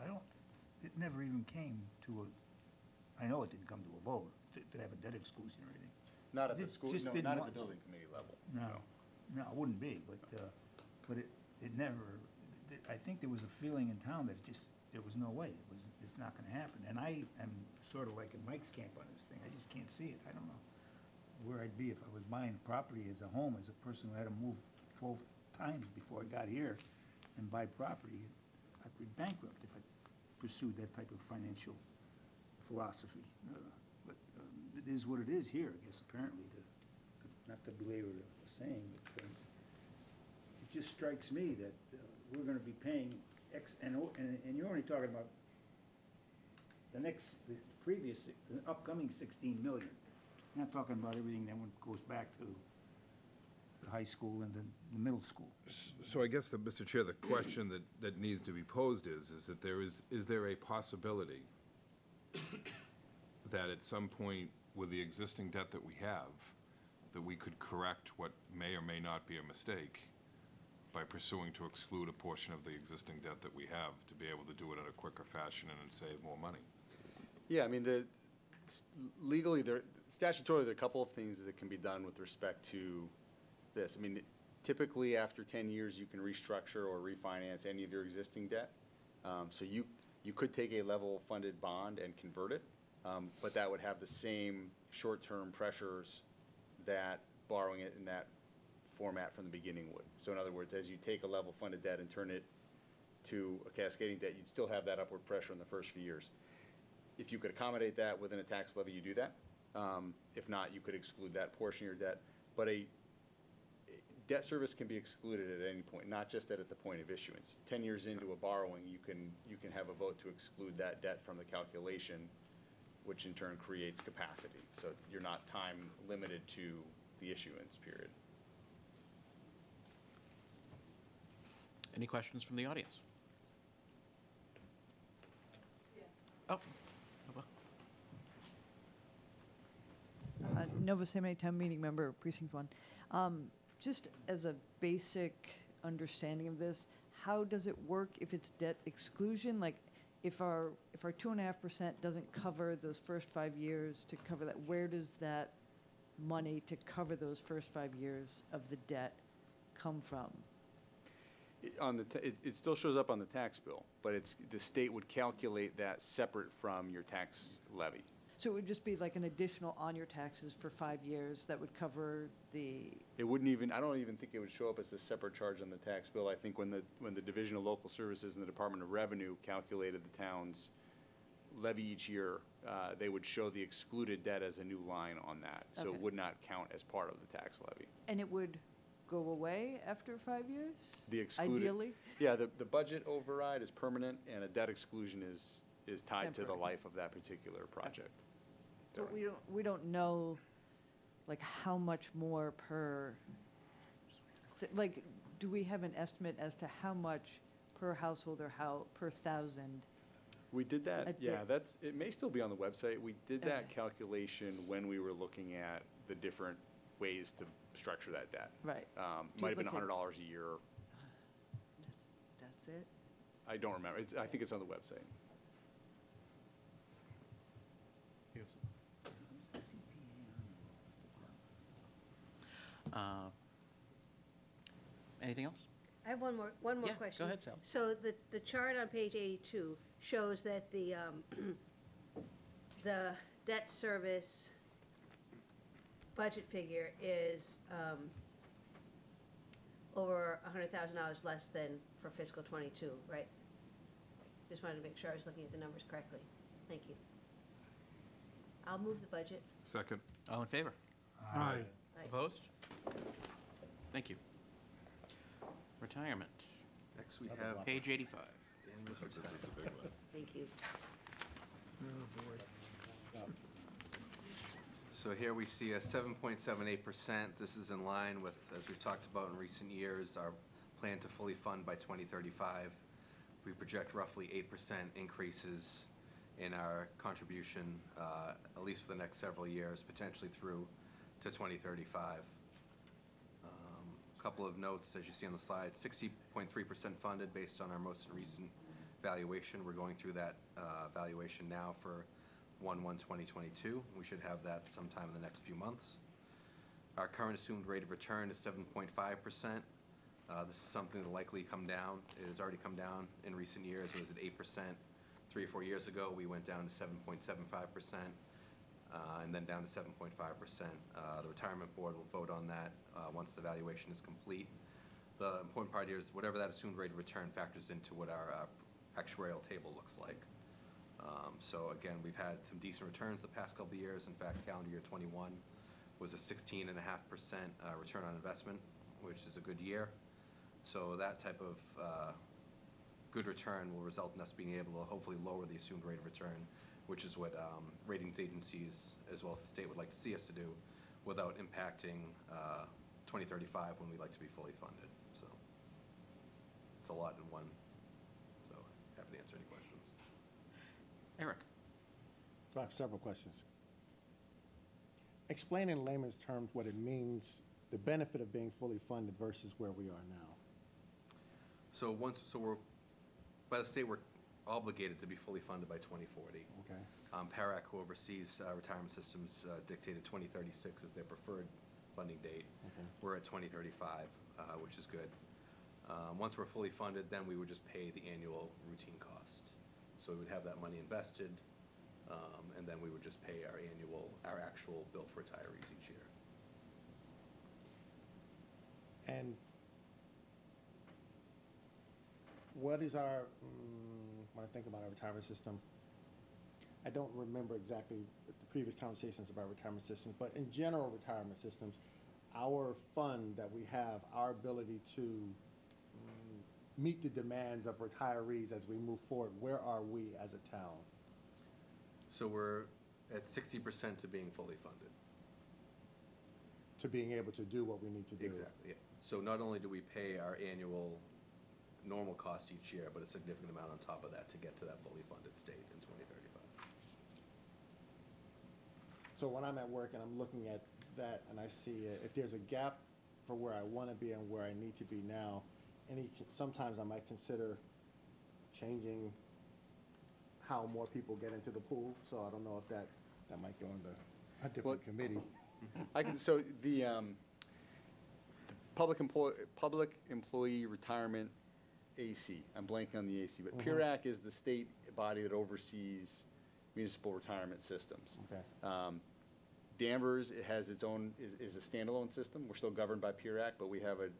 Speaker 7: it never even came to I know it didn't come to a vote, to have a debt exclusion or anything.
Speaker 2: Not at the
Speaker 7: Just-
Speaker 2: school,
Speaker 7: just
Speaker 2: no,
Speaker 7: didn't
Speaker 2: not at
Speaker 7: want-
Speaker 2: the building committee level.
Speaker 7: No, it wouldn't be, but it never, I think there was a feeling in town that there was no way, it's not gonna happen. And I am sort of like in Mike's camp on this thing, I just can't see it, I don't know where I'd be if I was buying property as a home, as a person who had to move 12 times before I got here and buy property. I'd be bankrupt if I pursued that type of financial philosophy. But it is what it is here, I guess, apparently, not to belabor the saying, but it just strikes me that we're gonna be paying X, and you're only talking about the upcoming 16 million. You're not talking about everything that goes back to the high school and the middle school.
Speaker 4: So I guess, Mr. Chair, the question that needs to be posed is that is there a possibility that at some point with the existing debt that we have, that we could correct what may or may not be a mistake by pursuing to exclude a portion of the existing debt that we have to be able to do it in a quicker fashion and save more money?
Speaker 2: Yeah, I mean, legally, statutorily, there are a couple of things that can be done with respect to this. I mean, typically, after 10 years, you can restructure or refinance any of your existing debt. So you could take a level funded bond and convert it, but that would have the same short-term pressures that borrowing it in that format from the beginning would. So in other words, as you take a level funded debt and turn it to a cascading debt, you'd still have that upward pressure in the first few years. If you could accommodate that within a tax levy, you do that. If not, you could exclude that portion of your debt. But a debt service can be excluded at any point, not just at the point of issuance. 10 years into a borrowing, you can have a vote to exclude that debt from the calculation, which in turn creates capacity. So you're not time limited to the issuance period.
Speaker 1: Any questions from the audience? Oh.
Speaker 12: Nova Seme Town Meeting Member, Precinct 1. Just as a basic understanding of this, how does it work if it's debt exclusion? Like, if our 2.5% doesn't cover those first 5 years to cover that, where does that money to cover those first 5 years of the debt come from?
Speaker 2: It still shows up on the tax bill, but the state would calculate that separate from your tax levy.
Speaker 12: So it would just be like an additional on your taxes for 5 years that would cover the.
Speaker 2: It wouldn't even, I don't even think it would show up as a separate charge on the tax bill. I think when the Division of Local Services and the Department of Revenue calculated the town's levy each year, they would show the excluded debt as a new line on that. So
Speaker 12: Okay.
Speaker 2: it would not count as part of the tax levy.
Speaker 12: And it would go away after 5 years?
Speaker 2: The excluded.
Speaker 12: Ideally?
Speaker 2: Yeah, the budget override is permanent, and a debt exclusion is tied to the
Speaker 12: Temporary.
Speaker 2: life of that particular project.
Speaker 12: But we don't know, like, how much more per, like, do we have an estimate as to how much per household or how, per thousand?
Speaker 2: We did
Speaker 12: A
Speaker 2: that, yeah,
Speaker 12: day.
Speaker 2: it may still be on the website. We did that
Speaker 12: Okay.
Speaker 2: calculation when we were looking at the different ways to structure that debt.
Speaker 12: Right. Do you
Speaker 2: Might have been
Speaker 12: look at-
Speaker 2: $100 a year.
Speaker 12: That's it?
Speaker 2: I don't remember. I think it's on the website.
Speaker 1: Anything else?
Speaker 3: I have one more
Speaker 1: Yeah,
Speaker 3: question.
Speaker 1: go ahead, Sal.
Speaker 3: So the chart on page 82 shows that the the debt service budget figure is over $100,000 less than for fiscal '22, right? Just wanted to make sure I was looking at the numbers correctly. Thank you. I'll move the budget.
Speaker 4: Second?
Speaker 1: All in favor?
Speaker 8: Aye.
Speaker 3: Aye.
Speaker 1: Opposed? Thank you. Retirement,
Speaker 6: Next, we have
Speaker 1: page 85.
Speaker 6: Danvers retirement.
Speaker 3: Thank you.
Speaker 8: Oh, boy.
Speaker 6: So here we see a 7.78%. This is in line with, as we've talked about in recent years, our plan to fully fund by 2035. We project roughly 8% increases in our contribution, at least for the next several years, potentially through to 2035. Couple of notes, as you see on the slide, 60.3% funded based on our most recent valuation. We're going through that valuation now for 1/1/2022. We should have that sometime in the next few months. Our current assumed rate of return is 7.5%. This is something that'll likely come down. It has already come down in recent years. It was at 8% 3 or 4 years ago. We went down to 7.75%. And then down to 7.5%. The retirement board will vote on that once the valuation is complete. The important part here is whatever that assumed rate of return factors into what our actuarial table looks like. So again, we've had some decent returns the past couple of years. In fact, calendar year '21 was a 16.5% return on investment, which is a good year. So that type of good return will result in us being able to hopefully lower the assumed rate of return, which is what ratings agencies as well as the state would like to see us to do without impacting 2035 when we'd like to be fully funded, so. It's a lot in one, so happy to answer any questions.
Speaker 1: Eric?
Speaker 5: So I have several questions. Explain in layman's terms what it means, the benefit of being fully funded versus where we are now.
Speaker 6: So by the state, we're obligated to be fully funded by 2040.
Speaker 5: Okay.
Speaker 6: PARAC, who oversees retirement systems, dictated 2036 as their preferred funding date.
Speaker 5: Okay.
Speaker 6: We're at 2035, which is good. Once we're fully funded, then we would just pay the annual routine cost. So we would have that money invested, and then we would just pay our actual bill for retirees each year.
Speaker 5: And what is our, when I think about our retirement system, I don't remember exactly the previous conversations about retirement systems, but in general retirement systems, our fund that we have, our ability to meet the demands of retirees as we move forward, where are we as a town?
Speaker 6: So we're at 60% to being fully funded.
Speaker 5: To being able to do what we need to do?
Speaker 6: Exactly, yeah. So not only do we pay our annual normal cost each year, but a significant amount on top of that to get to that fully funded state in 2035.
Speaker 5: So when I'm at work and I'm looking at that and I see if there's a gap for where I want to be and where I need to be now, sometimes I might consider changing how more people get into the pool. So I don't know if that might go into a different committee.
Speaker 2: So the public employee retirement AC, I'm blanking on the AC, but PURAC is the state body that oversees municipal retirement systems.
Speaker 5: Okay.
Speaker 2: Danvers, it has its own, is a standalone system. We're still governed by PURAC, but we have a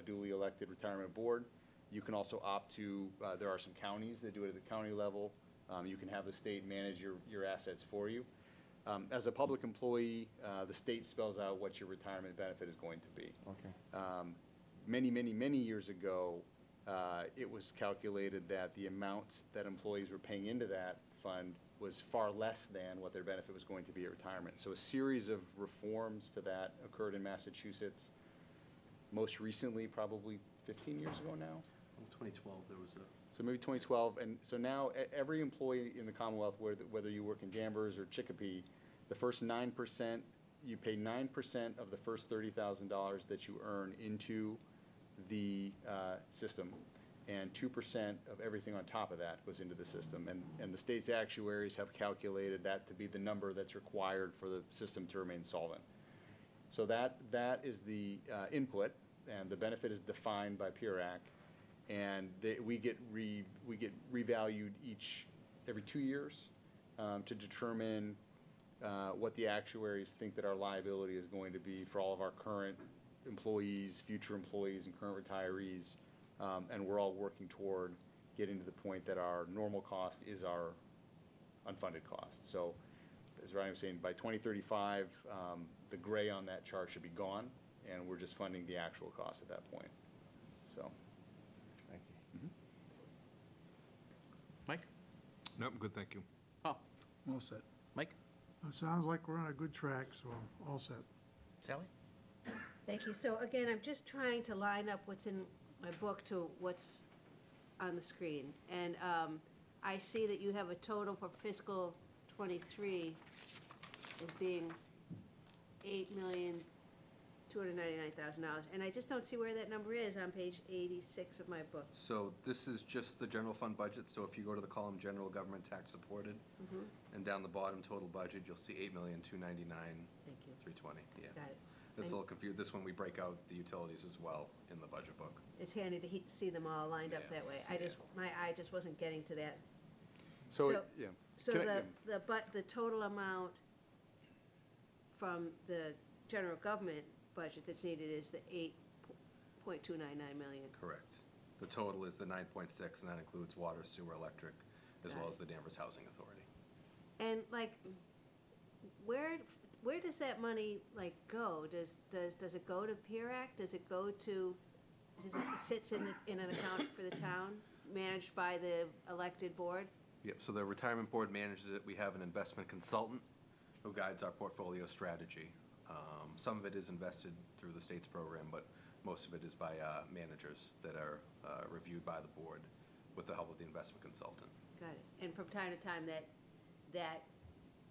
Speaker 2: duly elected retirement board. You can also opt to, there are some counties that do it at the county level. You can have the state manage your assets for you. As a public employee, the state spells out what your retirement benefit is going to be.
Speaker 5: Okay.
Speaker 2: Many years ago, it was calculated that the amounts that employees were paying into that fund was far less than what their benefit was going to be at retirement. So a series of reforms to that occurred in Massachusetts, most recently, probably 15 years ago now.
Speaker 6: In 2012, there was a...
Speaker 2: So maybe 2012, and so now every employee in the Commonwealth, whether you work in Danvers or Chicopee, the first 9%, you pay 9% of the first $30,000 that you earn into the system, and 2% of everything on top of that goes into the system. And the state's actuaries have calculated that to be the number that's required for the system to remain solvent. So that is the input, and the benefit is defined by PURAC. And we get revalued every 2 years to determine what the actuaries think that our liability is going to be for all of our current employees, future employees, and current retirees. And we're all working toward getting to the point that our normal cost is our unfunded cost. So, as Ryan was saying, by 2035, the gray on that chart should be gone, and we're just funding the actual cost at that point. So.
Speaker 5: Thank you.
Speaker 1: Mike?
Speaker 4: Nope, good, thank you.
Speaker 1: Paul?
Speaker 7: All set.
Speaker 1: Mike?
Speaker 8: It sounds like we're on a good track, so I'm all set.
Speaker 1: Sally?
Speaker 3: Thank you. So again, I'm just trying to line up what's in my book to what's on the screen. And I see that you have a total for fiscal '23 as being $8,299,000. And I just don't see where that number is on page 86 of my book.
Speaker 6: So this is just the general fund budget. So if you go to the column general government tax supported, and down the bottom total budget, you'll see $8,299,320.
Speaker 3: Thank you.
Speaker 6: Yeah.
Speaker 3: Got it.
Speaker 6: It's a little confused. This one, we break out the utilities as well in the budget book.
Speaker 3: It's handy to see them all lined up
Speaker 6: Yeah.
Speaker 3: that way. My eye just wasn't getting to that.
Speaker 2: So, yeah.
Speaker 3: So
Speaker 2: Can I-
Speaker 3: the total amount from the general government budget that's needed is the $8.299 million.
Speaker 6: Correct. The total is the 9.6, and that includes water, sewer, electric, as
Speaker 3: Got
Speaker 6: well
Speaker 3: it.
Speaker 6: as the Danvers Housing Authority.
Speaker 3: And like, where does that money like go? Does it go to PURAC? Does it sits in an account for the town, managed by the elected board?
Speaker 6: Yep, so the retirement board manages it. We have an investment consultant who guides our portfolio strategy. Some of it is invested through the state's program, but most of it is by managers that are reviewed by the board with the help of the investment consultant.
Speaker 3: Got it. And from time to time, that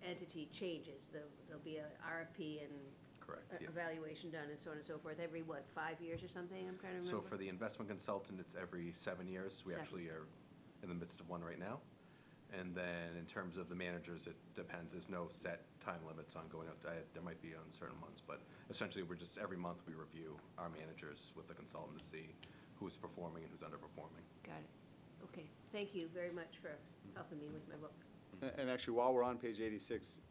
Speaker 3: entity changes. There'll be a RFP and
Speaker 6: Correct, yeah.
Speaker 3: evaluation done and so on and so forth. Every, what, 5 years or something? I'm trying to remember.
Speaker 6: So for the investment consultant, it's every 7 years. We
Speaker 3: 7.
Speaker 6: actually are in the midst of one right now. And then in terms of the managers, it depends. There's no set time limits on going out. There might be on certain months, but essentially we're just, every month we review our managers with the consultant to see who's performing and who's underperforming.
Speaker 3: Got it. Okay. Thank you very much for helping me with my book.
Speaker 2: And actually, while we're on page 86,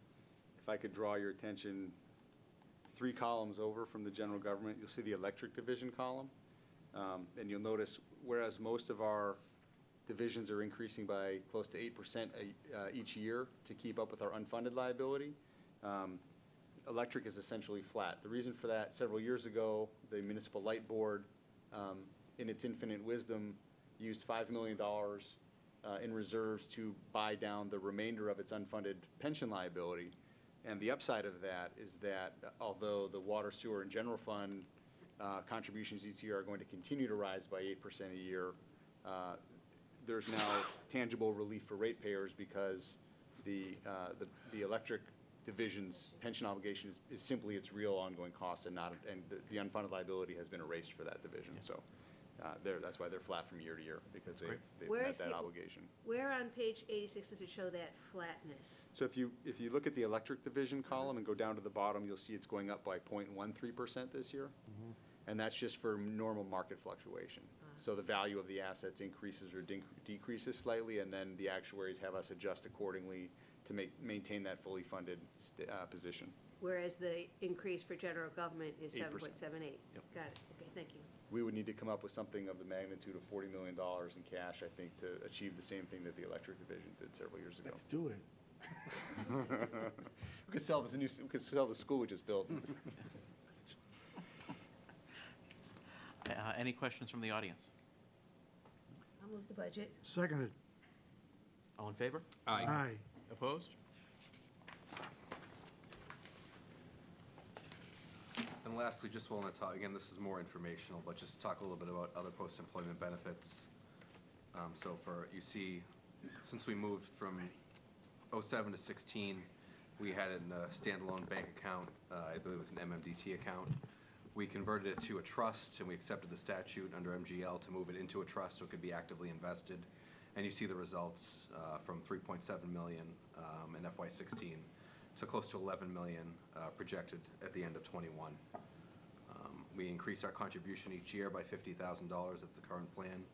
Speaker 2: if I could draw your attention 3 columns over from the general government, you'll see the electric division column. And you'll notice, whereas most of our divisions are increasing by close to 8% each year to keep up with our unfunded liability, electric is essentially flat. The reason for that, several years ago, the Municipal Light Board, in its infinite wisdom, used $5 million in reserves to buy down the remainder of its unfunded pension liability. And the upside of that is that although the water, sewer, and general fund contributions each year are going to continue to rise by 8% a year, there's now tangible relief for ratepayers because the electric division's pension obligation is simply its real ongoing cost and not, and the unfunded liability has been erased for that division.
Speaker 1: Yeah.
Speaker 2: So that's why they're flat from year to year, because they've
Speaker 3: Where
Speaker 2: met
Speaker 3: is
Speaker 2: that
Speaker 3: the-
Speaker 2: obligation.
Speaker 3: Where on page 86 does it show that flatness?
Speaker 2: So if you look at the electric division column and go down to the bottom, you'll see it's going up by 0.13% this year. And that's just for normal market fluctuation. So the value of the assets increases or decreases slightly, and then the actuaries have us adjust accordingly to maintain that fully funded position.
Speaker 3: Whereas the increase for general government is
Speaker 2: 8%.
Speaker 3: 7.78.
Speaker 1: Yep.
Speaker 3: Got it. Okay, thank you.
Speaker 2: We would need to come up with something of the magnitude of $40 million in cash, I think, to achieve the same thing that the electric division did several years ago.
Speaker 5: Let's do it.
Speaker 2: We could sell the school we just built.
Speaker 1: Any questions from the audience?
Speaker 3: I'll move the budget.
Speaker 8: Seconded.
Speaker 1: All in favor?
Speaker 8: Aye.
Speaker 1: Opposed?
Speaker 6: And lastly, just want to talk, again, this is more informational, but just talk a little bit about other post-employment benefits. So you see, since we moved from '07 to '16, we had a standalone bank account, I believe it was an MMDT account. We converted it to a trust, and we accepted the statute under MGL to move it into a trust so it could be actively invested. And you see the results from 3.7 million in FY16 to close to 11 million projected at the end of '21. We increase our contribution each year by $50,000. That's the current plan.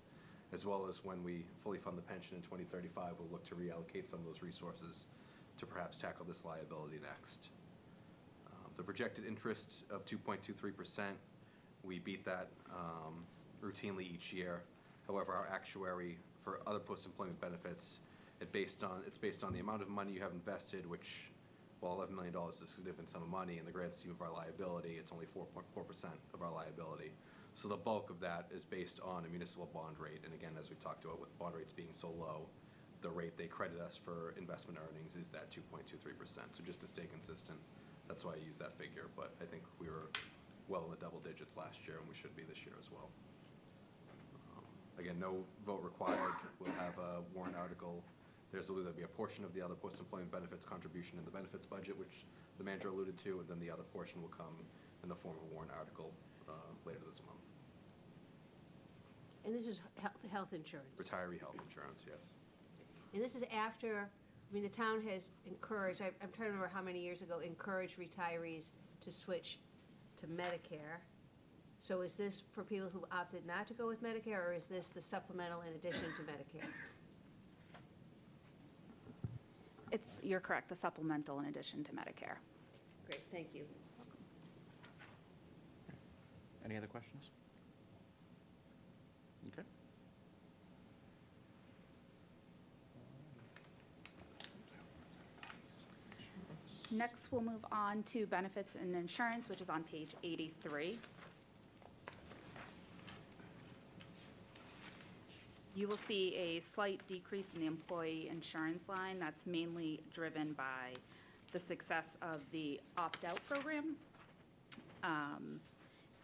Speaker 6: As well as when we fully fund the pension in 2035, we'll look to reallocate some of those resources to perhaps tackle this liability next. The projected interest of 2.23%, we beat that routinely each year. However, our actuary for other post-employment benefits, it's based on the amount of money you have invested, which, while $11 million is a significant sum of money in the grand scheme of our liability, it's only 4.4% of our liability. So the bulk of that is based on a municipal bond rate. And again, as we talked about, with bond rates being so low, the rate they credit us for investment earnings is that 2.23%. So just to stay consistent, that's why I use that figure. But I think we were well in the double digits last year, and we should be this year as well. Again, no vote required. We'll have a warrant article. There'll be a portion of the other post-employment benefits contribution in the benefits budget, which the manager alluded to, and then the other portion will come in the form of a warrant article later this month.
Speaker 3: And this is health insurance.
Speaker 6: Retiree health insurance, yes.
Speaker 3: And this is after, I mean, the town has encouraged, I'm trying to remember how many years ago, encouraged retirees to switch to Medicare. So is this for people who opted not to go with Medicare, or is this the supplemental in addition to Medicare?
Speaker 13: You're correct, the supplemental in addition to Medicare.
Speaker 3: Great, thank you.
Speaker 1: Any other questions? Okay.
Speaker 13: Next, we'll move on to benefits and insurance, which is on page 83. You will see a slight decrease in the employee insurance line. That's mainly driven by the success of the opt-out program.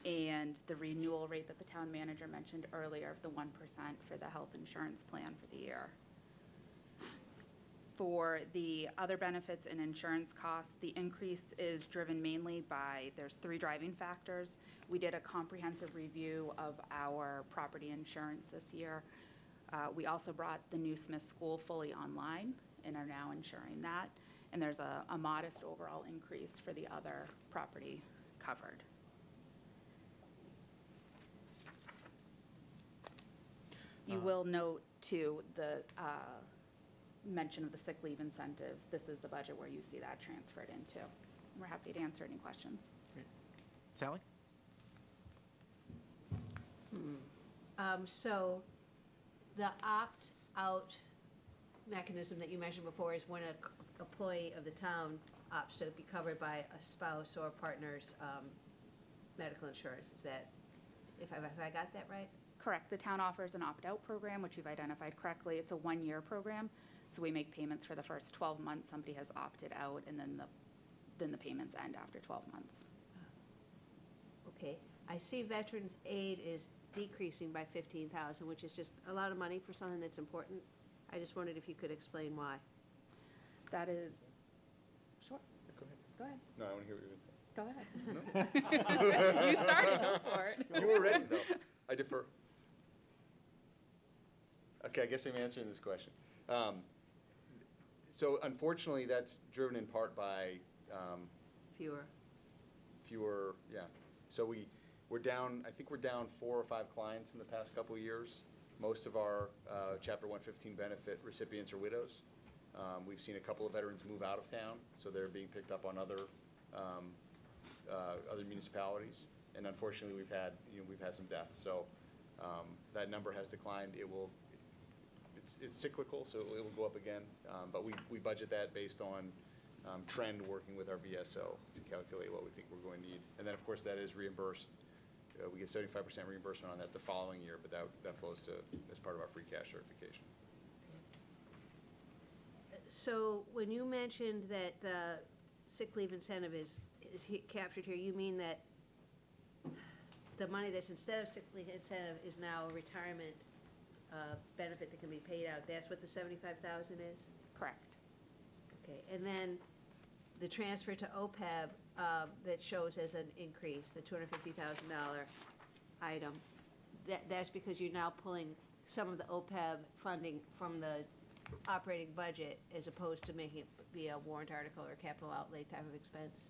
Speaker 13: And the renewal rate that the town manager mentioned earlier of the 1% for the health insurance plan for the year. For the other benefits and insurance costs, the increase is driven mainly by, there's 3 driving factors. We did a comprehensive review of our property insurance this year. We also brought the new Smith School fully online and are now insuring that. And there's a modest overall increase for the other property covered. You will note, too, the mention of the sick leave incentive. This is the budget where you see that transferred into. We're happy to answer any questions.
Speaker 1: Sally?
Speaker 3: So the opt-out mechanism that you mentioned before is when an employee of the town opts to be covered by a spouse or a partner's medical insurance. Is that, if I got that right?
Speaker 13: Correct. The town offers an opt-out program, which you've identified correctly. It's a 1-year program, so we make payments for the first 12 months. Somebody has opted out, and then the payments end after 12 months.
Speaker 3: Okay. I see Veterans Aid is decreasing by $15,000, which is just a lot of money for something that's important. I just wondered if you could explain why.
Speaker 13: That is, sure,
Speaker 2: Go ahead.
Speaker 13: go ahead.
Speaker 2: No, I want to hear what you're going to say.
Speaker 13: Go ahead. You started, go for it.
Speaker 2: You were ready, though. I defer. Okay, I guess I'm answering this question. So unfortunately, that's driven in part by
Speaker 3: Fewer.
Speaker 2: yeah. So we're down, I think we're down 4 or 5 clients in the past couple of years. Most of our Chapter 115 benefit recipients are widows. We've seen a couple of veterans move out of town, so they're being picked up on other municipalities. And unfortunately, we've had some deaths. So that number has declined. It's cyclical, so it will go up again. But we budget that based on trend, working with our VSO to calculate what we think we're going to need. And then, of course, that is reimbursed. We get 75% reimbursement on that the following year, but that flows as part of our free cash certification.
Speaker 3: So when you mentioned that the sick leave incentive is captured here, you mean that the money that's instead of sick leave incentive is now a retirement benefit that can be paid out? That's what the $75,000 is?
Speaker 13: Correct.
Speaker 3: Okay, and then the transfer to OPEB that shows as an increase, the $250,000 item, that's because you're now pulling some of the OPEB funding from the operating budget as opposed to making it be a warrant article or capital outlay type of expense?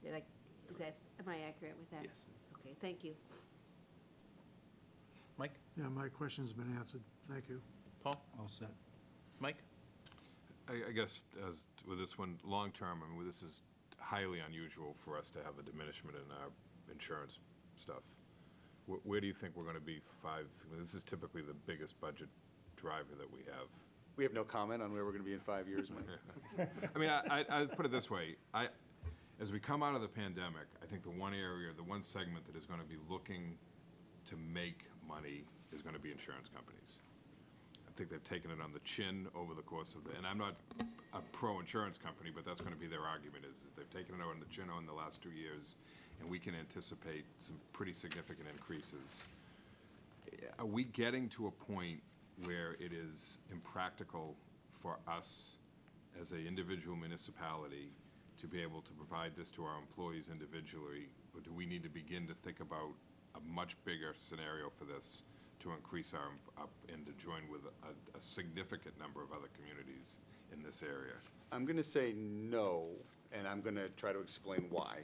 Speaker 3: Am I accurate with that?
Speaker 2: Yes.
Speaker 3: Okay, thank you.
Speaker 1: Mike?
Speaker 8: Yeah, my question's been answered. Thank you.
Speaker 1: Paul?
Speaker 7: All set.
Speaker 1: Mike?
Speaker 4: I guess as with this one, long-term, I mean, this is highly unusual for us to have a diminishment in our insurance stuff. Where do you think we're going to be this is typically the biggest budget driver that we have.
Speaker 2: We have no comment on where we're going to be in 5 years, Mike.
Speaker 4: I mean, I put it this way. As we come out of the pandemic, I think the one segment that is going to be looking to make money is going to be insurance companies. I think they've taken it on the chin over the course of and I'm not a pro-insurance company, but that's going to be their argument is they've taken it on the chin in the last 2 years, and we can anticipate some pretty significant increases. Are we getting to a point where it is impractical for us as an individual municipality to be able to provide this to our employees individually, or do we need to begin to think about a much bigger scenario for this to increase and to join with a significant number of other communities in this area?
Speaker 2: I'm going to say no, and I'm going to try to explain why.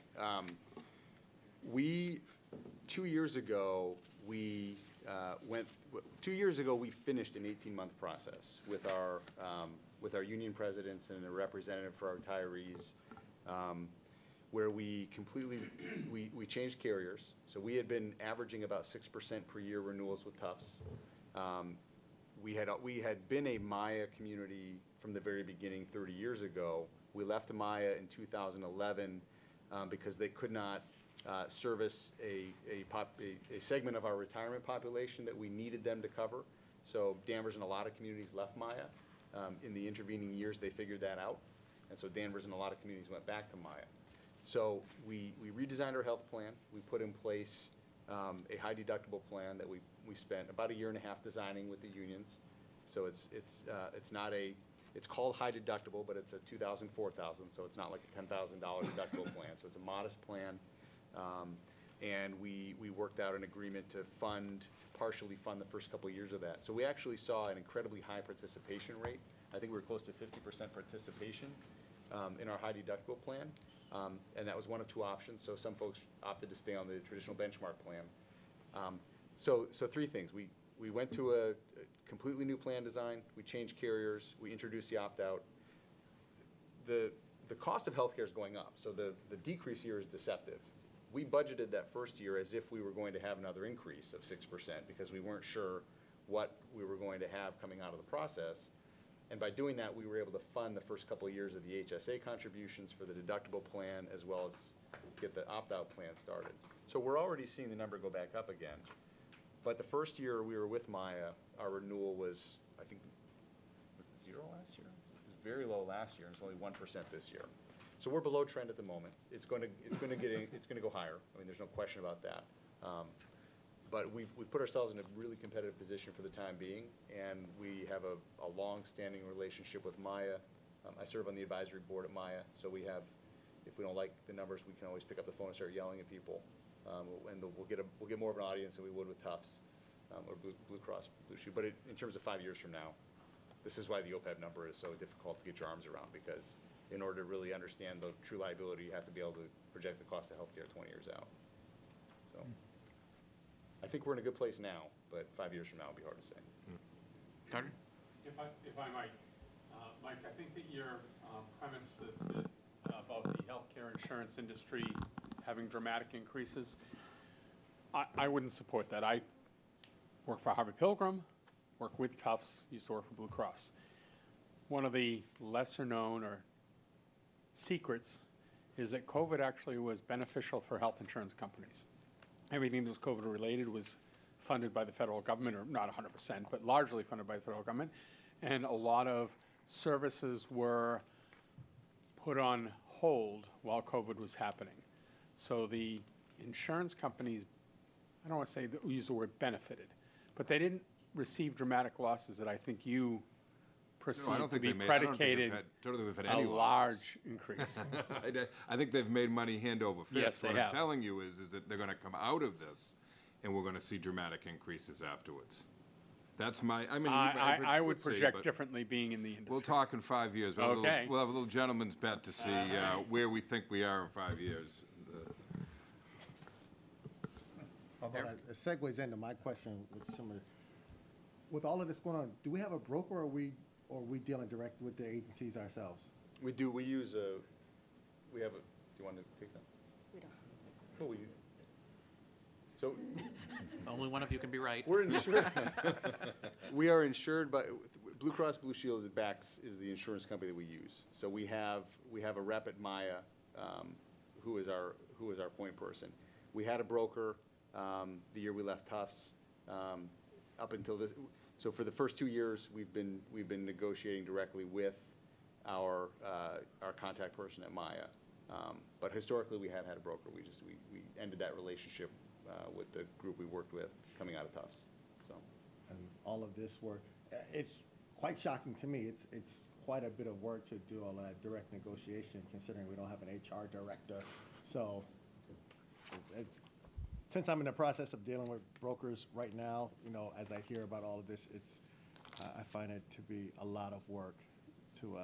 Speaker 2: 2 years ago, we finished an 18-month process with our union presidents and a representative for our retirees, where we changed carriers. So we had been averaging about 6% per year renewals with Tufts. We had been a Maya community from the very beginning 30 years ago. We left Maya in 2011 because they could not service a segment of our retirement population that we needed them to cover. So Danvers and a lot of communities left Maya. In the intervening years, they figured that out. And so Danvers and a lot of communities went back to Maya. So we redesigned our health plan. We put in place a high deductible plan that we spent about 1.5 years designing with the unions. So it's not it's called high deductible, but it's a $2,000, $4,000, so it's not like a $10,000 deductible plan. So it's a modest plan. And we worked out an agreement to partially fund the first couple of years of that. So we actually saw an incredibly high participation rate. I think we were close to 50% participation in our high deductible plan. And that was one of two options. So some folks opted to stay on the traditional benchmark plan. So three things. We went to a completely new plan design. We changed carriers. We introduced the opt-out. The cost of healthcare is going up. So the decrease here is deceptive. We budgeted that first year as if we were going to have another increase of 6% because we weren't sure what we were going to have coming out of the process. And by doing that, we were able to fund the first couple of years of the HSA contributions for the deductible plan as well as get the opt-out plan started. So we're already seeing the number go back up again. But the first year we were with Maya, our renewal was, I think, was it 0 last year? It was very low last year, and it's only 1% this year. So we're below trend at the moment. It's going to go higher. I mean, there's no question about that. But we've put ourselves in a really competitive position for the time being, and we have a long-standing relationship with Maya. I serve on the advisory board at Maya, so we have, if we don't like the numbers, we can always pick up the phone and start yelling at people, and we'll get more of an audience than we would with Tufts or Blue Cross Blue Shield. But in terms of 5 years from now, this is why the OPEB number is so difficult to get your arms around, because in order to really understand the true liability, you have to be able to project the cost of healthcare 20 years out. So I think we're in a good place now, but 5 years from now it'll be hard to say.
Speaker 1: Carter?
Speaker 11: If I might, Mike, I think that your premise about the healthcare insurance industry having dramatic increases, I wouldn't support that. I work for Harvard Pilgrim, work with Tufts, used to work for Blue Cross. One of the lesser known or secrets is that COVID actually was beneficial for health insurance companies. Everything that was COVID related was funded by the federal government, or not 100%, but largely funded by the federal government. And a lot of services were put on hold while COVID was happening. So the insurance companies, I don't want to say use the word benefited, but they didn't receive dramatic losses that I think you perceive to be predicated a large increase.
Speaker 4: I think they've made money hand over fist.
Speaker 11: Yes, they
Speaker 4: what
Speaker 11: have.
Speaker 4: I'm telling you is that they're going to come out of this, and we're going to see dramatic increases afterwards. That's my. I mean,
Speaker 11: I would
Speaker 4: see,
Speaker 11: project
Speaker 4: but
Speaker 11: differently being in the industry.
Speaker 4: We'll talk in 5 years. We'll
Speaker 11: Okay.
Speaker 4: We'll have a little gentleman's bet to see where we think we are in 5 years.
Speaker 5: Although it segues into my question with some of, with all of this going on, do we have a broker, or are we dealing direct with the agencies ourselves?
Speaker 2: We do. We use a. We have a. Do you want to take that?
Speaker 3: We don't.
Speaker 2: Oh, we. So
Speaker 1: Only one of you can be right.
Speaker 2: we're insured. We are insured by Blue Cross Blue Shield. Is the insurance company that we use. So we have a rep at Maya, who is our point person. We had a broker the year we left Tufts. Up until this, so for the first 2 years, we've been negotiating directly with our contact person at Maya. But historically, we have had a broker. We ended that relationship with the group we worked with coming out of Tufts. So,
Speaker 5: And all of this work, it's quite shocking to me. It's quite a bit of work to do all that direct negotiation, considering we don't have an HR director. So, since I'm in the process of dealing with brokers right now, as I hear about all of this, I find it to be a lot of work to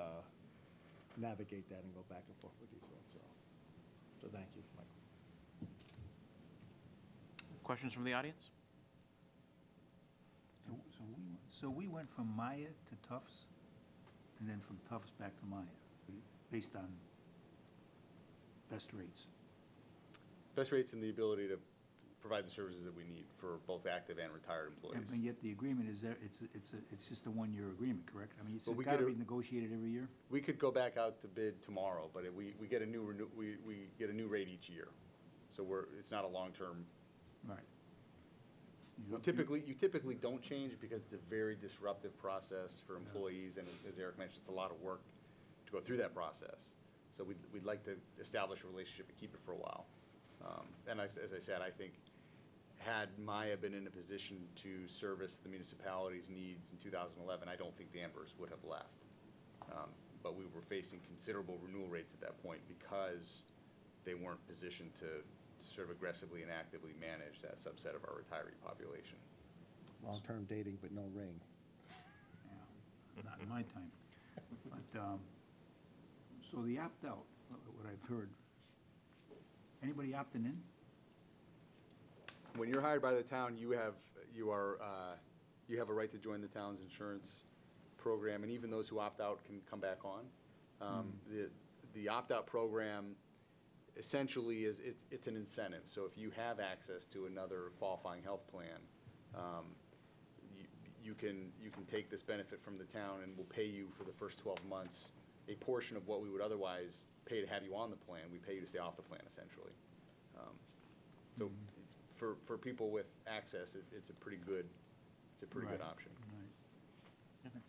Speaker 5: navigate that and go back and forth with these folks. So thank you, Michael.
Speaker 1: Questions from the audience?
Speaker 7: So we went from Maya to Tufts, and then from Tufts back to Maya, based on best rates.
Speaker 2: best rates and the ability to provide the services that we need for both active and retired employees.
Speaker 7: And yet the agreement is there, it's just a one-year agreement, correct? I mean, it's
Speaker 2: Well, we
Speaker 7: got to
Speaker 2: get
Speaker 7: be negotiated every year?
Speaker 2: We could go back out to bid tomorrow, but we get a new we get a new rate each year. So it's not a long-term.
Speaker 7: Right.
Speaker 2: You typically don't change because it's a very disruptive process for employees, and as Eric mentioned, it's a lot of work to go through that process. So we'd like to establish a relationship and keep it for a while. And as I said, I think had Maya been in a position to service the municipality's needs in 2011, I don't think Danvers would have left. But we were facing considerable renewal rates at that point because they weren't positioned to sort of aggressively and actively manage that subset of our retiree population.
Speaker 5: Long-term dating, but no ring.
Speaker 7: Yeah, not in my time. But, so the opt-out, what I've heard, anybody opting in?
Speaker 2: When you're hired by the town, you have a right to join the town's insurance program, and even those who opt out can come back on. The opt-out program essentially it's an incentive. So if you have access to another qualifying health plan, you can take this benefit from the town, and we'll pay you for the first 12 months a portion of what we would otherwise pay to have you on the plan. We pay you to stay off the plan, essentially. So for people with access, it's a pretty good
Speaker 7: Right.
Speaker 2: option.
Speaker 7: Right. That's it.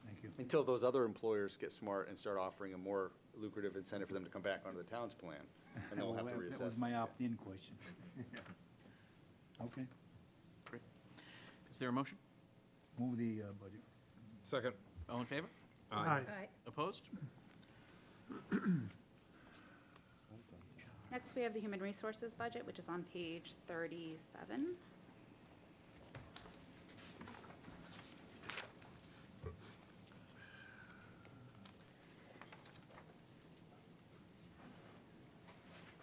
Speaker 7: Thank you.
Speaker 2: Until those other employers get smart and start offering a more lucrative incentive for them to come back onto the town's plan, and they'll have to
Speaker 7: Well,
Speaker 2: reassess.
Speaker 7: that was my
Speaker 2: things.
Speaker 7: opt-in question. Okay,
Speaker 1: Great. Is there a motion?
Speaker 7: move the budget.
Speaker 4: Second.
Speaker 1: All in favor?
Speaker 8: Aye.
Speaker 3: All right.
Speaker 1: Opposed?
Speaker 13: Next, we have the human resources budget, which is on page 37.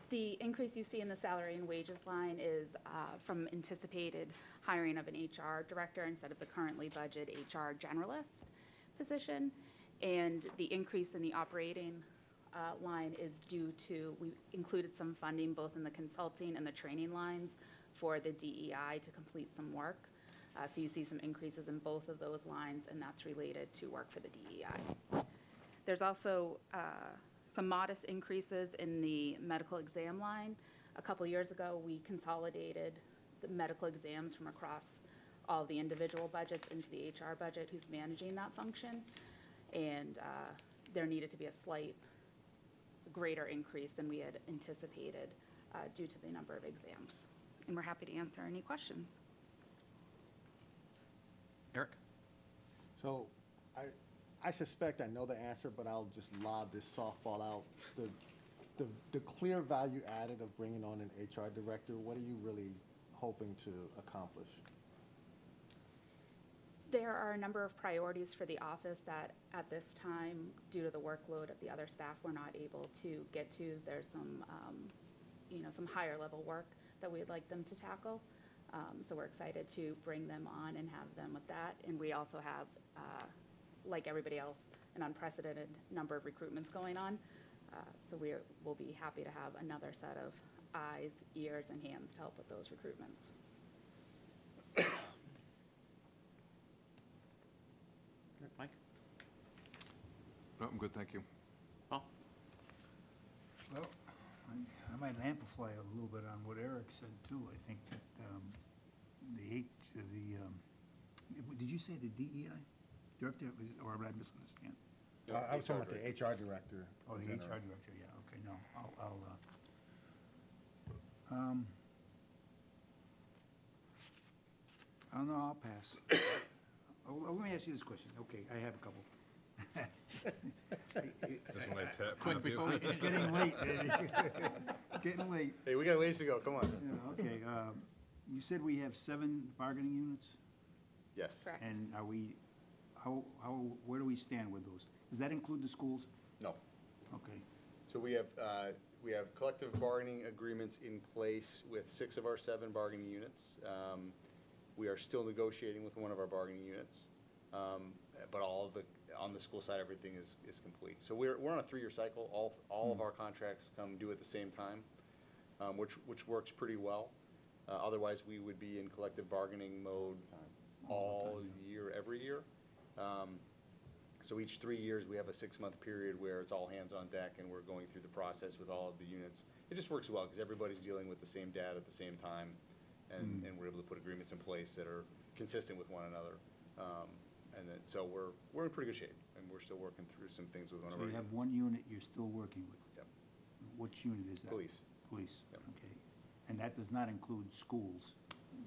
Speaker 13: The increase you see in the salary and wages line is from anticipated hiring of an HR director instead of the currently budgeted HR generalist position. And the increase in the operating line is due to, we included some funding both in the consulting and the training lines for the DEI to complete some work. So you see some increases in both of those lines, and that's related to work for the DEI. There's also some modest increases in the medical exam line. A couple years ago, we consolidated the medical exams from across all the individual budgets into the HR budget, who's managing that function. And there needed to be a slight greater increase than we had anticipated due to the number of exams. And we're happy to answer any questions.
Speaker 1: Eric?
Speaker 5: So I suspect I know the answer, but I'll just lob this softball out. The clear value added of bringing on an HR director, what are you really hoping to accomplish?
Speaker 13: There are a number of priorities for the office that at this time, due to the workload of the other staff, we're not able to get to. There's some, some higher level work that we'd like them to tackle. So we're excited to bring them on and have them with that. And we also have, like everybody else, an unprecedented number of recruitments going on. So we'll be happy to have another set of eyes, ears, and hands to help with those recruitments.
Speaker 1: Mike?
Speaker 4: No, I'm good, thank you.
Speaker 1: Paul?
Speaker 7: Well, I might amplify a little bit on what Eric said too. I think that did you say the DEI director, or did I misunderstand?
Speaker 5: I was talking about the HR director.
Speaker 7: Oh, the
Speaker 5: in general.
Speaker 7: HR director, yeah, okay, no, I don't know, I'll pass. Let me ask you this question. Okay, I have a couple.
Speaker 4: Is this one I tap?
Speaker 1: Quick, before we-
Speaker 7: It's getting late, baby. Getting late.
Speaker 2: Hey, we got a ways to go, come on.
Speaker 7: Yeah, okay, you said we have 7 bargaining units?
Speaker 2: Yes.
Speaker 13: Correct.
Speaker 7: And are we, where do we stand with those? Does that include the schools?
Speaker 2: No.
Speaker 7: Okay,
Speaker 2: So we have collective bargaining agreements in place with 6 of our 7 bargaining units. We are still negotiating with one of our bargaining units, but on the school side, everything is complete. So we're on a 3-year cycle. All of our contracts come due at the same time, which works pretty well. Otherwise, we would be in collective bargaining mode all year, every year. So each 3 years, we have a 6-month period where it's all hands on deck, and we're going through the process with all of the units. It just works well because everybody's dealing with the same data at the same time, and we're able to put agreements in place that are consistent with one another. And then, so we're in pretty good shape, and we're still working through some things with one of
Speaker 7: So
Speaker 2: our
Speaker 7: you have
Speaker 2: units.
Speaker 7: one unit you're still working with?
Speaker 2: Yep.
Speaker 7: Which unit is that?
Speaker 2: Police.
Speaker 7: Police,
Speaker 2: Yep.
Speaker 7: okay. And that does not include schools?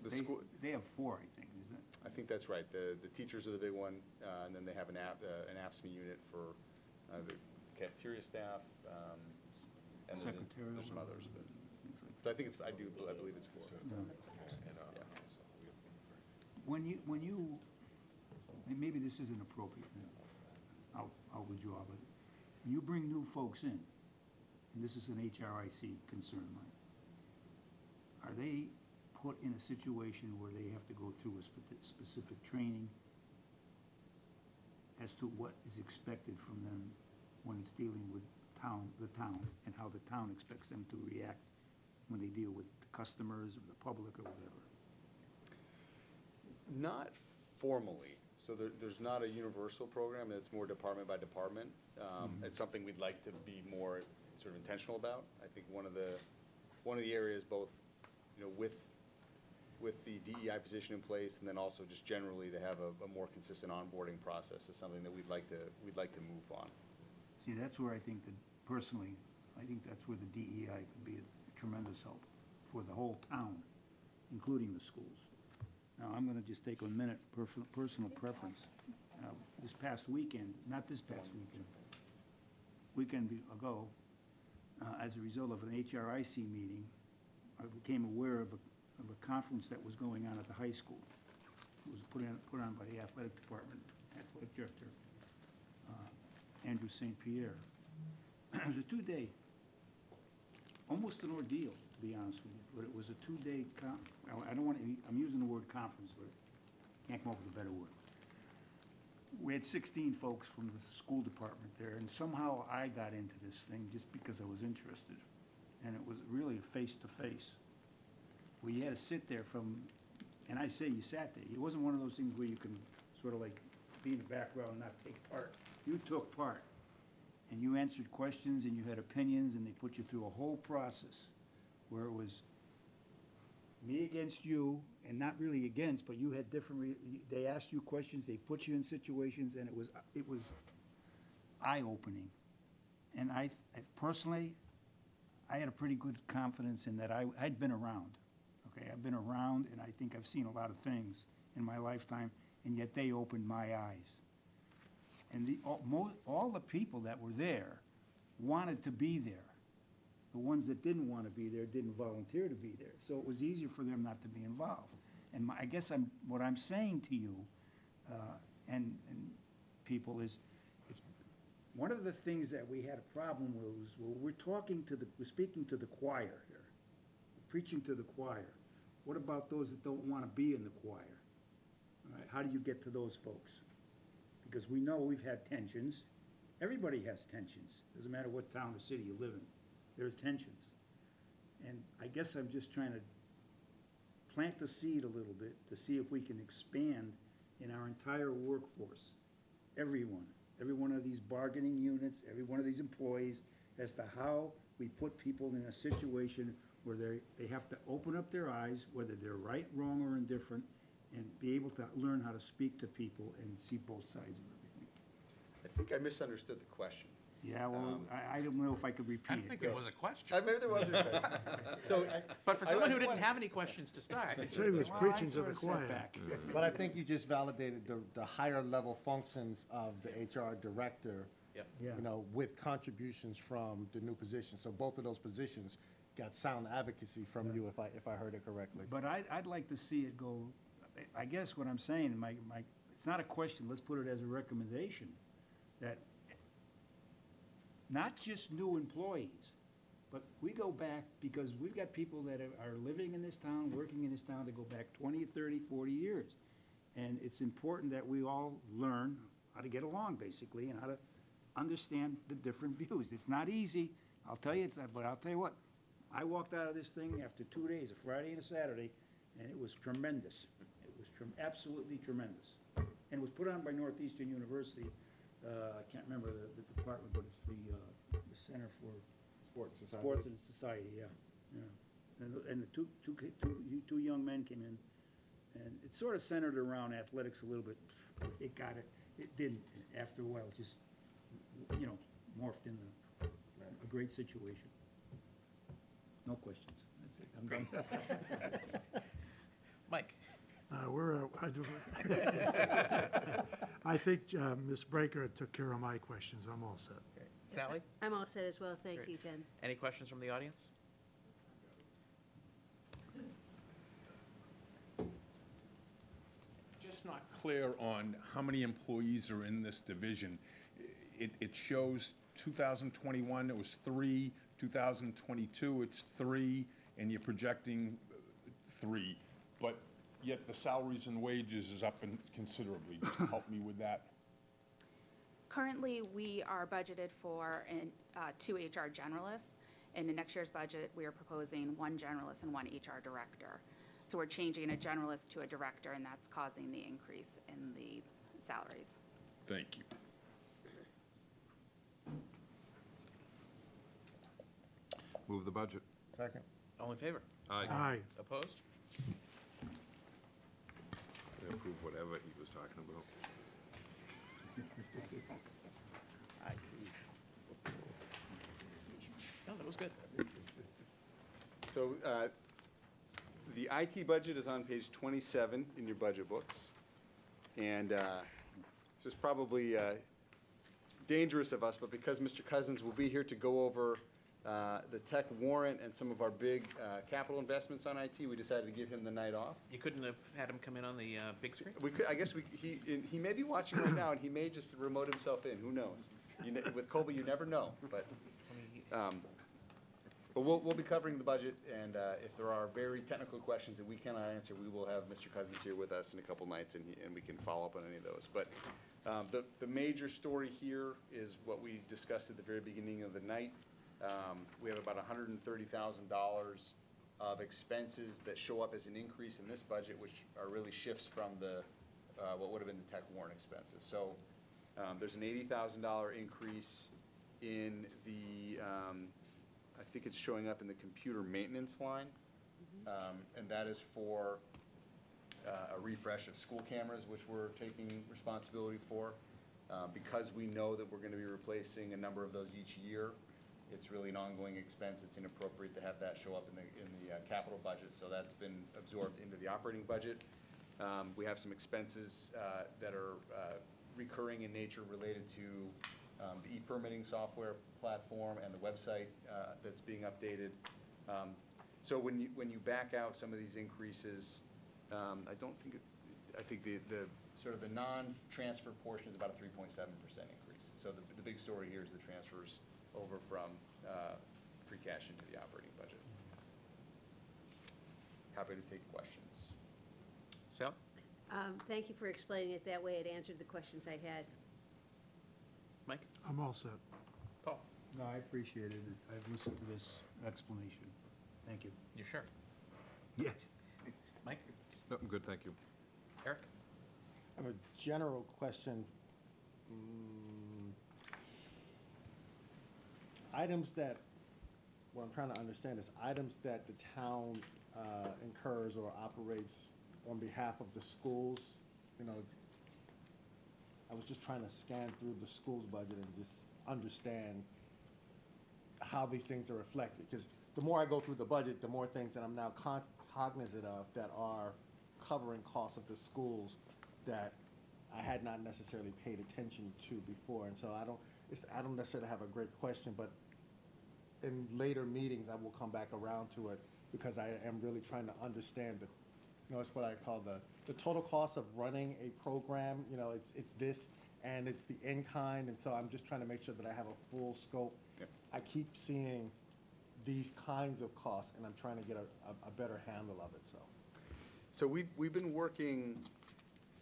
Speaker 2: The
Speaker 7: They-
Speaker 2: school-
Speaker 7: They have four, I think, is that?
Speaker 2: I think that's right. The teachers are the big one, and then they have an AFSME unit for the cafeteria staff, and
Speaker 7: Secretarial.
Speaker 2: there's some others, but,
Speaker 7: things like
Speaker 2: so I think I believe it's 4.
Speaker 7: that. Yeah.
Speaker 2: Yeah.
Speaker 7: When you, and maybe this isn't appropriate, I'll withdraw, but when you bring new folks in, and this is an HRIC concern of mine, are they put in a situation where they have to go through a specific training as to what is expected from them when it's dealing with the town, and how the town expects them to react when they deal with customers or the public or whatever?
Speaker 2: Not formally. So there's not a universal program. It's more department by department. It's something we'd like to be more sort of intentional about. I think one of the areas, both, with the DEI position in place, and then also just generally to have a more consistent onboarding process, is something that we'd like to move on.
Speaker 7: See, that's where I think that, personally, I think that's where the DEI could be a tremendous help for the whole town, including the schools. Now, I'm gonna just take a minute, personal preference. This past weekend, not this past weekend ago, as a result of an HRIC meeting, I became aware of a conference that was going on at the high school. It was put on by the athletic department, athletic director, Andrew St. Pierre. It was a 2-day, almost an ordeal, to be honest with you, but it was a 2-day I'm using the word conference, but can't come up with a better word. We had 16 folks from the school department there, and somehow I got into this thing just because I was interested. And it was really a face-to-face. We had to sit there and I say you sat there. It wasn't one of those things where you can sort of like be in the background and not take part. You took part, and you answered questions, and you had opinions, and they put you through a whole process where it was me against you, and not really against, but you had different, they asked you questions, they put you in situations, and it was eye-opening. And I personally, I had a pretty good confidence in that I'd been around, okay? I've been around, and I think I've seen a lot of things in my lifetime, and yet they opened my eyes. And all the people that were there wanted to be there. The ones that didn't want to be there didn't volunteer to be there. So it was easier for them not to be involved. And I guess what I'm saying to you and people is, it's one of the things that we had a problem with was, we're speaking to the choir here, we're preaching to the choir. What about those that don't want to be in the choir? All right, how do you get to those folks? Because we know we've had tensions. Everybody has tensions. Doesn't matter what town or city you live in. There are tensions. And I guess I'm just trying to plant the seed a little bit to see if we can expand in our entire workforce. Every one of these bargaining units, every one of these employees, as to how we put people in a situation where they have to open up their eyes, whether they're right, wrong, or indifferent, and be able to learn how to speak to people and see both sides of everything.
Speaker 2: I think I misunderstood the question.
Speaker 7: Yeah, well, I don't know if I could repeat
Speaker 1: I
Speaker 7: it.
Speaker 1: don't think it was a question.
Speaker 2: Maybe there wasn't. So,
Speaker 1: But for someone who didn't have any questions to start,
Speaker 8: Said he was
Speaker 7: Well, I
Speaker 8: preaching to
Speaker 7: sort
Speaker 8: the
Speaker 7: of sat
Speaker 8: choir.
Speaker 7: back.
Speaker 5: But I think you just validated the higher level functions of the HR director,
Speaker 2: Yep.
Speaker 7: Yeah.
Speaker 5: with contributions from the new position. So both of those positions got sound advocacy from you, if I heard it correctly.
Speaker 7: But I'd like to see it go, I guess what I'm saying, it's not a question, let's put it as a recommendation, that not just new employees, but we go back, because we've got people that are living in this town, working in this town, that go back 20, 30, 40 years. And it's important that we all learn how to get along, basically, and how to understand the different views. It's not easy, I'll tell you, but I'll tell you what, I walked out of this thing after 2 days, a Friday and a Saturday, and it was tremendous. It was absolutely tremendous. And it was put on by Northeastern University. I can't remember the department, but it's the Center for Sports and Society, yeah. And the two young men came in, And it's sort of centered around athletics a little bit. It got it, it didn't, after a while, it just, morphed into a great situation. No questions, that's it, I'm done.
Speaker 1: Mike?
Speaker 8: I think Ms. Breaker took care of my questions. I'm all set.
Speaker 1: Sally?
Speaker 3: I'm all set as well, thank
Speaker 1: Great.
Speaker 3: you, Jen.
Speaker 1: Any questions from the audience?
Speaker 9: Just not clear on how many employees are in this division. It shows 2021, it was 3, 2022, it's 3, and you're projecting 3. But yet the salaries and wages is up considerably. Just help me with that.
Speaker 13: Currently, we are budgeted for 2 HR generalists. In the next year's budget, we are proposing 1 generalist and 1 HR director. So we're changing a generalist to a director, and that's causing the increase in the salaries.
Speaker 9: Thank you.
Speaker 4: Move the budget.
Speaker 5: Second.
Speaker 1: All in favor?
Speaker 8: Aye.
Speaker 1: Opposed?
Speaker 4: I approve whatever he was talking about.
Speaker 1: No, that was good.
Speaker 2: So the IT budget is on page 27 in your budget books. And this is probably dangerous of us, but because Mr. Cousins will be here to go over the tech warrant and some of our big capital investments on IT, we decided to give him the night off.
Speaker 1: You couldn't have had him come in on the big screen?
Speaker 2: We could, I guess he may be watching right now, and he may just remote himself in, who knows? With Colby, you never know, but we'll be covering the budget, and if there are very technical questions that we cannot answer, we will have Mr. Cousins here with us in a couple nights, and we can follow up on any of those. But the major story here is what we discussed at the very beginning of the night. We have about $130,000 of expenses that show up as an increase in this budget, which are really shifts from the what would have been the tech warrant expenses. So there's an $80,000 increase in the I think it's showing up in the computer maintenance line, and that is for a refresh of school cameras, which we're taking responsibility for. Because we know that we're going to be replacing a number of those each year, it's really an ongoing expense. It's inappropriate to have that show up in the capital budget, so that's been absorbed into the operating budget. We have some expenses that are recurring in nature related to the e-permitting software platform and the website that's being updated. So when you back out some of these increases, I think the sort of the non-transfer portion is about a 3.7% increase. So the big story here is the transfers over from free cash into the operating budget. Happy to take questions.
Speaker 1: Sal?
Speaker 3: Thank you for explaining it that way. It answered the questions I had.
Speaker 1: Mike?
Speaker 8: I'm all set.
Speaker 1: Paul?
Speaker 7: No, I appreciate it. I've listened to this explanation. Thank you.
Speaker 1: You sure?
Speaker 7: Yes.
Speaker 1: Mike?
Speaker 4: No, I'm good, thank you.
Speaker 1: Eric?
Speaker 5: I have a general question. Items that, what I'm trying to understand is items that the town incurs or operates on behalf of the schools. I was just trying to scan through the school's budget and just understand how these things are reflected. Because the more I go through the budget, the more things that I'm now cognizant of that are covering costs of the schools that I had not necessarily paid attention to before. And so I don't necessarily have a great question, but in later meetings, I will come back around to it because I am really trying to understand it's what I call the total cost of running a program. It's this and it's the in-kind, and so I'm just trying to make sure that I have a full scope.
Speaker 2: Yep.
Speaker 5: I keep seeing these kinds of costs, and I'm trying to get a better handle of it, so.
Speaker 2: So we've been working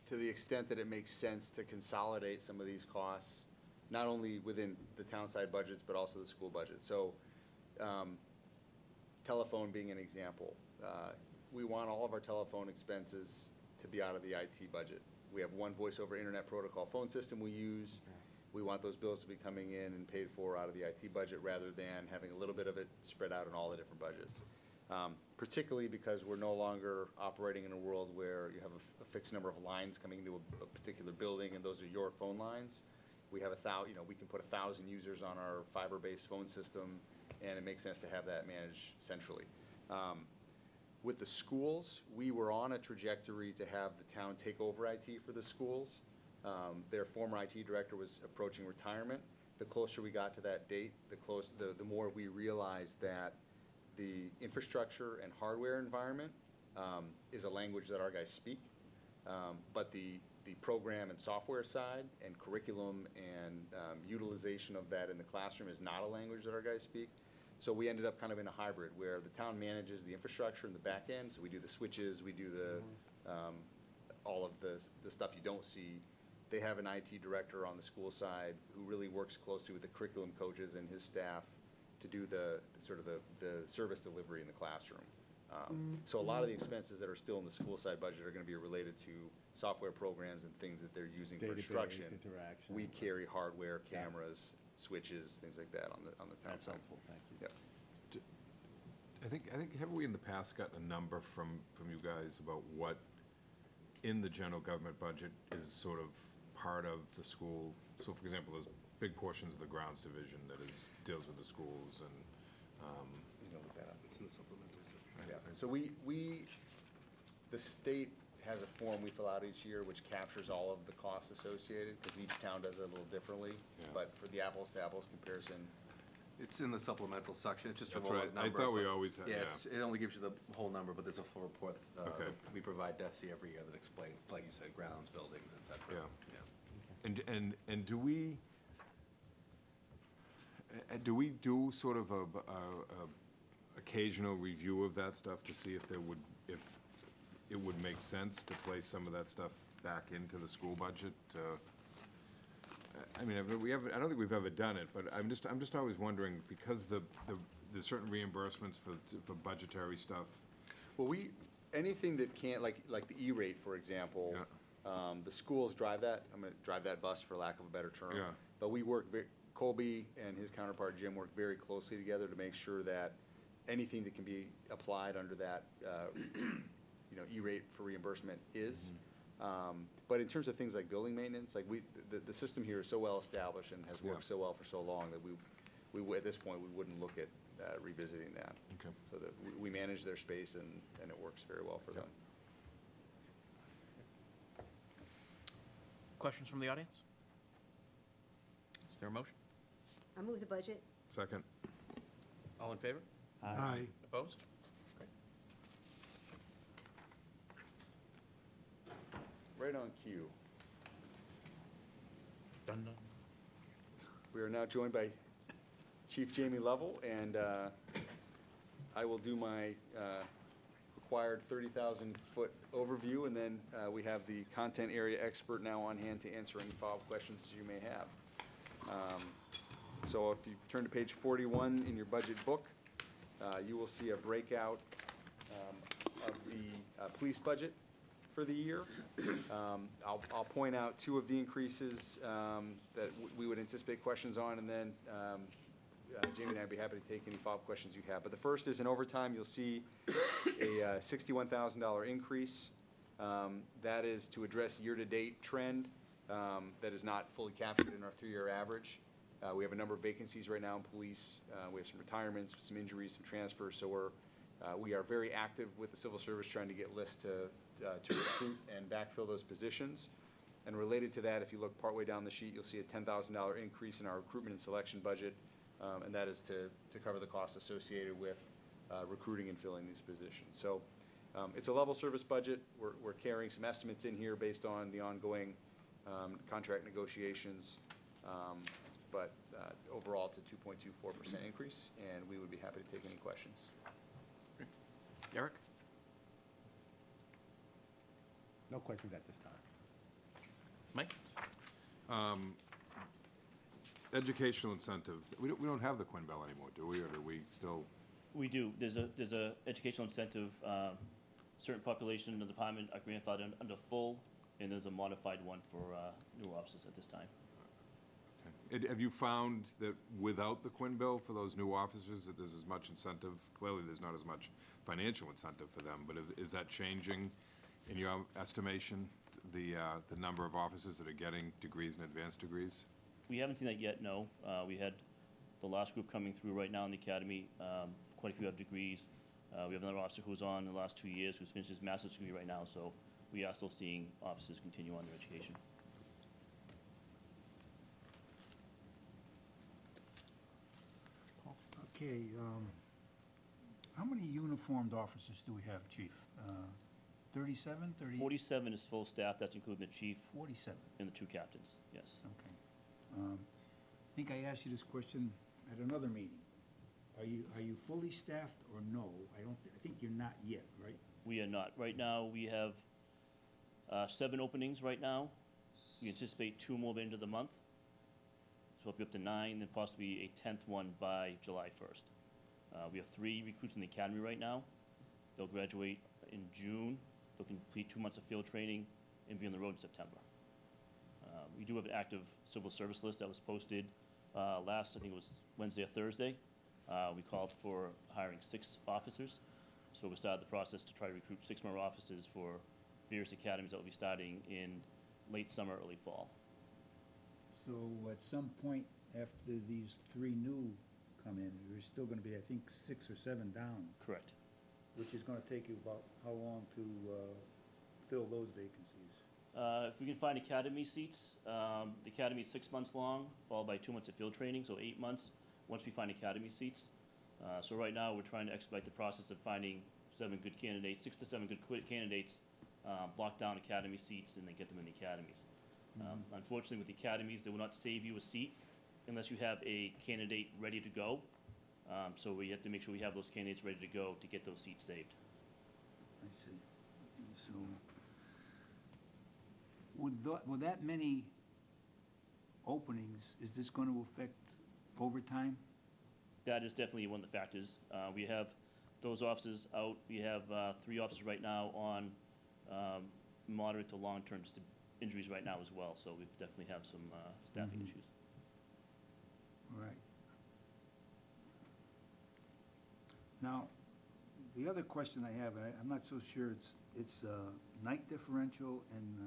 Speaker 2: to the extent that it makes sense to consolidate some of these costs, not only within the town side budgets, but also the school budget. So telephone being an example. We want all of our telephone expenses to be out of the IT budget. We have one voice over internet protocol phone system we use. We want those bills to be coming in and paid for out of the IT budget rather than having a little bit of it spread out in all the different budgets. particularly because we're no longer operating in a world where you have a fixed number of lines coming into a particular building, and those are your phone lines. We have we can put 1,000 users on our fiber-based phone system, and it makes sense to have that managed centrally. With the schools, we were on a trajectory to have the town take over IT for the schools. Their former IT director was approaching retirement. The closer we got to that date, the more we realized that the infrastructure and hardware environment is a language that our guys speak, but the program and software side and curriculum and utilization of that in the classroom is not a language that our guys speak. So we ended up kind of in a hybrid where the town manages the infrastructure in the back end. So we do the switches, we do the all of the stuff you don't see. They have an IT director on the school side who really works closely with the curriculum coaches and his staff to do the service delivery in the classroom. So a lot of the expenses that are still in the school side budget are going to be related to software programs and things that they're using for instruction.
Speaker 5: Interaction.
Speaker 2: We carry hardware, cameras, switches, things like that on the town
Speaker 5: That's
Speaker 2: side.
Speaker 5: helpful, thank you.
Speaker 2: Yep.
Speaker 4: I think have we in the past gotten a number from you guys about what in the general government budget is sort of part of the school? So for example, there's big portions of the grounds division that deals with the schools and.
Speaker 2: You can look that up.
Speaker 6: It's in the supplemental section.
Speaker 2: Yeah. So the state has a form we fill out each year which captures all of the costs associated, because each town does it a little differently.
Speaker 4: Yeah.
Speaker 2: But for the apples to apples comparison,
Speaker 6: It's in the supplemental section, it's just a
Speaker 4: That's
Speaker 6: roll
Speaker 4: right.
Speaker 6: number.
Speaker 4: I thought we
Speaker 6: but-
Speaker 4: always had, yeah.
Speaker 6: It only gives you the whole number, but there's a full report.
Speaker 4: Okay.
Speaker 6: We provide DESI every year that explains, like you said, grounds, buildings, et cetera.
Speaker 4: Yeah. And do we do sort of a occasional review of that stuff to see if it would make sense to place some of that stuff back into the school budget? I mean, I don't think we've ever done it, but I'm just always wondering, because there's certain reimbursements for budgetary stuff.
Speaker 2: well, anything that can't, like the E-rate, for example, the schools drive that. I'm going to drive that bus, for lack of a better term.
Speaker 4: Yeah.
Speaker 2: But we work, Colby and his counterpart Jim work very closely together to make sure that anything that can be applied under that, E-rate for reimbursement is. But in terms of things like building maintenance, like the system here is so well established and has worked so well for so long that we at this point, we wouldn't look at revisiting that.
Speaker 4: Okay.
Speaker 2: So that we manage their space and it works very well for them.
Speaker 1: Questions from the audience? Is there a motion?
Speaker 3: I'll move the budget.
Speaker 4: Second.
Speaker 1: All in favor?
Speaker 8: Aye.
Speaker 1: Opposed? Great.
Speaker 2: Right on cue.
Speaker 1: Done, done.
Speaker 2: We are now joined by Chief Jamie Lovell, and I will do my required 30,000-foot overview, and then we have the content area expert now on hand to answer any follow-up questions that you may have. So if you turn to page 41 in your budget book, you will see a breakout of the police budget for the year. I'll point out two of the increases that we would anticipate questions on, and then Jamie and I would be happy to take any follow-up questions you have. But the first is in overtime. You'll see a $61,000 increase. That is to address year-to-date trend that is not fully captured in our 3-year average. We have a number of vacancies right now in police. We have some retirements, some injuries, some transfers. So we are very active with the civil service trying to get lists to recruit and backfill those positions. And related to that, if you look partway down the sheet, you'll see a $10,000 increase in our recruitment and selection budget, and that is to cover the costs associated with recruiting and filling these positions. So it's a level service budget. We're carrying some estimates in here based on the ongoing contract negotiations, but overall it's a 2.24% increase, and we would be happy to take any questions.
Speaker 1: Eric?
Speaker 5: No questions at this time.
Speaker 1: Mike?
Speaker 4: Educational incentive. We don't have the Quinn Bell anymore, do we? Or do we still?
Speaker 14: We do. There's a educational incentive. Certain population in the department are grandfathered under full, and there's a modified one for newer officers at this time.
Speaker 4: Have you found that without the Quinn bill for those new officers, that there's as much incentive? Clearly, there's not as much financial incentive for them, but is that changing in your estimation, the number of officers that are getting degrees and advanced degrees?
Speaker 14: We haven't seen that yet, no. We had the last group coming through right now in the academy. Quite a few have degrees. We have another officer who's on in the last 2 years who's finished his master's degree right now, so we are still seeing officers continue on their education.
Speaker 7: Okay, how many uniformed officers do we have, Chief? 37, 30?
Speaker 14: 47 is full staff, that's including the chief
Speaker 7: 47,
Speaker 14: and the 2 captains, yes.
Speaker 7: okay. I think I asked you this question at another meeting. Are you fully staffed or no? I think you're not yet, right?
Speaker 14: We are not. Right now, we have 7 openings right now. We anticipate 2 more by the end of the month. So we'll be up to 9, and possibly a 10th one by July 1st. We have 3 recruits in the academy right now. They'll graduate in June. They'll complete 2 months of field training and be on the road in September. We do have an active civil service list that was posted last, I think it was Wednesday or Thursday. We called for hiring 6 officers. So we started the process to try to recruit 6 more officers for various academies that will be starting in late summer, early fall.
Speaker 7: So at some point after these 3 new come in, you're still gonna be, I think, 6 or 7 down,
Speaker 14: Correct.
Speaker 7: which is gonna take you about how long to fill those vacancies?
Speaker 14: If we can find academy seats, the academy is 6 months long, followed by 2 months of field training, so 8 months once we find academy seats. So right now, we're trying to expedite the process of finding 7 good candidates, 6 to 7 good candidates, block down academy seats, and then get them in the academies. Unfortunately, with the academies, they will not save you a seat unless you have a candidate ready to go. So we have to make sure we have those candidates ready to go to get those seats saved.
Speaker 7: I see. So, with that many openings, is this gonna affect overtime?
Speaker 14: That is definitely one of the factors. We have those officers out. We have 3 officers right now on moderate to long-term injuries right now as well. So we definitely have some staffing issues.
Speaker 7: Right. Now, the other question I have, I'm not so sure, it's night differential and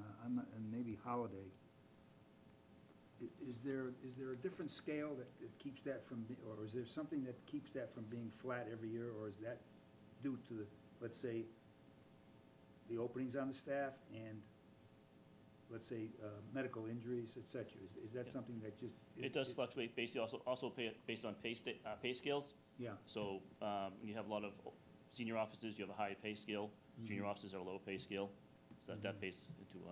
Speaker 7: maybe holiday. Is there a different scale that keeps that from, or is there something that keeps that from being flat every year, or is that due to the, let's say, the openings on the staff and, let's say, medical injuries, et cetera? Is that something that just?
Speaker 14: It does fluctuate basically also based on pay scales.
Speaker 7: Yeah.
Speaker 14: So when you have a lot of senior officers, you have a higher pay scale. Junior officers are a lower pay scale. So that pays into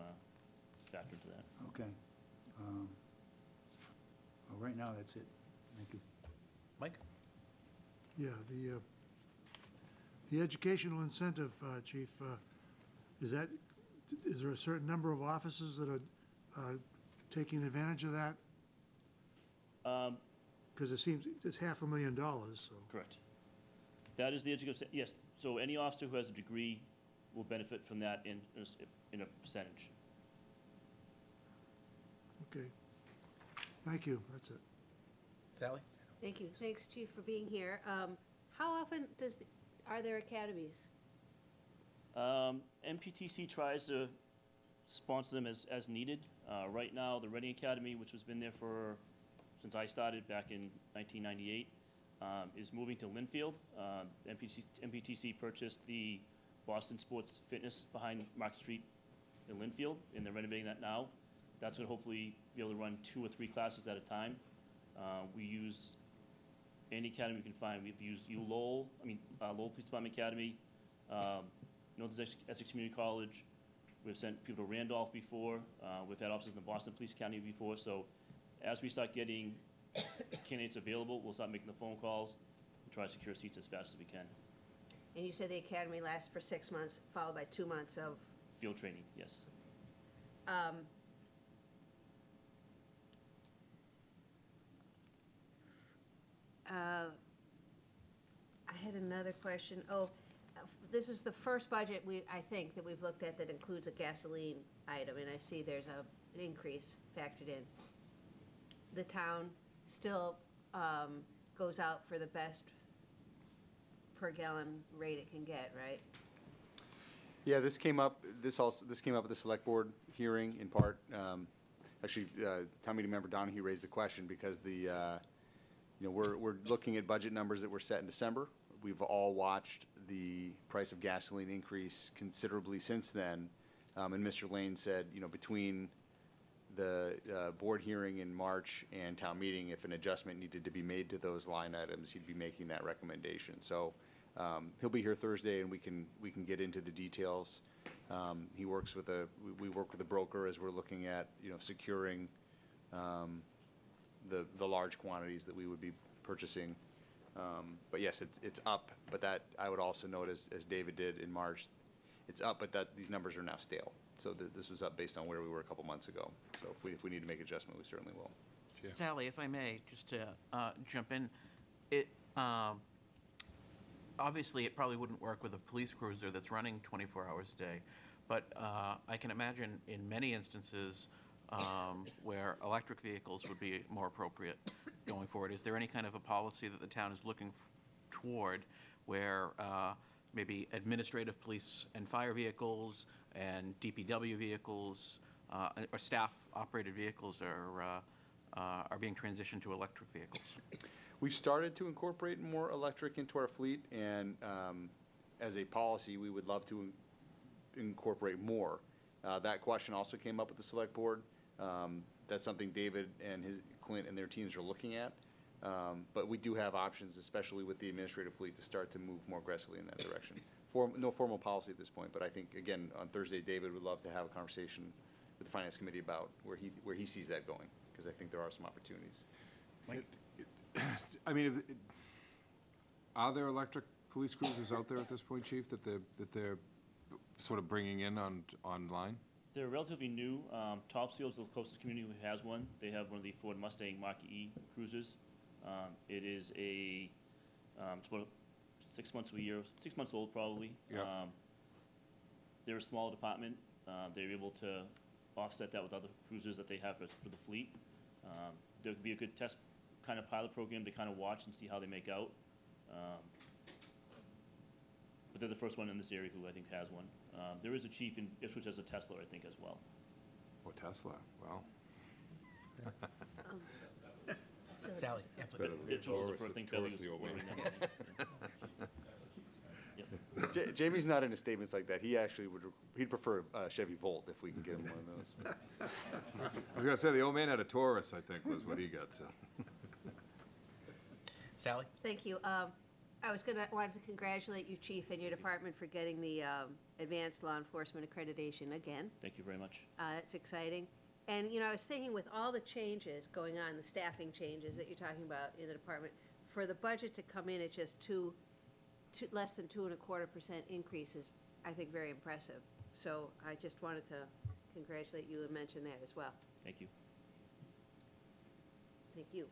Speaker 14: factor into that.
Speaker 7: Okay. Well, right now, that's it. Thank you.
Speaker 1: Mike?
Speaker 8: Yeah, the educational incentive, Chief, is there a certain number of officers that are taking advantage of that? Because it seems it's $500,000, so.
Speaker 14: Correct. That is the education, yes. So any officer who has a degree will benefit from that in a percentage.
Speaker 8: Okay. Thank you, that's it.
Speaker 1: Sally?
Speaker 3: Thank you. Thanks, Chief, for being here. How often are there academies?
Speaker 14: MPTC tries to sponsor them as needed. Right now, the Reading Academy, which has been there since I started back in 1998, is moving to Linfield. MPTC purchased the Boston Sports Fitness behind Market Street in Linfield, and they're renovating that now. That's going to hopefully be able to run 2 or 3 classes at a time. We use any academy we can find. We've used Lowell Police Department Academy, Northern Essex Community College. We've sent people to Randolph before. We've had officers in the Boston Police Academy before. So as we start getting candidates available, we'll start making the phone calls and try to secure seats as fast as we can.
Speaker 3: And you said the academy lasts for 6 months, followed by 2 months of.
Speaker 14: Field training, yes.
Speaker 3: I had another question. This is the first budget I think that we've looked at that includes a gasoline item, and I see there's an increase factored in. the town still goes out for the best per gallon rate it can get, right?
Speaker 2: Yeah, this came up at the select board hearing in part. Actually, town meeting member Donahue raised the question because we're looking at budget numbers that were set in December. We've all watched the price of gasoline increase considerably since then. And Mr. Lane said, between the board hearing in March and town meeting, if an adjustment needed to be made to those line items, he'd be making that recommendation. So he'll be here Thursday, and we can get into the details. We work with a broker as we're looking at securing the large quantities that we would be purchasing. But yes, it's up. But that I would also note, as David did in March, it's up, but these numbers are now stale. So this was up based on where we were a couple months ago. So if we need to make adjustment, we certainly will.
Speaker 4: Yeah.
Speaker 1: Sally, if I may, just to jump in, obviously it probably wouldn't work with a police cruiser that's running 24 hours a day, but I can imagine in many instances where electric vehicles would be more appropriate going forward. Is there any kind of a policy that the town is looking toward where maybe administrative police and fire vehicles and DPW vehicles or staff-operated vehicles are being transitioned to electric vehicles?
Speaker 2: We've started to incorporate more electric into our fleet, and as a policy, we would love to incorporate more. That question also came up at the select board. That's something David and Clint and their teams are looking at. But we do have options, especially with the administrative fleet, to start to move more aggressively in that direction. No formal policy at this point, but I think, again, on Thursday, David would love to have a conversation with the Finance Committee about where he sees that going, because I think there are some opportunities.
Speaker 4: I mean, are there electric police cruisers out there at this point, Chief, that they're sort of bringing in online?
Speaker 14: They're relatively new. Topsfield's the closest community who has one. They have one of the Ford Mustang Mach E cruisers. It is it's about 6 months to a year, 6 months old probably.
Speaker 4: Yeah.
Speaker 14: They're a small department. They're able to offset that with other cruisers that they have for the fleet. There could be a good test kind of pilot program to kind of watch and see how they make out. But they're the first one in this area who I think has one. There is a chief in Ipswich has a Tesla, I think, as well.
Speaker 4: Oh, Tesla, wow.
Speaker 1: Sally,
Speaker 4: It's better than
Speaker 14: Ipswich is the
Speaker 4: Taurus,
Speaker 14: first thing
Speaker 4: Taurus
Speaker 14: Kelly
Speaker 4: the old
Speaker 14: was
Speaker 4: man.
Speaker 14: Yep.
Speaker 2: Jamie's not into statements like that. He'd prefer a Chevy Volt if we can get him one of those.
Speaker 4: I was gonna say, the old man had a Taurus, I think, was what he got, so.
Speaker 1: Sally?
Speaker 3: Thank you. I wanted to congratulate you, Chief, and your department for getting the Advanced Law Enforcement Accreditation again.
Speaker 14: Thank you very much.
Speaker 3: That's exciting. And, I was thinking with all the changes going on, the staffing changes that you're talking about in the department, for the budget to come in at just less than 2.25% increases, I think very impressive. So I just wanted to congratulate you and mention that as well.
Speaker 14: Thank you.
Speaker 3: Thank you.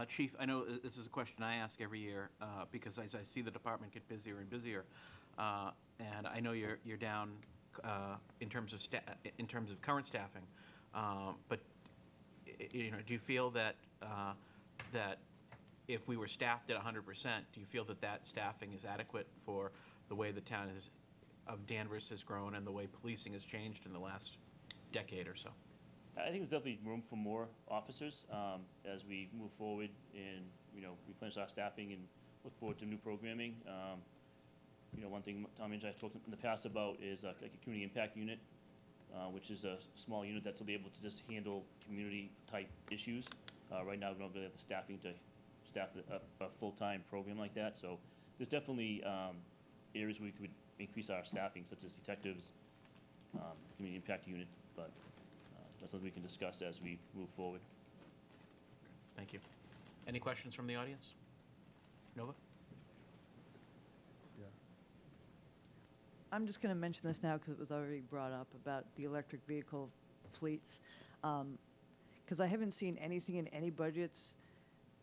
Speaker 1: Chief, I know this is a question I ask every year because as I see the department get busier and busier, and I know you're down in terms of current staffing, but do you feel that that if we were staffed at 100%, do you feel that staffing is adequate for the way the town of Danvers has grown and the way policing has changed in the last decade or so?
Speaker 14: I think there's definitely room for more officers as we move forward and replenish our staffing and look forward to new programming. One thing Tommy and I have talked in the past about is like a community impact unit, which is a small unit that's able to just handle community type issues. Right now, we don't really have the staffing to staff a full-time program like that. So there's definitely areas where we could increase our staffing, such as detectives, community impact unit, but that's something we can discuss as we move forward.
Speaker 1: Thank you. Any questions from the audience? Nova?
Speaker 12: I'm just going to mention this now because it was already brought up about the electric vehicle fleets. Because I haven't seen anything in any budgets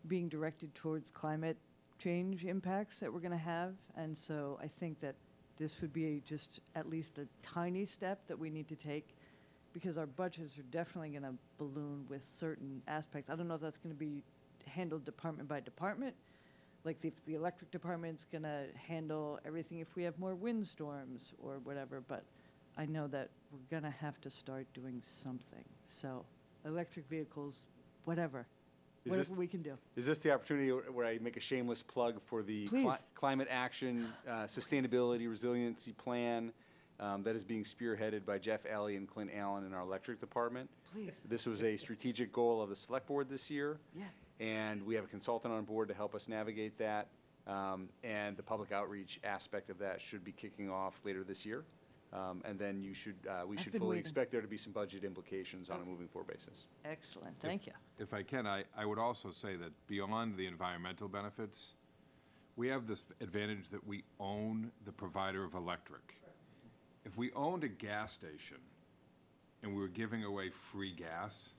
Speaker 12: being directed towards climate change impacts that we're going to have. And so I think that this would be just at least a tiny step that we need to take because our budgets are definitely going to balloon with certain aspects. I don't know if that's going to be handled department by department, like if the electric department's going to handle everything if we have more windstorms or whatever, but I know that we're going to have to start doing something. So electric vehicles, whatever we can do.
Speaker 2: Is this the opportunity where I make a shameless plug for the
Speaker 12: Please.
Speaker 2: climate action, sustainability, resiliency plan that is being spearheaded by Jeff Alley and Clint Allen in our electric department?
Speaker 12: Please.
Speaker 2: This was a strategic goal of the select board this year.
Speaker 12: Yeah.
Speaker 2: And we have a consultant on board to help us navigate that. And the public outreach aspect of that should be kicking off later this year. And then we should
Speaker 12: been
Speaker 2: fully
Speaker 12: waiting.
Speaker 2: expect there to be some budget implications on a moving forward basis.
Speaker 12: Excellent. Thank you.
Speaker 4: If I can, I would also say that beyond the environmental benefits, we have this advantage that we own the provider of electric. If we owned a gas station and we were giving away free gas,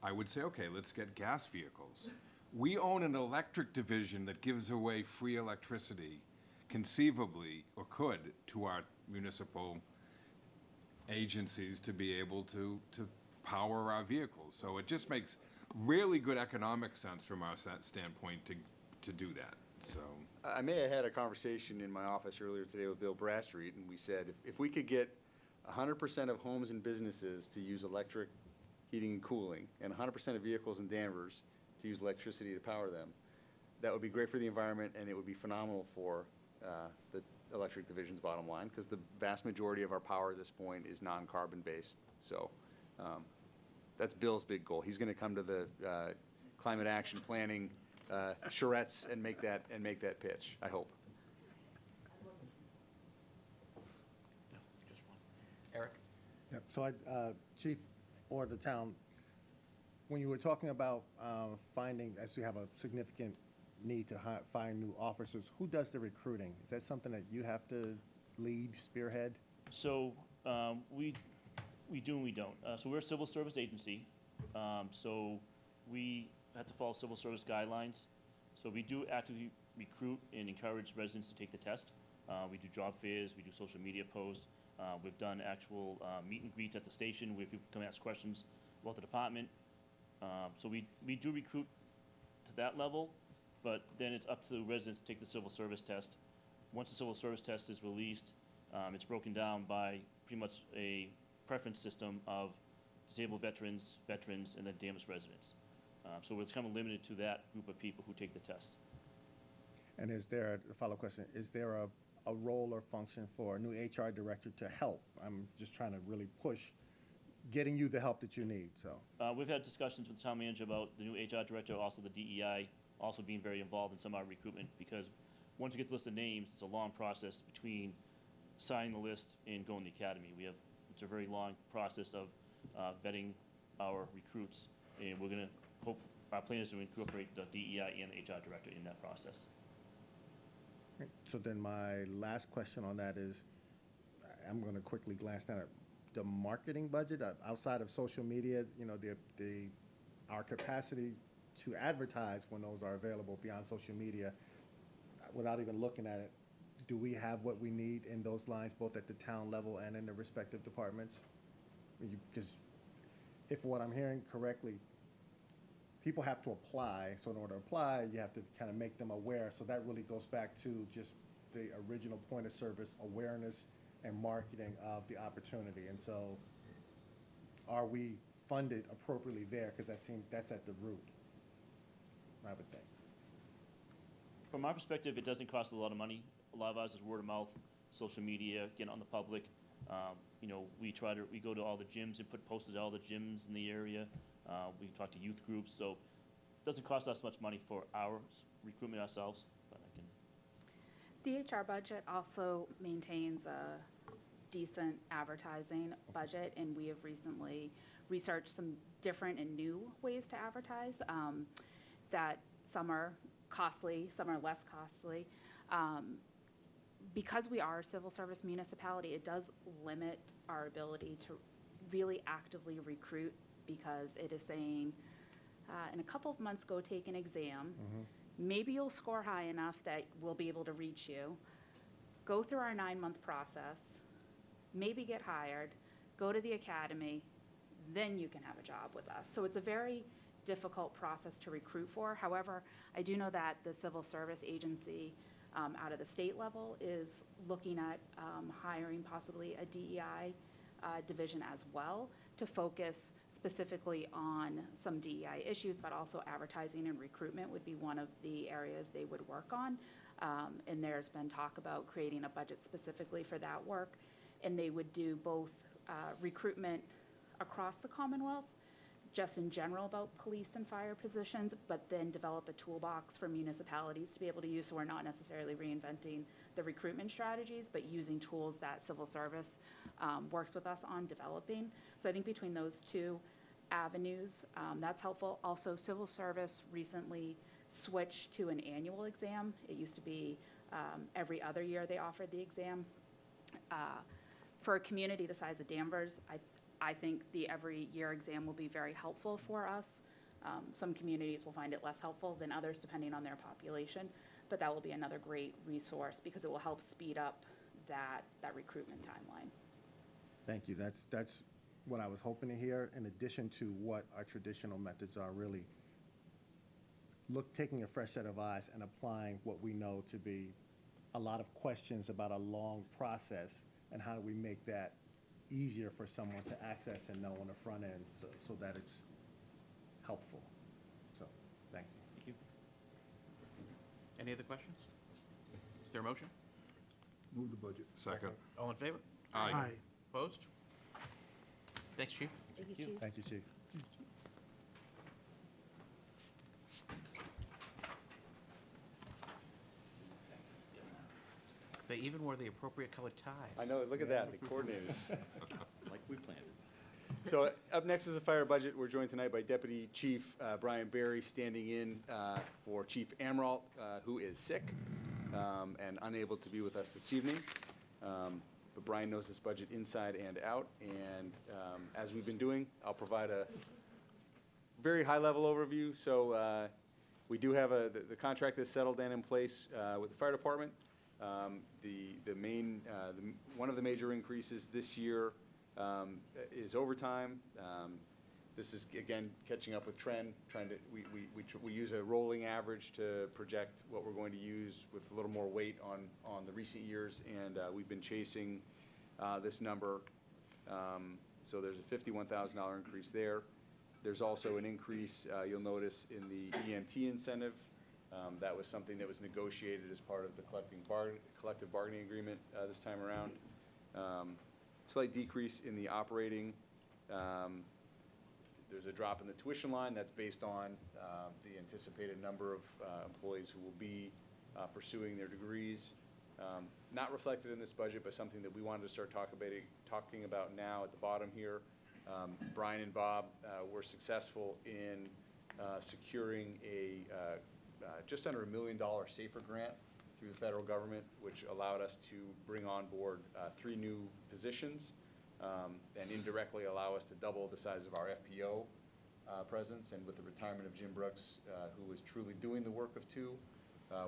Speaker 4: I would say, okay, let's get gas vehicles. We own an electric division that gives away free electricity, conceivably, or could, to our municipal agencies to be able to power our vehicles. So it just makes really good economic sense from our standpoint to do that. So
Speaker 2: I may have had a conversation in my office earlier today with Bill Bradstreet, and we said if we could get 100% of homes and businesses to use electric heating and cooling, and 100% of vehicles in Danvers to use electricity to power them, that would be great for the environment, and it would be phenomenal for the electric division's bottom line, because the vast majority of our power at this point is non-carbon based. So that's Bill's big goal. He's going to come to the climate action planning charrettes and make that pitch, I hope.
Speaker 1: No, just one. Eric?
Speaker 5: Yep, so Chief or the town, when you were talking about finding, as you have a significant need to find new officers, who does the recruiting? Is that something that you have to lead, spearhead?
Speaker 14: So we do and we don't. So we're a civil service agency, so we have to follow civil service guidelines. So we do actively recruit and encourage residents to take the test. We do job fairs, we do social media posts. We've done actual meet and greets at the station where people come ask questions about the department. So we do recruit to that level, but then it's up to the residents to take the civil service test. Once the civil service test is released, it's broken down by pretty much a preference system of disabled veterans, and then Danvers residents. So it's kind of limited to that group of people who take the test.
Speaker 5: And is there, a follow-up question, is there a role or function for a new HR director to help? I'm just trying to really push getting you the help that you need, so.
Speaker 14: We've had discussions with the town manager about the new HR director, also the DEI, also being very involved in some of our recruitment, because once you get the list of names, it's a long process between signing the list and going to the academy. It's a very long process of vetting our recruits, and we're going to our plan is to incorporate the DEI and the HR director in that process.
Speaker 5: Okay, so then my last question on that is, I'm going to quickly glance down at the marketing budget outside of social media. You know, our capacity to advertise when those are available beyond social media, without even looking at it, do we have what we need in those lines, both at the town level and in the respective departments? Because if what I'm hearing correctly, people have to apply, so in order to apply, you have to kind of make them aware. So that really goes back to just the original point of service awareness and marketing of the opportunity. And so are we funded appropriately there? Because that's at the root, I would think.
Speaker 14: From our perspective, it doesn't cost a lot of money. A lot of ours is word of mouth, social media, getting on the public. You know, we go to all the gyms and put posters at all the gyms in the area. We talk to youth groups, so it doesn't cost us much money for our recruitment ourselves. But
Speaker 13: The HR budget also maintains a decent advertising budget, and we have recently researched some different and new ways to advertise that some are costly, some are less costly. Because we are a civil service municipality, it does limit our ability to really actively recruit, because it is saying, in a couple of months, go take an exam. Maybe you'll score high enough that we'll be able to reach you. Go through our 9-month process, maybe get hired, go to the academy, then you can have a job with us. So it's a very difficult process to recruit for. However, I do know that the civil service agency out of the state level is looking at hiring possibly a DEI division as well to focus specifically on some DEI issues, but also advertising and recruitment would be one of the areas they would work on. And there's been talk about creating a budget specifically for that work. And they would do both recruitment across the Commonwealth, just in general about police and fire positions, but then develop a toolbox for municipalities to be able to use, so we're not necessarily reinventing the recruitment strategies, but using tools that civil service works with us on developing. So I think between those two avenues, that's helpful. Also, civil service recently switched to an annual exam. It used to be every other year they offered the exam. For a community the size of Danvers, I think the every year exam will be very helpful for us. Some communities will find it less helpful than others depending on their population, but that will be another great resource because it will help speed up that recruitment timeline.
Speaker 5: Thank you. That's what I was hoping to hear, in addition to what our traditional methods are, really taking a fresh set of eyes and applying what we know to be a lot of questions about a long process, and how do we make that easier for someone to access and know on the front end so that it's helpful. So, thank you.
Speaker 14: Thank you.
Speaker 1: Any other questions? Is there a motion?
Speaker 4: Move the budget. Second.
Speaker 1: All in favor?
Speaker 8: Aye.
Speaker 1: Opposed? Thanks, Chief.
Speaker 3: Thank you, Chief.
Speaker 5: Thank you, Chief.
Speaker 1: They even wore the appropriate colored ties.
Speaker 2: I know, look at that, the coordinators.
Speaker 14: Like we planned.
Speaker 2: So up next is the fire budget. We're joined tonight by Deputy Chief Brian Barry, standing in for Chief Amralt, who is sick and unable to be with us this evening. But Brian knows this budget inside and out, and as we've been doing, I'll provide a very high-level overview. So we do have the contract is settled and in place with the fire department. One of the major increases this year is overtime. This is, again, catching up with trend, we use a rolling average to project what we're going to use with a little more weight on the recent years, and we've been chasing this number. So there's a $51,000 increase there. There's also an increase, you'll notice, in the EMT incentive. That was something that was negotiated as part of the collective bargaining agreement this time around. Slight decrease in the operating. There's a drop in the tuition line. That's based on the anticipated number of employees who will be pursuing their degrees. Not reflected in this budget, but something that we wanted to start talking about now at the bottom here. Brian and Bob were successful in securing a just under $1 million SAFER grant through the federal government, which allowed us to bring on board 3 new positions and indirectly allow us to double the size of our FPO presence. And with the retirement of Jim Brooks, who was truly doing the work of 2,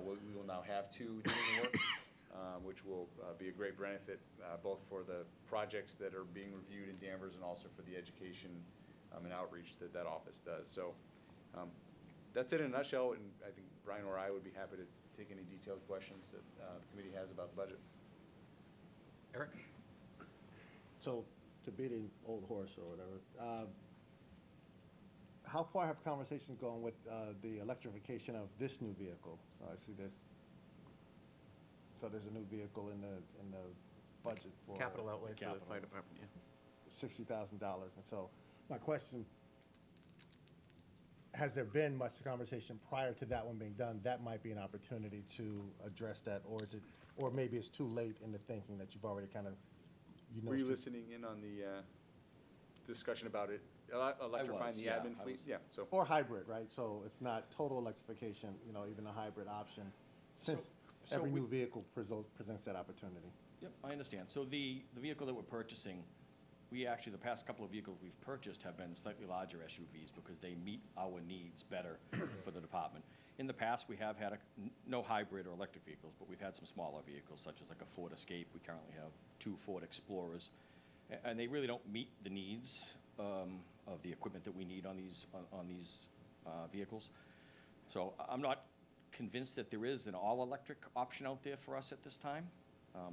Speaker 2: we will now have 2 doing the work, which will be a great benefit both for the projects that are being reviewed in Danvers and also for the education and outreach that office does. So that's it in a nutshell, and I think Brian or I would be happy to take any detailed questions that the committee has about the budget.
Speaker 1: Eric?
Speaker 5: So, to beat an old horse or whatever, how far have conversations gone with the electrification of this new vehicle? So I see this. So there's a new vehicle in the budget for
Speaker 1: Capital outlay for the fire department, yeah.
Speaker 5: $60,000. And so my question, has there been much conversation prior to that one being done? That might be an opportunity to address that, or maybe it's too late in the thinking that you've already kind of,
Speaker 2: Were you listening in on the discussion about it, electrifying the admin fleet? Yeah, so.
Speaker 5: Or hybrid, right? So if not total electrification, even a hybrid option, since every new vehicle presents that opportunity.
Speaker 15: Yep, I understand. So the vehicle that we're purchasing, we actually, the past couple of vehicles we've purchased have been slightly larger SUVs because they meet our needs better for the department. In the past, we have had no hybrid or electric vehicles, but we've had some smaller vehicles, such as like a Ford Escape. We currently have 2 Ford Explorers. and they really don't meet the needs of the equipment that we need on these vehicles. So I'm not convinced that there is an all-electric option out there for us at this time,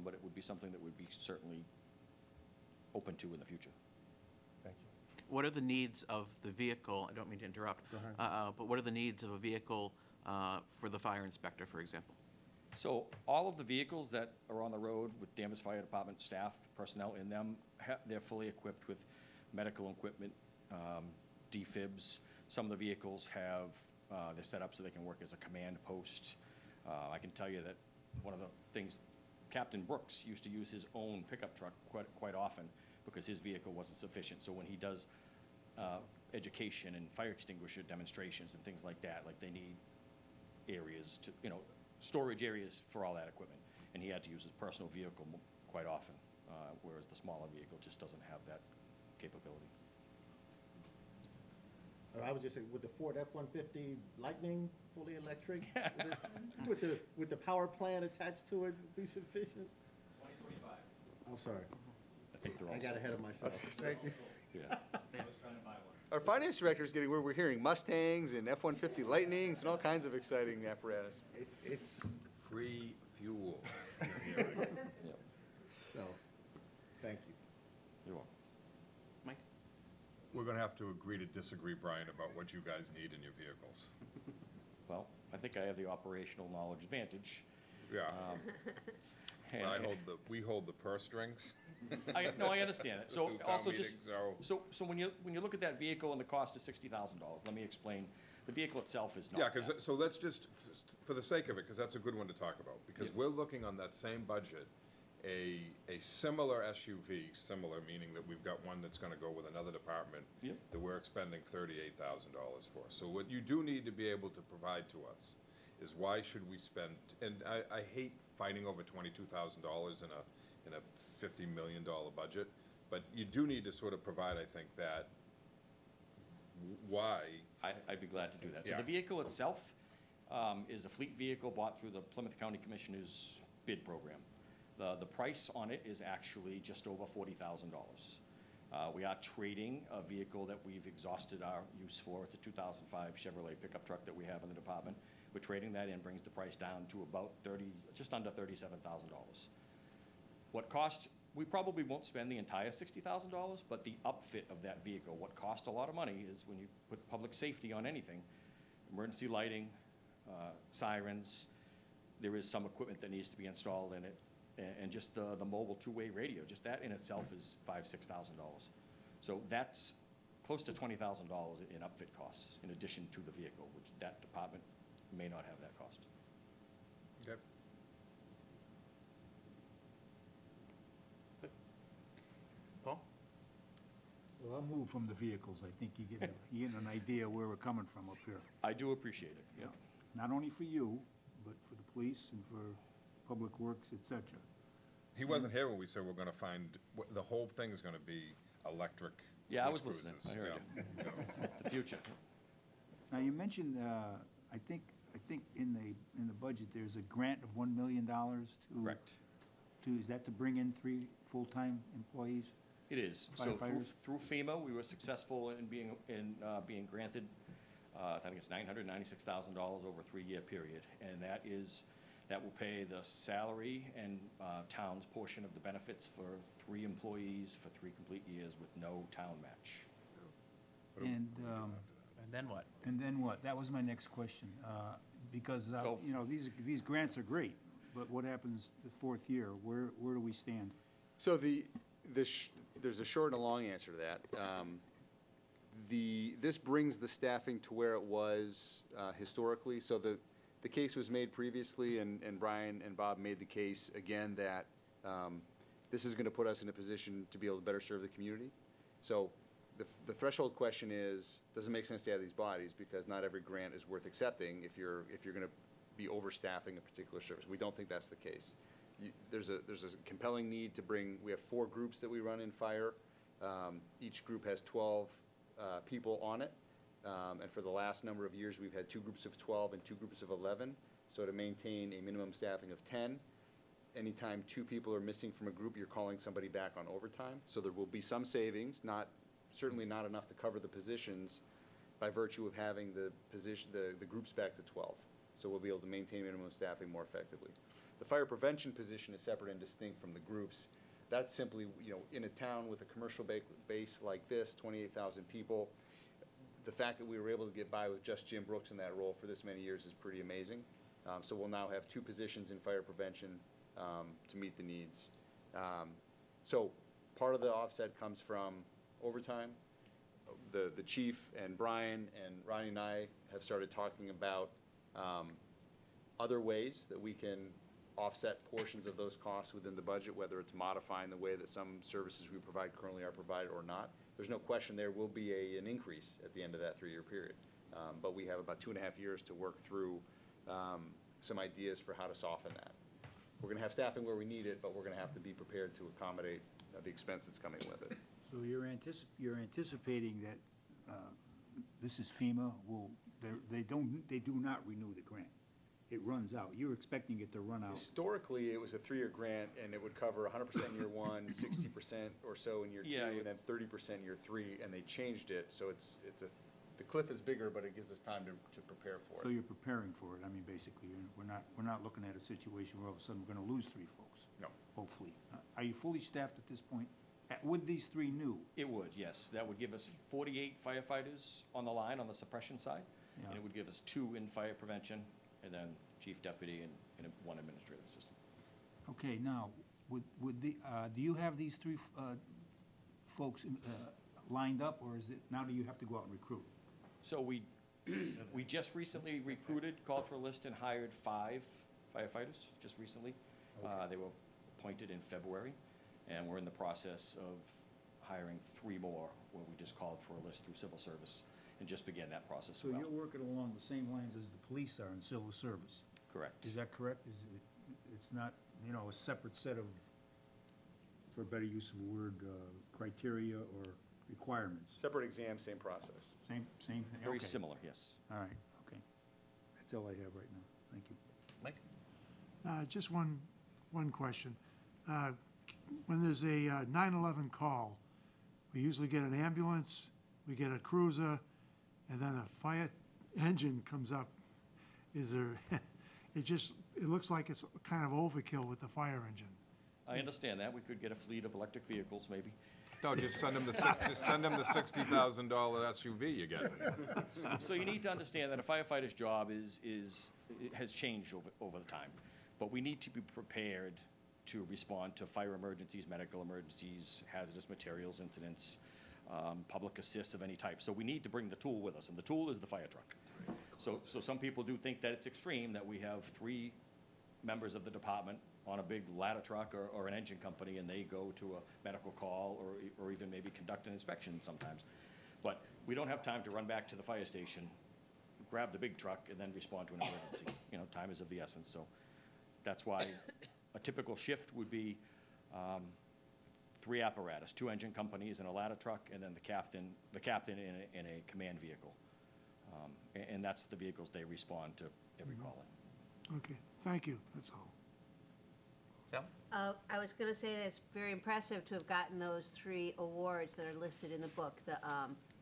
Speaker 15: but it would be something that would be certainly open to in the future.
Speaker 5: Thank you.
Speaker 1: What are the needs of the vehicle? I don't mean to interrupt. But what are the needs of a vehicle for the fire inspector, for example?
Speaker 15: So all of the vehicles that are on the road with Danvers Fire Department staff, personnel in them, they're fully equipped with medical equipment, defibs. Some of the vehicles have, they're set up so they can work as a command post. I can tell you that one of the things, Captain Brooks used to use his own pickup truck quite often because his vehicle wasn't sufficient. So when he does education and fire extinguisher demonstrations and things like that, like they need areas to, storage areas for all that equipment. And he had to use his personal vehicle quite often, whereas the smaller vehicle just doesn't have that capability.
Speaker 5: I would just say, would the Ford F-150 Lightning, fully electric, with the power plant attached to it, be sufficient?
Speaker 15: 2025.
Speaker 5: I'm sorry.
Speaker 15: I think they're all
Speaker 5: I got
Speaker 15: sold.
Speaker 5: ahead of myself. Thank you.
Speaker 15: Yeah.
Speaker 14: I was trying to buy one.
Speaker 2: Our finance director is getting, we're hearing Mustangs and F-150 Lightnings and all kinds of exciting apparatus.
Speaker 5: It's,
Speaker 4: Free fuel.
Speaker 15: Yep.
Speaker 5: so, thank you.
Speaker 15: You're welcome.
Speaker 1: Mike?
Speaker 4: We're gonna have to agree to disagree, Brian, about what you guys need in your vehicles.
Speaker 15: Well, I think I have the operational knowledge advantage.
Speaker 4: Yeah,
Speaker 15: And
Speaker 4: we hold the purse strings.
Speaker 15: No, I understand it. So
Speaker 4: Town
Speaker 15: also
Speaker 4: meeting,
Speaker 15: just, so when you look at that vehicle and the cost is $60,000, let me explain. The vehicle itself is not.
Speaker 4: Yeah, because, so let's just, for the sake of it, because that's a good one to talk about, because we're looking on that same budget, a similar SUV, similar meaning that we've got one that's gonna go with another department
Speaker 15: Yep.
Speaker 4: that we're expending $38,000 for. So what you do need to be able to provide to us is why should we spend, and I hate fighting over $22,000 in a $50 million budget, but you do need to sort of provide, I think, that why.
Speaker 15: I'd be glad to do that. So
Speaker 4: Yeah.
Speaker 15: the vehicle itself is a fleet vehicle bought through the Plymouth County Commissioner's bid program. The price on it is actually just over $40,000. We are trading a vehicle that we've exhausted our use for. It's a 2005 Chevrolet pickup truck that we have in the department. We're trading that in, brings the price down to about just under $37,000. What cost, we probably won't spend the entire $60,000, but the upfit of that vehicle, what costs a lot of money is when you put public safety on anything, emergency lighting, sirens, there is some equipment that needs to be installed in it, and just the mobile two-way radio, just that in itself is $5,000-$6,000. So that's close to $20,000 in upfit costs in addition to the vehicle, which that department may not have that cost.
Speaker 4: Okay.
Speaker 1: Paul?
Speaker 7: Well, I'll move from the vehicles. I think you get an idea where we're coming from up here.
Speaker 15: I do appreciate it, yeah.
Speaker 7: Not only for you, but for the police and for Public Works, et cetera.
Speaker 4: He wasn't here when we said we're gonna find, the whole thing is gonna be electric.
Speaker 15: Yeah, I
Speaker 4: police
Speaker 15: was listening.
Speaker 4: cruisers.
Speaker 15: I heard
Speaker 4: Yeah.
Speaker 15: The future.
Speaker 7: Now, you mentioned, I think in the budget, there's a grant of $1 million to.
Speaker 15: Correct.
Speaker 7: Is that to bring in 3 full-time employees?
Speaker 15: It is. So
Speaker 7: Firefighters?
Speaker 15: through FEMA, we were successful in being granted, I think it's $996,000 over a 3-year period. And that will pay the salary and town's portion of the benefits for 3 employees for 3 complete years with no town match.
Speaker 7: And,
Speaker 1: And then what?
Speaker 7: and then what? That was my next question. Because,
Speaker 15: So-
Speaker 7: these grants are great, but what happens the 4th year? Where do we stand?
Speaker 2: So there's a short and a long answer to that. This brings the staffing to where it was historically. So the case was made previously, and Brian and Bob made the case again that this is going to put us in a position to be able to better serve the community. So the threshold question is, does it make sense to add these bodies? Because not every grant is worth accepting if you're going to be overstaffing a particular service. We don't think that's the case. There's a compelling need to bring, we have 4 groups that we run in fire. Each group has 12 people on it. And for the last number of years, we've had 2 groups of 12 and 2 groups of 11. So to maintain a minimum staffing of 10, anytime 2 people are missing from a group, you're calling somebody back on overtime. So there will be some savings, certainly not enough to cover the positions by virtue of having the groups back to 12. So we'll be able to maintain minimum staffing more effectively. The fire prevention position is separate and distinct from the groups. That's simply, in a town with a commercial base like this, 28,000 people, the fact that we were able to get by with just Jim Brooks in that role for this many years is pretty amazing. So we'll now have 2 positions in fire prevention to meet the needs. So part of the offset comes from overtime. The chief and Brian and Ronnie and I have started talking about other ways that we can offset portions of those costs within the budget, whether it's modifying the way that some services we provide currently are provided or not. There's no question there will be an increase at the end of that 3-year period. But we have about 2.5 years to work through some ideas for how to soften that. We're going to have staffing where we need it, but we're going to have to be prepared to accommodate the expense that's coming with it.
Speaker 7: So you're anticipating that this is FEMA, they do not renew the grant. It runs out. You're expecting it to run out.
Speaker 2: Historically, it was a 3-year grant, and it would cover 100% year 1, 60% or so in year 2, and then 30% year 3, and they changed it, so the cliff is bigger, but it gives us time to prepare for
Speaker 7: So
Speaker 2: it.
Speaker 7: you're preparing for it. I mean, basically, we're not looking at a situation where all of a sudden we're going to lose 3 folks.
Speaker 2: No.
Speaker 7: Hopefully. Are you fully staffed at this point? With these 3 new?
Speaker 15: It would, yes. That would give us 48 firefighters on the line on the suppression side.
Speaker 7: Yeah.
Speaker 15: And it would give us 2 in fire prevention, and then chief deputy and 1 administrative assistant.
Speaker 7: Okay, now, do you have these 3 folks lined up, or is it, now do you have to go out and recruit?
Speaker 15: So we just recently recruited, called for a list, and hired 5 firefighters just recently. They were appointed in February, and we're in the process of hiring 3 more, where we just called for a list through civil service and just began that process.
Speaker 7: So you're working along the same lines as the police are in civil service?
Speaker 15: Correct.
Speaker 7: Is that correct? It's not, a separate set of, for a better use of the word, criteria or requirements?
Speaker 2: Separate exam, same process.
Speaker 7: Same thing?
Speaker 15: Very
Speaker 7: Okay.
Speaker 15: similar, yes.
Speaker 7: All right, okay. That's all I have right now. Thank you.
Speaker 1: Mike?
Speaker 8: Just one question. When there's a 911 call, we usually get an ambulance, we get a cruiser, and then a fire engine comes up. Is there, it looks like it's kind of overkill with the fire engine.
Speaker 15: I understand that. We could get a fleet of electric vehicles, maybe.
Speaker 4: No, just send them the $60,000 SUV you get.
Speaker 15: So you need to understand that a firefighter's job has changed over the time. But we need to be prepared to respond to fire emergencies, medical emergencies, hazardous materials incidents, public assist of any type. So we need to bring the tool with us, and the tool is the fire truck. So some people do think that it's extreme that we have 3 members of the department on a big ladder truck or an engine company, and they go to a medical call or even maybe conduct an inspection sometimes. But we don't have time to run back to the fire station, grab the big truck, and then respond to an emergency. Time is of the essence. So that's why a typical shift would be 3 apparatus, 2 engine companies and a ladder truck, and then the captain in a command vehicle. And that's the vehicles they respond to every call in.
Speaker 8: Okay, thank you, that's all.
Speaker 1: Sal?
Speaker 3: I was going to say that it's very impressive to have gotten those 3 awards that are listed in the book, the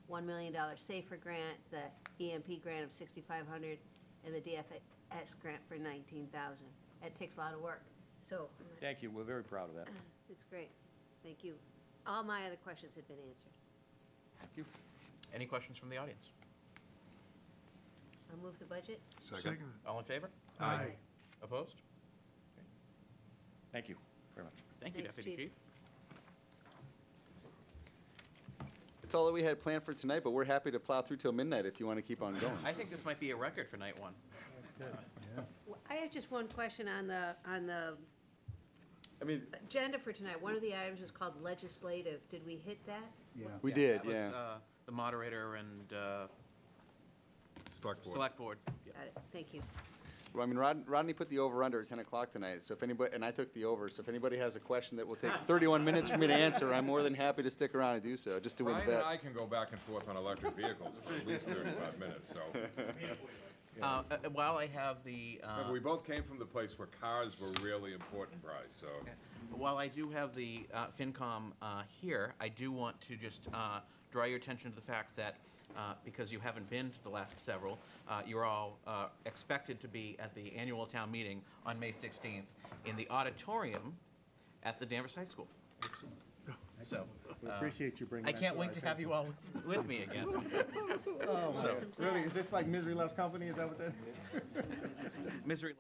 Speaker 3: $1 million SAFER grant, the EMP grant of $6,500, and the DFS grant for $19,000. It takes a lot of work, so.
Speaker 15: Thank you. We're very proud of that.
Speaker 3: It's great, thank you. All my other questions have been answered.
Speaker 15: Thank you.
Speaker 1: Any questions from the audience?
Speaker 3: I'll move the budget.
Speaker 8: Second.
Speaker 1: All in favor?
Speaker 8: Aye.
Speaker 1: Opposed?
Speaker 15: Thank you very much.
Speaker 1: Thank you,
Speaker 3: Thanks,
Speaker 1: Deputy
Speaker 3: Chief.
Speaker 1: Chief.
Speaker 2: It's all that we had planned for tonight, but we're happy to plow through till midnight if you want to keep on going.
Speaker 1: I think this might be a record for night 1.
Speaker 3: I have just one question on the
Speaker 2: I mean,
Speaker 3: agenda for tonight. One of the items was called legislative. Did we hit that?
Speaker 7: Yeah.
Speaker 2: we did,
Speaker 1: That was
Speaker 2: yeah.
Speaker 1: the moderator and
Speaker 4: Select board.
Speaker 1: select board. Yeah.
Speaker 3: Got it, thank you.
Speaker 2: Well, I mean, Rodney put the over-under at 10 o'clock tonight, so if anybody, and I took the over, so if anybody has a question that will take 31 minutes for me to answer, I'm more than happy to stick around and do so, just to win the
Speaker 4: Brian and
Speaker 2: bet.
Speaker 4: I can go back and forth on electric vehicles for at least 35 minutes, so.
Speaker 1: While I have the,
Speaker 4: Remember, we both came from the place where cars were really important, Bryce, so.
Speaker 1: while I do have the FinCom here, I do want to just draw your attention to the fact that, because you haven't been to the last several, you're all expected to be at the annual town meeting on May 16th in the auditorium at the Danvers High School. So,
Speaker 5: We appreciate you bringing
Speaker 1: I
Speaker 5: that
Speaker 1: can't
Speaker 5: to
Speaker 1: wait
Speaker 5: our
Speaker 1: to have you
Speaker 5: attention.
Speaker 1: all with me again.
Speaker 5: Oh, my.
Speaker 1: So-
Speaker 5: Really, is this like Misery Loves Company, is that what that?
Speaker 1: Misery.